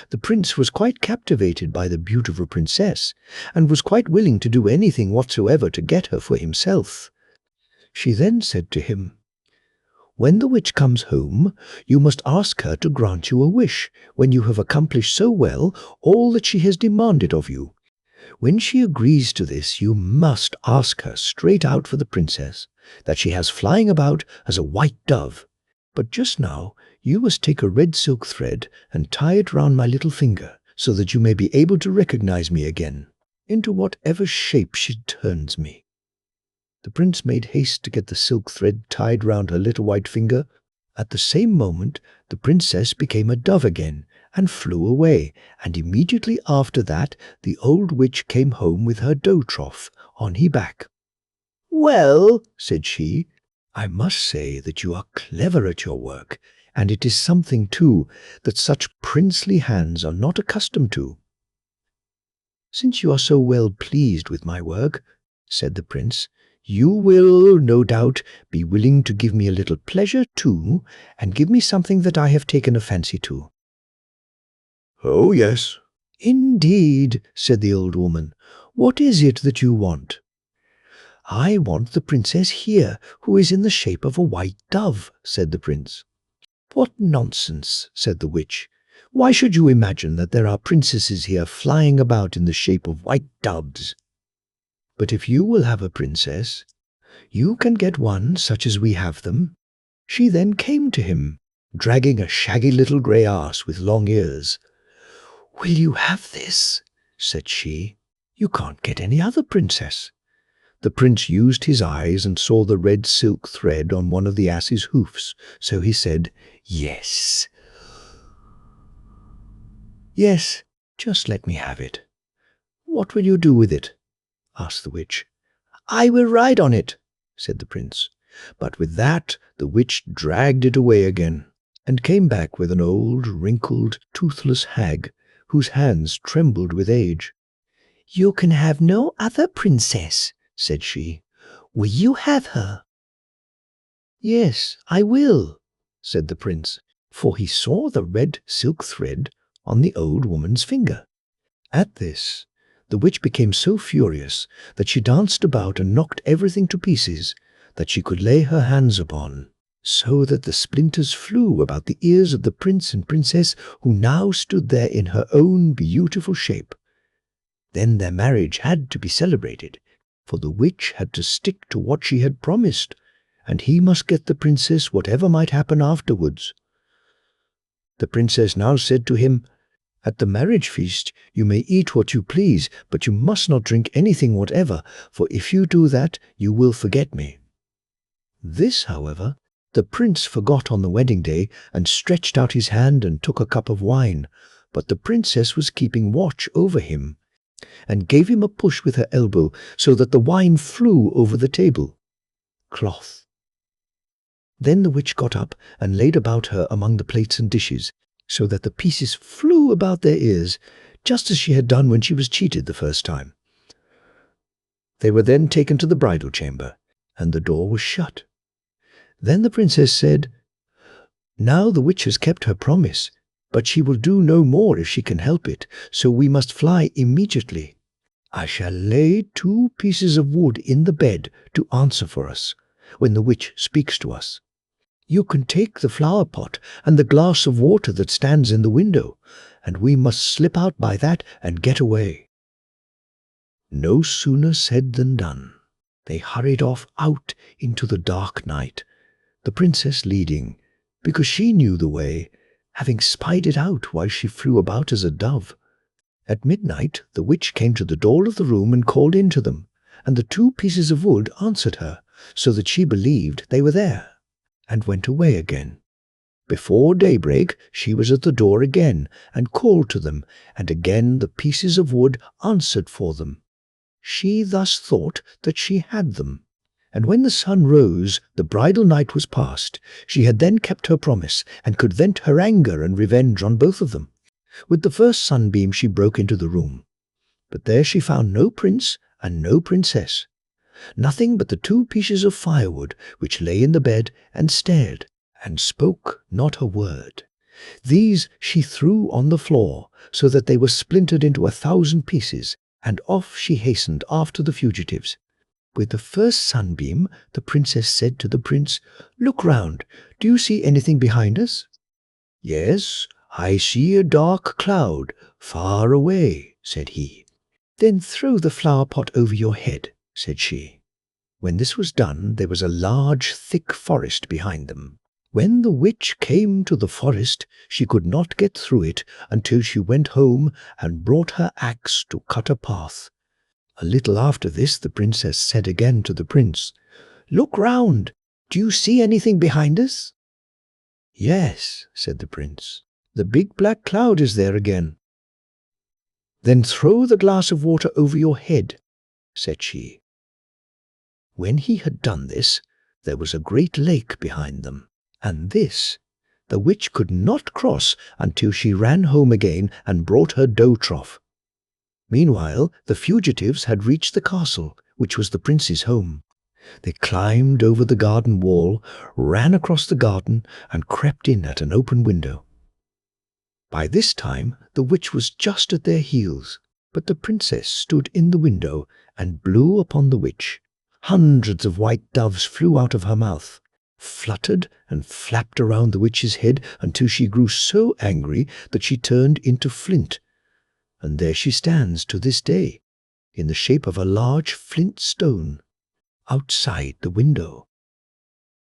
The prince was quite captivated by the beautiful princess, and was quite willing to do anything whatsoever to get her for himself. She then said to him, "When the witch comes home, you must ask her to grant you a wish, when you have accomplished so well all that she has demanded of you. When she agrees to this, you must ask her straight out for the princess that she has flying about as a white dove. But just now you must take a red silk thread and tie it round my little finger, so that you may be able to recognize me again, into whatever shape she turns me." The prince made haste to get the silk thread tied round her little white finger. At the same moment the princess became a dove again, and flew away, and immediately after that the old witch came home with her dough trough on her back. "Well," said she, "I must say that you are clever at your work, and it is something, too, that such princely hands are not accustomed to." "Since you are so well pleased with my work," said the prince, "you will, no doubt, be willing to give me a little pleasure, too, and give me something that I have taken a fancy to." "Oh, yes." "Indeed," said the old woman. "What is it that you want?" "I want the princess here, who is in the shape of a white dove," said the prince. "What nonsense," said the witch. "Why should you imagine that there are princesses here flying about in the shape of white doves? But if you will have a princess, you can get one such as we have them." She then came to him, dragging a shaggy little grey ass with long ears. "Will you have this?" said she. "You can't get any other princess." The prince used his eyes and saw the red silk thread on one of the ass's hoofs, so he said, "Yes. Yes, just let me have it." "What will you do with it?" asked the witch. "I will ride on it," said the prince. But with that the witch dragged it away again, and came back with an old, wrinkled, toothless hag, whose hands trembled with age. "You can have no other princess," said she. "Will you have her?" "Yes, I will," said the prince, for he saw the red silk thread on the old woman's finger. At this, the witch became so furious that she danced about and knocked everything to pieces that she could lay her hands upon, so that the splinters flew about the ears of the prince and princess, who now stood there in her own beautiful shape. Then their marriage had to be celebrated, for the witch had to stick to what she had promised, and he must get the princess whatever might happen afterwards. The princess now said to him, "At the marriage feast you may eat what you please, but you must not drink anything whatever, for if you do that you will forget me." This, however, the prince forgot on the wedding day, and stretched out his hand and took a cup of wine, but the princess was keeping watch over him, and gave him a push with her elbow, so that the wine flew over the table cloth. Then the witch got up and laid about her among the plates and dishes, so that the pieces flew about their ears, just as she had done when she was cheated the first time. They were then taken to the bridal chamber, and the door was shut. Then the princess said, "Now the witch has kept her promise, but she will do no more if she can help it, so we must fly immediately. I shall lay 2 pieces of wood in the bed to answer for us when the witch speaks to us. You can take the flower pot and the glass of water that stands in the window, and we must slip out by that and get away." No sooner said than done. They hurried off out into the dark night, the princess leading, because she knew the way, having spied it out while she flew about as a dove. At midnight the witch came to the door of the room and called in to them, and the 2 pieces of wood answered her, so that she believed they were there, and went away again. Before daybreak she was at the door again, and called to them, and again the pieces of wood answered for them. She thus thought that she had them, and when the sun rose, the bridal night was past. She had then kept her promise, and could vent her anger and revenge on both of them. With the first sunbeam she broke into the room. But there she found no prince and no princess, nothing but the 2 pieces of firewood which lay in the bed and stared, and spoke not a word. These she threw on the floor, so that they were splintered into 1,000 pieces, and off she hastened after the fugitives. With the first sunbeam, the princess said to the prince, "Look round, do you see anything behind us?" "Yes, I see a dark cloud, far away," said he. "Then throw the flower pot over your head," said she. When this was done, there was a large, thick forest behind them. When the witch came to the forest, she could not get through it until she went home and brought her axe to cut a path. A little after this, the princess said again to the prince, "Look round. Do you see anything behind us?" "Yes," said the prince. "The big black cloud is there again." "Then throw the glass of water over your head," said she. When he had done this, there was a great lake behind them, and this the witch could not cross until she ran home again and brought her dough trough. Meanwhile, the fugitives had reached the castle, which was the prince's home. They climbed over the garden wall, ran across the garden, and crept in at an open window. By this time, the witch was just at their heels, but the princess stood in the window and blew upon the witch. Hundreds of white doves flew out of her mouth, fluttered and flapped around the witch's head until she grew so angry that she turned into flint. And there she stands to this day, in the shape of a large flint stone, outside the window.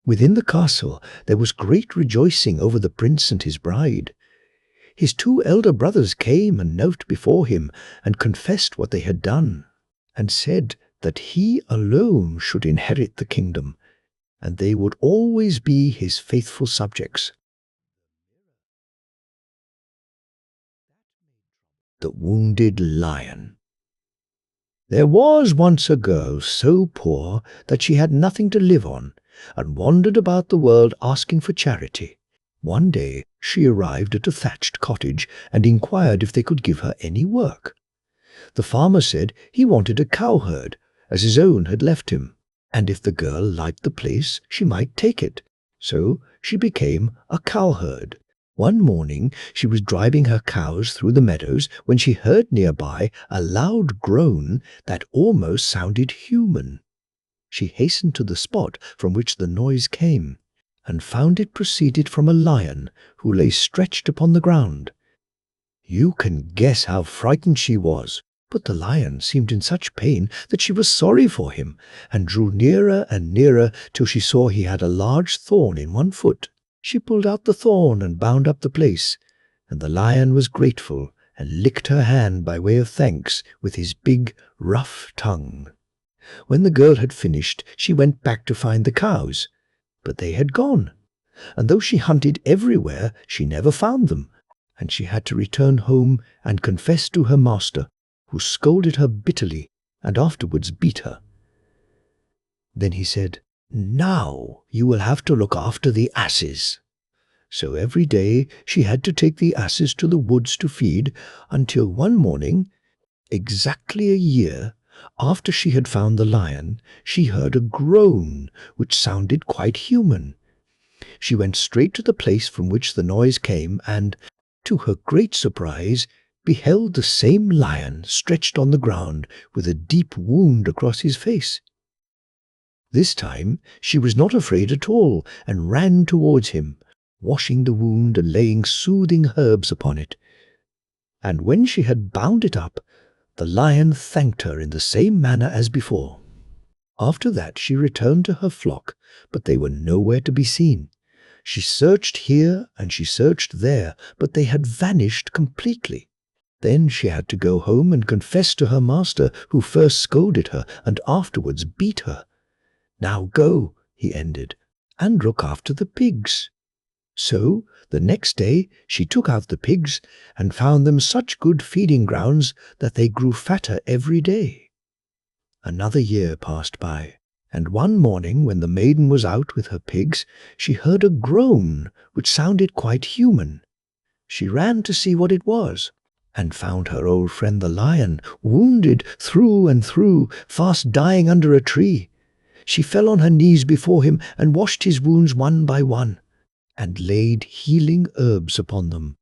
Within the castle there was great rejoicing over the prince and his bride. His 2 elder brothers came and knelt before him and confessed what they had done, and said that he alone should inherit the kingdom, and they would always be his faithful subjects. The Wounded Lion. There was once a girl so poor that she had nothing to live on, and wandered about the world asking for charity. One day she arrived at a thatched cottage and inquired if they could give her any work. The farmer said he wanted a cowherd, as his own had left him, and if the girl liked the place she might take it. So she became a cowherd. One morning she was driving her cows through the meadows when she heard nearby a loud groan that almost sounded human. She hastened to the spot from which the noise came, and found it proceeded from a lion who lay stretched upon the ground. You can guess how frightened she was, but the lion seemed in such pain that she was sorry for him, and drew nearer and nearer till she saw he had a large thorn in one foot. She pulled out the thorn and bound up the place, and the lion was grateful and licked her hand by way of thanks with his big, rough tongue. When the girl had finished, she went back to find the cows, but they had gone, and though she hunted everywhere, she never found them, and she had to return home and confess to her master, who scolded her bitterly and afterwards beat her. Then he said, "Now you will have to look after the asses." So every day she had to take the asses to the woods to feed, until one morning, exactly a year after she had found the lion, she heard a groan which sounded quite human. She went straight to the place from which the noise came and, to her great surprise, beheld the same lion stretched on the ground with a deep wound across his face. This time she was not afraid at all and ran towards him, washing the wound and laying soothing herbs upon it. And when she had bound it up, the lion thanked her in the same manner as before. After that she returned to her flock, but they were nowhere to be seen. She searched here and she searched there, but they had vanished completely. Then she had to go home and confess to her master, who first scolded her and afterwards beat her. "Now go," he ended, "and look after the pigs." So the next day she took out the pigs and found them such good feeding grounds that they grew fatter every day. Another year passed by, and one morning when the maiden was out with her pigs, she heard a groan which sounded quite human. She ran to see what it was, and found her old friend the lion, wounded through and through, fast dying under a tree. She fell on her knees before him and washed his wounds one by one, and laid healing herbs upon them.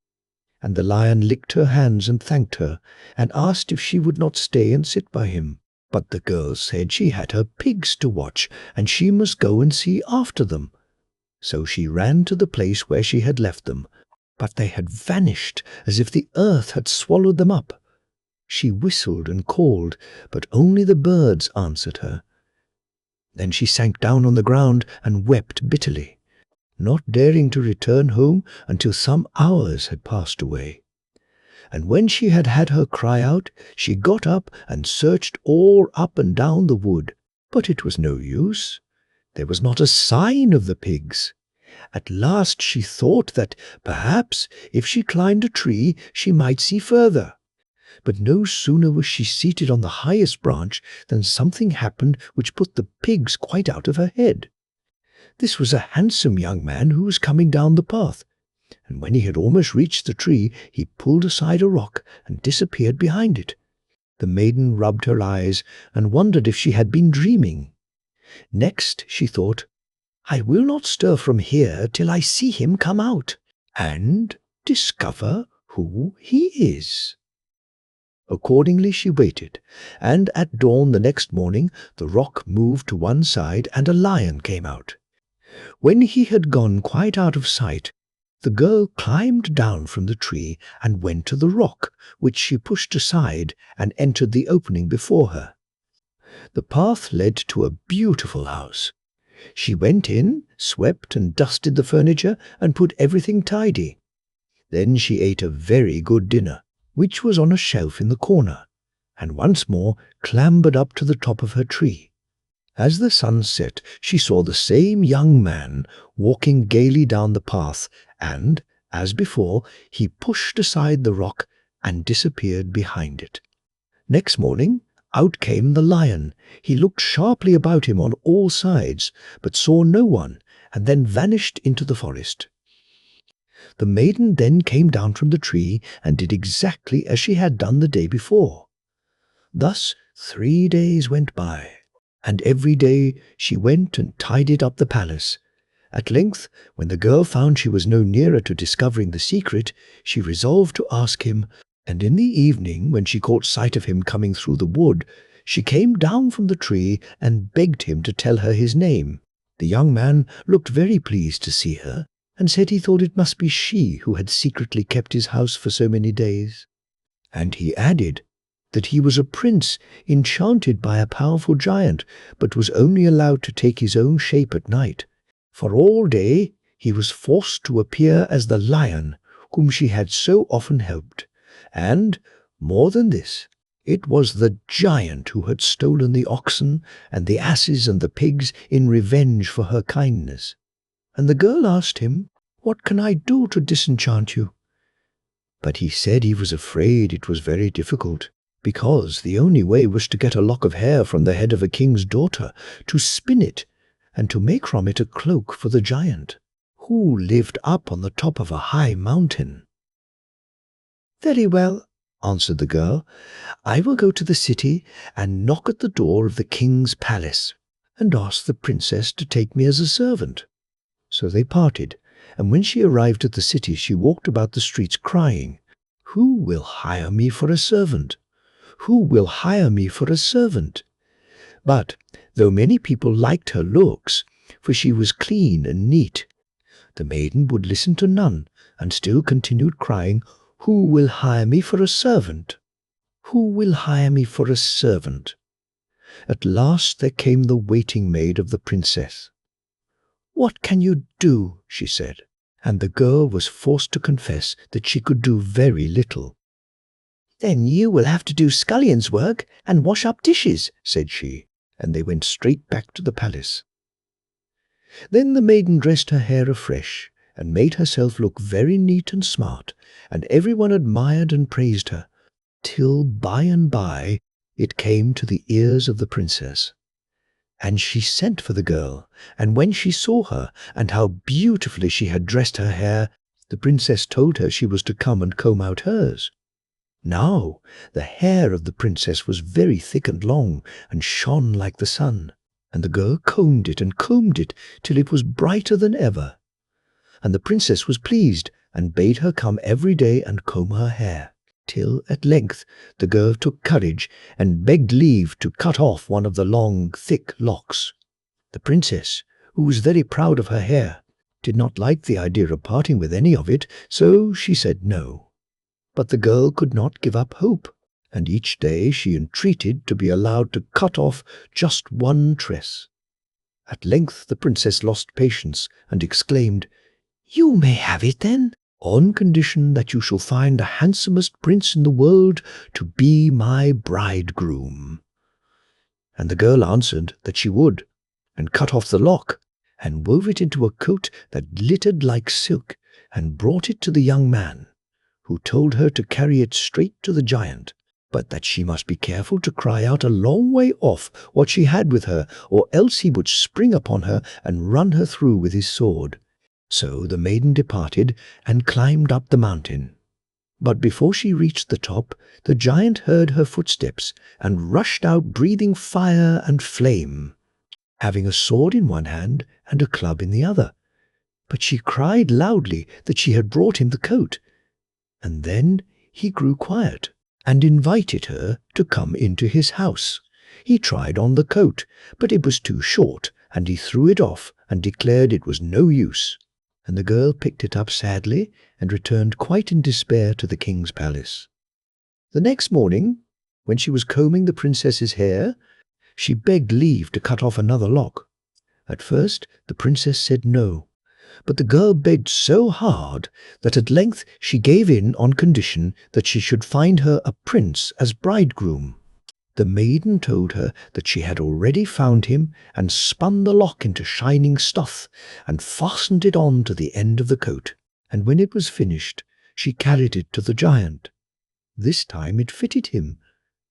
And the lion licked her hands and thanked her, and asked if she would not stay and sit by him. But the girl said she had her pigs to watch, and she must go and see after them. So she ran to the place where she had left them, but they had vanished as if the earth had swallowed them up. She whistled and called, but only the birds answered her. Then she sank down on the ground and wept bitterly, not daring to return home until some hours had passed away. And when she had had her cry out, she got up and searched all up and down the wood, but it was no use. There was not a sign of the pigs. At last she thought that perhaps if she climbed a tree she might see further. But no sooner was she seated on the highest branch than something happened which put the pigs quite out of her head. This was a handsome young man who was coming down the path, and when he had almost reached the tree, he pulled aside a rock and disappeared behind it. The maiden rubbed her eyes and wondered if she had been dreaming. Next she thought, "I will not stir from here till I see him come out, and discover who he is." Accordingly she waited, and at dawn the next morning the rock moved to one side and a lion came out. When he had gone quite out of sight, the girl climbed down from the tree and went to the rock, which she pushed aside and entered the opening before her. The path led to a beautiful house. She went in, swept and dusted the furniture, and put everything tidy. Then she ate a very good dinner, which was on a shelf in the corner, and once more clambered up to the top of her tree. As the sun set, she saw the same young man walking gaily down the path, and, as before, he pushed aside the rock and disappeared behind it. Next morning, out came the lion. He looked sharply about him on all sides, but saw no one, and then vanished into the forest. The maiden then came down from the tree and did exactly as she had done the day before. Thus 3 days went by, and every day she went and tidied up the palace. At length, when the girl found she was no nearer to discovering the secret, she resolved to ask him, and in the evening, when she caught sight of him coming through the wood, she came down from the tree and begged him to tell her his name. The young man looked very pleased to see her, and said he thought it must be she who had secretly kept his house for so many days. And he added that he was a prince enchanted by a powerful giant, but was only allowed to take his own shape at night. For all day he was forced to appear as the lion whom she had so often helped. And, more than this, it was the giant who had stolen the oxen and the asses and the pigs in revenge for her kindness. And the girl asked him, "What can I do to disenchant you?" But he said he was afraid it was very difficult, because the only way was to get a lock of hair from the head of a king's daughter, to spin it, and to make from it a cloak for the giant, who lived up on the top of a high mountain. "Very well," answered the girl. "I will go to the city and knock at the door of the king's palace, and ask the princess to take me as a servant." So they parted, and when she arrived at the city she walked about the streets crying, "Who will hire me for a servant? Who will hire me for a servant?" But though many people liked her looks, for she was clean and neat, the maiden would listen to none, and still continued crying, "Who will hire me for a servant? Who will hire me for a servant?" At last there came the waiting maid of the princess. "What can you do?" she said, and the girl was forced to confess that she could do very little. "Then you will have to do scullion's work and wash up dishes," said she, and they went straight back to the palace. Then the maiden dressed her hair afresh, and made herself look very neat and smart, and everyone admired and praised her, till by and by it came to the ears of the princess. And she sent for the girl, and when she saw her, and how beautifully she had dressed her hair, the princess told her she was to come and comb out hers. Now the hair of the princess was very thick and long, and shone like the sun, and the girl combed it till it was brighter than ever. And the princess was pleased, and bade her come every day and comb her hair, till at length the girl took courage and begged leave to cut off one of the long, thick locks. The princess, who was very proud of her hair, did not like the idea of parting with any of it, so she said no. But the girl could not give up hope, and each day she entreated to be allowed to cut off just one tress. At length the princess lost patience and exclaimed, "You may have it then, on condition that you shall find the handsomest prince in the world to be my bridegroom." And the girl answered that she would, and cut off the lock, and wove it into a coat that glittered like silk, and brought it to the young man, who told her to carry it straight to the giant, but that she must be careful to cry out a long way off what she had with her, or else he would spring upon her and run her through with his sword. So the maiden departed and climbed up the mountain. But before she reached the top, the giant heard her footsteps and rushed out breathing fire and flame, having a sword in one hand and a club in the other. But she cried loudly that she had brought him the coat. And then he grew quiet and invited her to come into his house. He tried on the coat, but it was too short, and he threw it off and declared it was no use. And the girl picked it up sadly and returned quite in despair to the king's palace. The next morning, when she was combing the princess's hair, she begged leave to cut off another lock. At first the princess said no, but the girl begged so hard that at length she gave in on condition that she should find her a prince as bridegroom. The maiden told her that she had already found him, and spun the lock into shining stuff, and fastened it on to the end of the coat, and when it was finished, she carried it to the giant. This time it fitted him,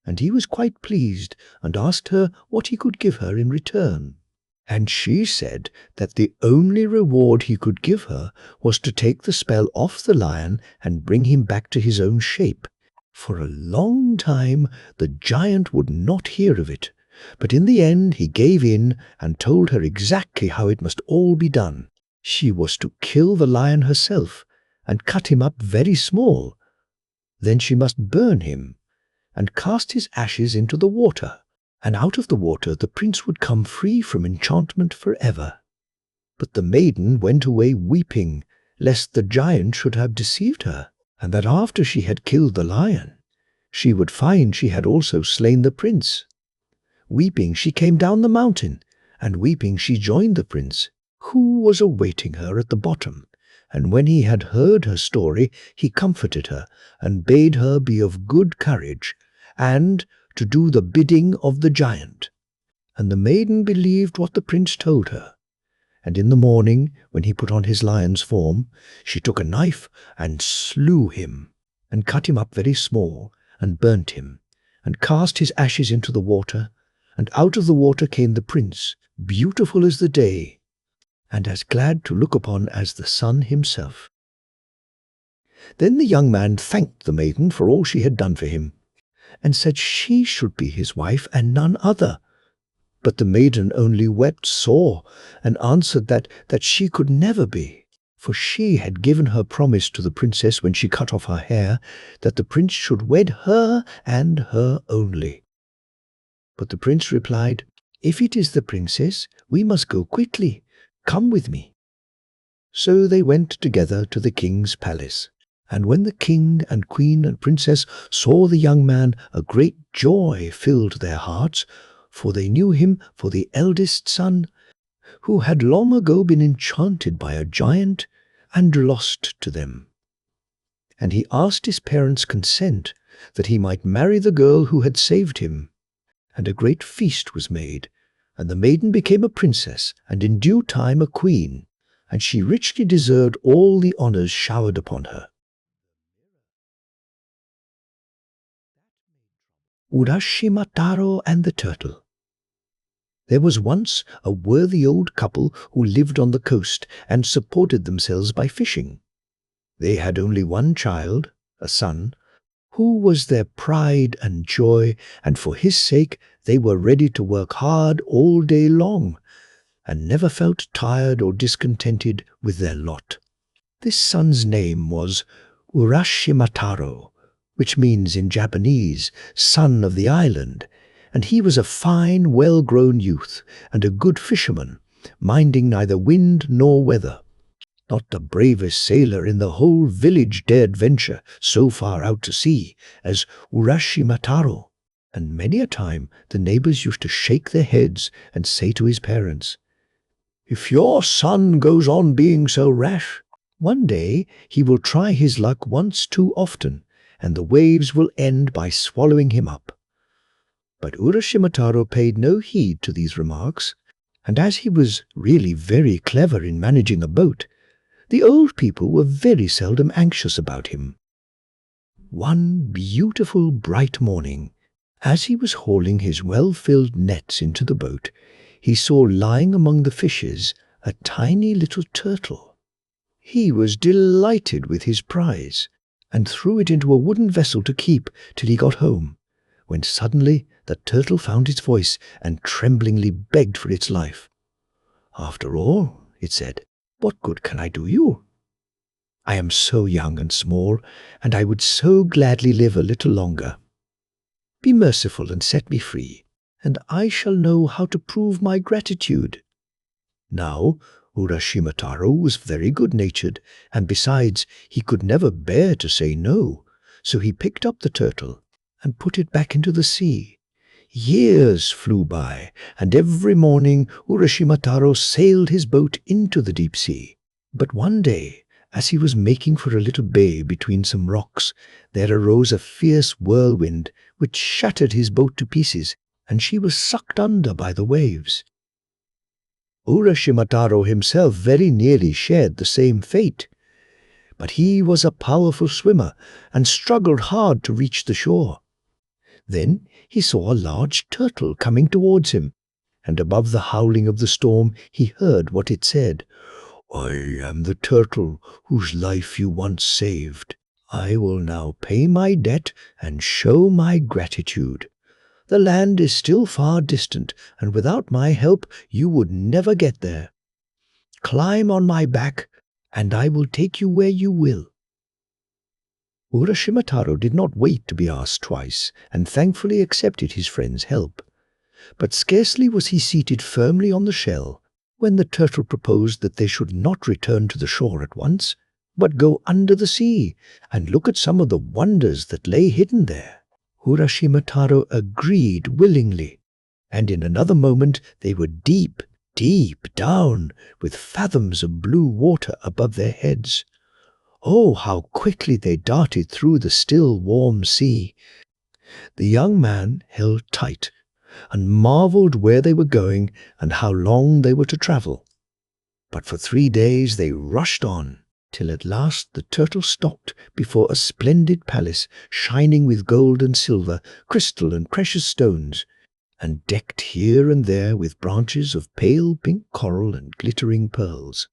and he was quite pleased, and asked her what he could give her in return. And she said that the only reward he could give her was to take the spell off the lion and bring him back to his own shape. For a long time the giant would not hear of it, but in the end he gave in and told her exactly how it must all be done. She was to kill the lion herself and cut him up very small. Then she must burn him and cast his ashes into the water, and out of the water the prince would come free from enchantment forever. But the maiden went away weeping, lest the giant should have deceived her, and that after she had killed the lion, she would find she had also slain the prince. Weeping she came down the mountain, and weeping she joined the prince, who was awaiting her at the bottom. And when he had heard her story, he comforted her, and bade her be of good courage, and to do the bidding of the giant. And the maiden believed what the prince told her. And in the morning, when he put on his lion's form, she took a knife and slew him, and cut him up very small, and burnt him, and cast his ashes into the water, and out of the water came the prince, beautiful as the day, and as glad to look upon as the sun himself. Then the young man thanked the maiden for all she had done for him, and said she should be his wife and none other. But the maiden only wept sore, and answered that she could never be, for she had given her promise to the princess when she cut off her hair, that the prince should wed her and her only. But the prince replied, "If it is the princess, we must go quickly. Come with me." So they went together to the king's palace. And when the king and queen and princess saw the young man, a great joy filled their hearts, for they knew him for the eldest son, who had long ago been enchanted by a giant and lost to them. And he asked his parents' consent that he might marry the girl who had saved him. And a great feast was made, and the maiden became a princess, and in due time a queen, and she richly deserved all the honors showered upon her. Urashimataro and the Turtle. There was once a worthy old couple who lived on the coast and supported themselves by fishing. They had only one child, a son, who was their pride and joy, and for his sake they were ready to work hard all day long, and never felt tired or discontented with their lot. This son's name was Urashimataro, which means in Japanese, son of the island, and he was a fine, well-grown youth and a good fisherman, minding neither wind nor weather. Not the bravest sailor in the whole village dared venture so far out to sea as Urashimataro, and many a time the neighbors used to shake their heads and say to his parents, "If your son goes on being so rash, one day he will try his luck once too often, and the waves will end by swallowing him up." But Urashimataro paid no heed to these remarks, and as he was really very clever in managing a boat, the old people were very seldom anxious about him. One beautiful bright morning, as he was hauling his well-filled nets into the boat, he saw lying among the fishes a tiny little turtle. He was delighted with his prize, and threw it into a wooden vessel to keep till he got home, when suddenly the turtle found its voice and tremblingly begged for its life. "After all," it said, "what good can I do you? I am so young and small, and I would so gladly live a little longer. Be merciful and set me free, and I shall know how to prove my gratitude." Now, Urashimataro was very good-natured, and besides, he could never bear to say no, so he picked up the turtle and put it back into the sea. Years flew by, and every morning Urashimataro sailed his boat into the deep sea. But one day, as he was making for a little bay between some rocks, there arose a fierce whirlwind which shattered his boat to pieces, and she was sucked under by the waves. Urashimataro himself very nearly shared the same fate, but he was a powerful swimmer and struggled hard to reach the shore. Then he saw a large turtle coming towards him, and above the howling of the storm he heard what it said. "I am the turtle whose life you once saved. I will now pay my debt and show my gratitude. The land is still far distant, and without my help you would never get there. Climb on my back, and I will take you where you will." Urashimataro did not wait to be asked twice, and thankfully accepted his friend's help. But scarcely was he seated firmly on the shell, when the turtle proposed that they should not return to the shore at once, but go under the sea and look at some of the wonders that lay hidden there. Urashimataro agreed willingly, and in another moment they were deep, deep down, with fathoms of blue water above their heads. Oh, how quickly they darted through the still, warm sea! The young man held tight, and marveled where they were going and how long they were to travel. But for 3 days they rushed on, till at last the turtle stopped before a splendid palace shining with gold and silver, crystal and precious stones, and decked here and there with branches of pale pink coral and glittering pearls.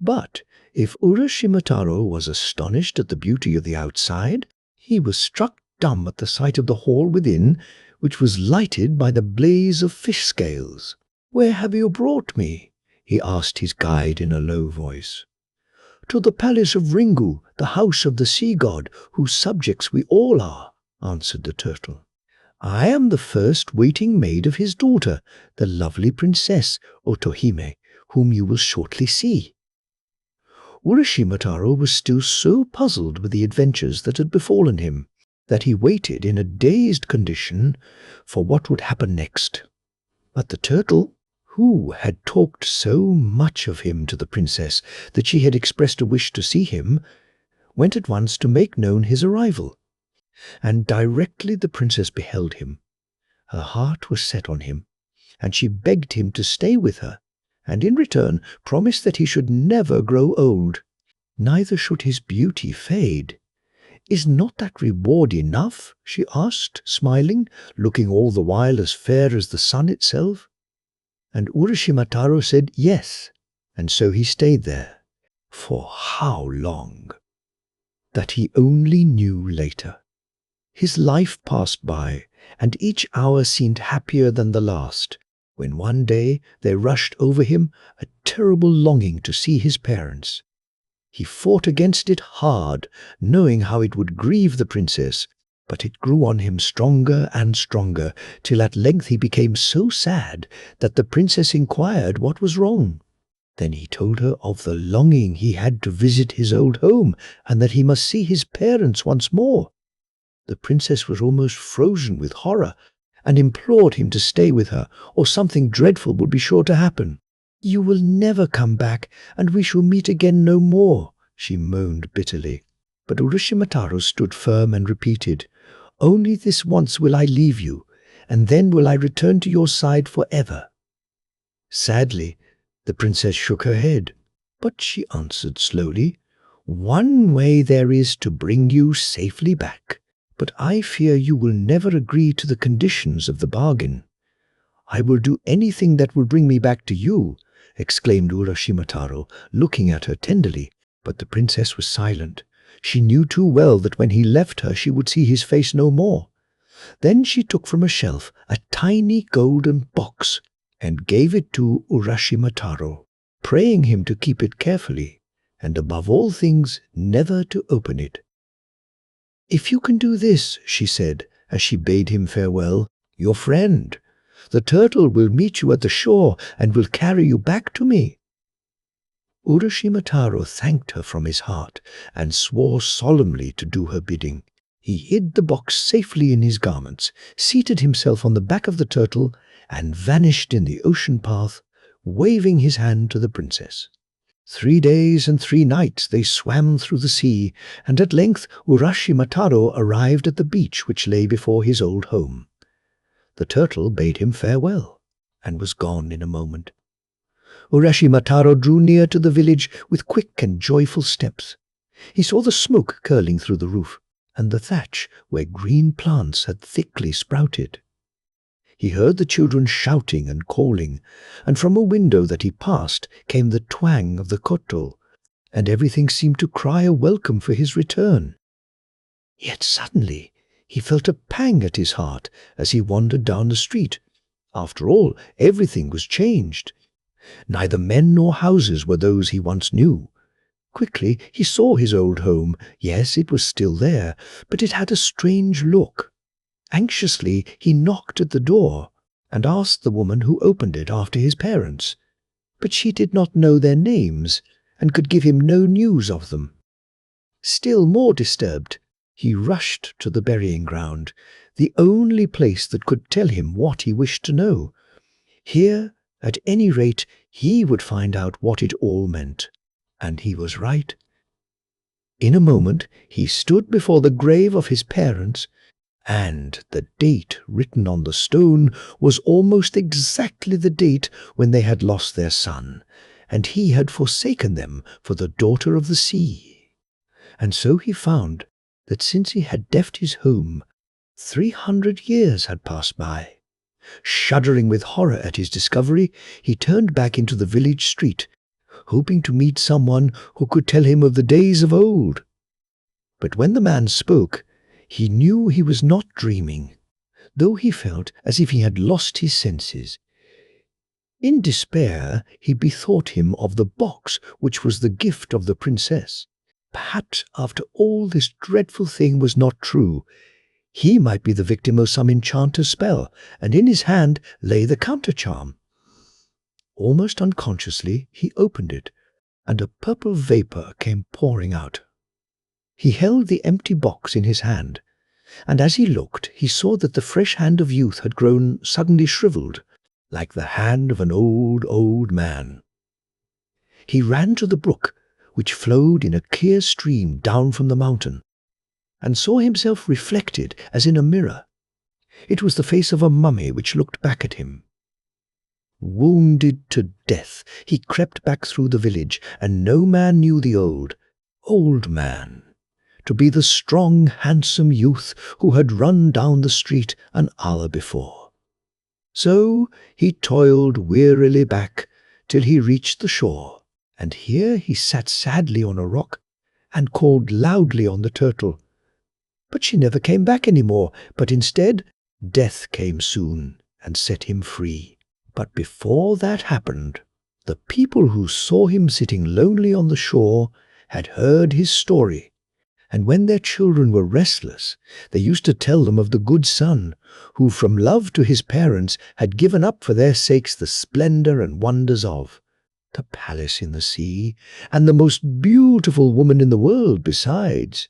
But if Urashimataro was astonished at the beauty of the outside, he was struck dumb at the sight of the hall within, which was lighted by the blaze of fish scales. "Where have you brought me?" he asked his guide in a low voice. "To the palace of Ringu, the house of the sea god, whose subjects we all are," answered the turtle. "I am the first waiting maid of his daughter, the lovely princess Otohime, whom you will shortly see." Urashimataro was still so puzzled with the adventures that had befallen him that he waited in a dazed condition for what would happen next. But the turtle, who had talked so much of him to the princess that she had expressed a wish to see him, went at once to make known his arrival. And directly the princess beheld him, her heart was set on him, and she begged him to stay with her, and in return promised that he should never grow old, neither should his beauty fade. "Is not that reward enough?" she asked, smiling, looking all the while as fair as the sun itself. And Urashimataro said yes, and so he stayed there. For how long? That he only knew later. His life passed by, and each hour seemed happier than the last, when one day there rushed over him a terrible longing to see his parents. He fought against it hard, knowing how it would grieve the princess, but it grew on him stronger and stronger, till at length he became so sad that the princess inquired what was wrong. Then he told her of the longing he had to visit his old home, and that he must see his parents once more. The princess was almost frozen with horror, and implored him to stay with her, or something dreadful would be sure to happen. "You will never come back, and we shall meet again no more," she moaned bitterly. But Urashimataro stood firm and repeated, "Only this once will I leave you, and then will I return to your side forever." Sadly, the princess shook her head, but she answered slowly, "One way there is to bring you safely back, but I fear you will never agree to the conditions of the bargain." "I will do anything that will bring me back to you," exclaimed Urashimataro, looking at her tenderly, but the princess was silent. She knew too well that when he left her she would see his face no more. Then she took from a shelf a tiny golden box and gave it to Urashimataro, praying him to keep it carefully, and above all things never to open it. "If you can do this," she said, as she bade him farewell, "your friend, the turtle, will meet you at the shore and will carry you back to me." Urashimataro thanked her from his heart and swore solemnly to do her bidding. He hid the box safely in his garments, seated himself on the back of the turtle, and vanished in the ocean path, waving his hand to the princess. 3 days and 3 nights they swam through the sea, and at length Urashimataro arrived at the beach which lay before his old home. The turtle bade him farewell, and was gone in a moment. Urashimataro drew near to the village with quick and joyful steps. He saw the smoke curling through the roof, and the thatch where green plants had thickly sprouted. He heard the children shouting and calling, and from a window that he passed came the twang of the koto, and everything seemed to cry a welcome for his return. Yet suddenly he felt a pang at his heart as he wandered down the street. After all, everything was changed. Neither men nor houses were those he once knew. Quickly he saw his old home. Yes, it was still there, but it had a strange look. Anxiously he knocked at the door, and asked the woman who opened it after his parents. But she did not know their names, and could give him no news of them. Still more disturbed, he rushed to the burying ground, the only place that could tell him what he wished to know. Here, at any rate, he would find out what it all meant. And he was right. In a moment he stood before the grave of his parents, and the date written on the stone was almost exactly the date when they had lost their son, and he had forsaken them for the daughter of the sea. And so he found that since he had left his home, 300 years had passed by. Shuddering with horror at his discovery, he turned back into the village street, hoping to meet someone who could tell him of the days of old. But when the man spoke, he knew he was not dreaming, though he felt as if he had lost his senses. In despair, he bethought him of the box which was the gift of the princess. Perhaps, after all, this dreadful thing was not true. He might be the victim of some enchanter's spell, and in his hand lay the countercharm. Almost unconsciously, he opened it, and a purple vapor came pouring out. He held the empty box in his hand, and as he looked, he saw that the fresh hand of youth had grown suddenly shriveled, like the hand of an old, old man. He ran to the brook, which flowed in a clear stream down from the mountain, and saw himself reflected as in a mirror. It was the face of a mummy which looked back at him. Wounded to death, he crept back through the village, and no man knew the old, old man to be the strong, handsome youth who had run down the street an hour before. So he toiled wearily back till he reached the shore, and here he sat sadly on a rock and called loudly on the turtle. But she never came back any more, but instead, death came soon and set him free. But before that happened, the people who saw him sitting lonely on the shore had heard his story, and when their children were restless, they used to tell them of the good son, who from love to his parents had given up for their sakes the splendor and wonders of the palace in the sea, and the most beautiful woman in the world besides.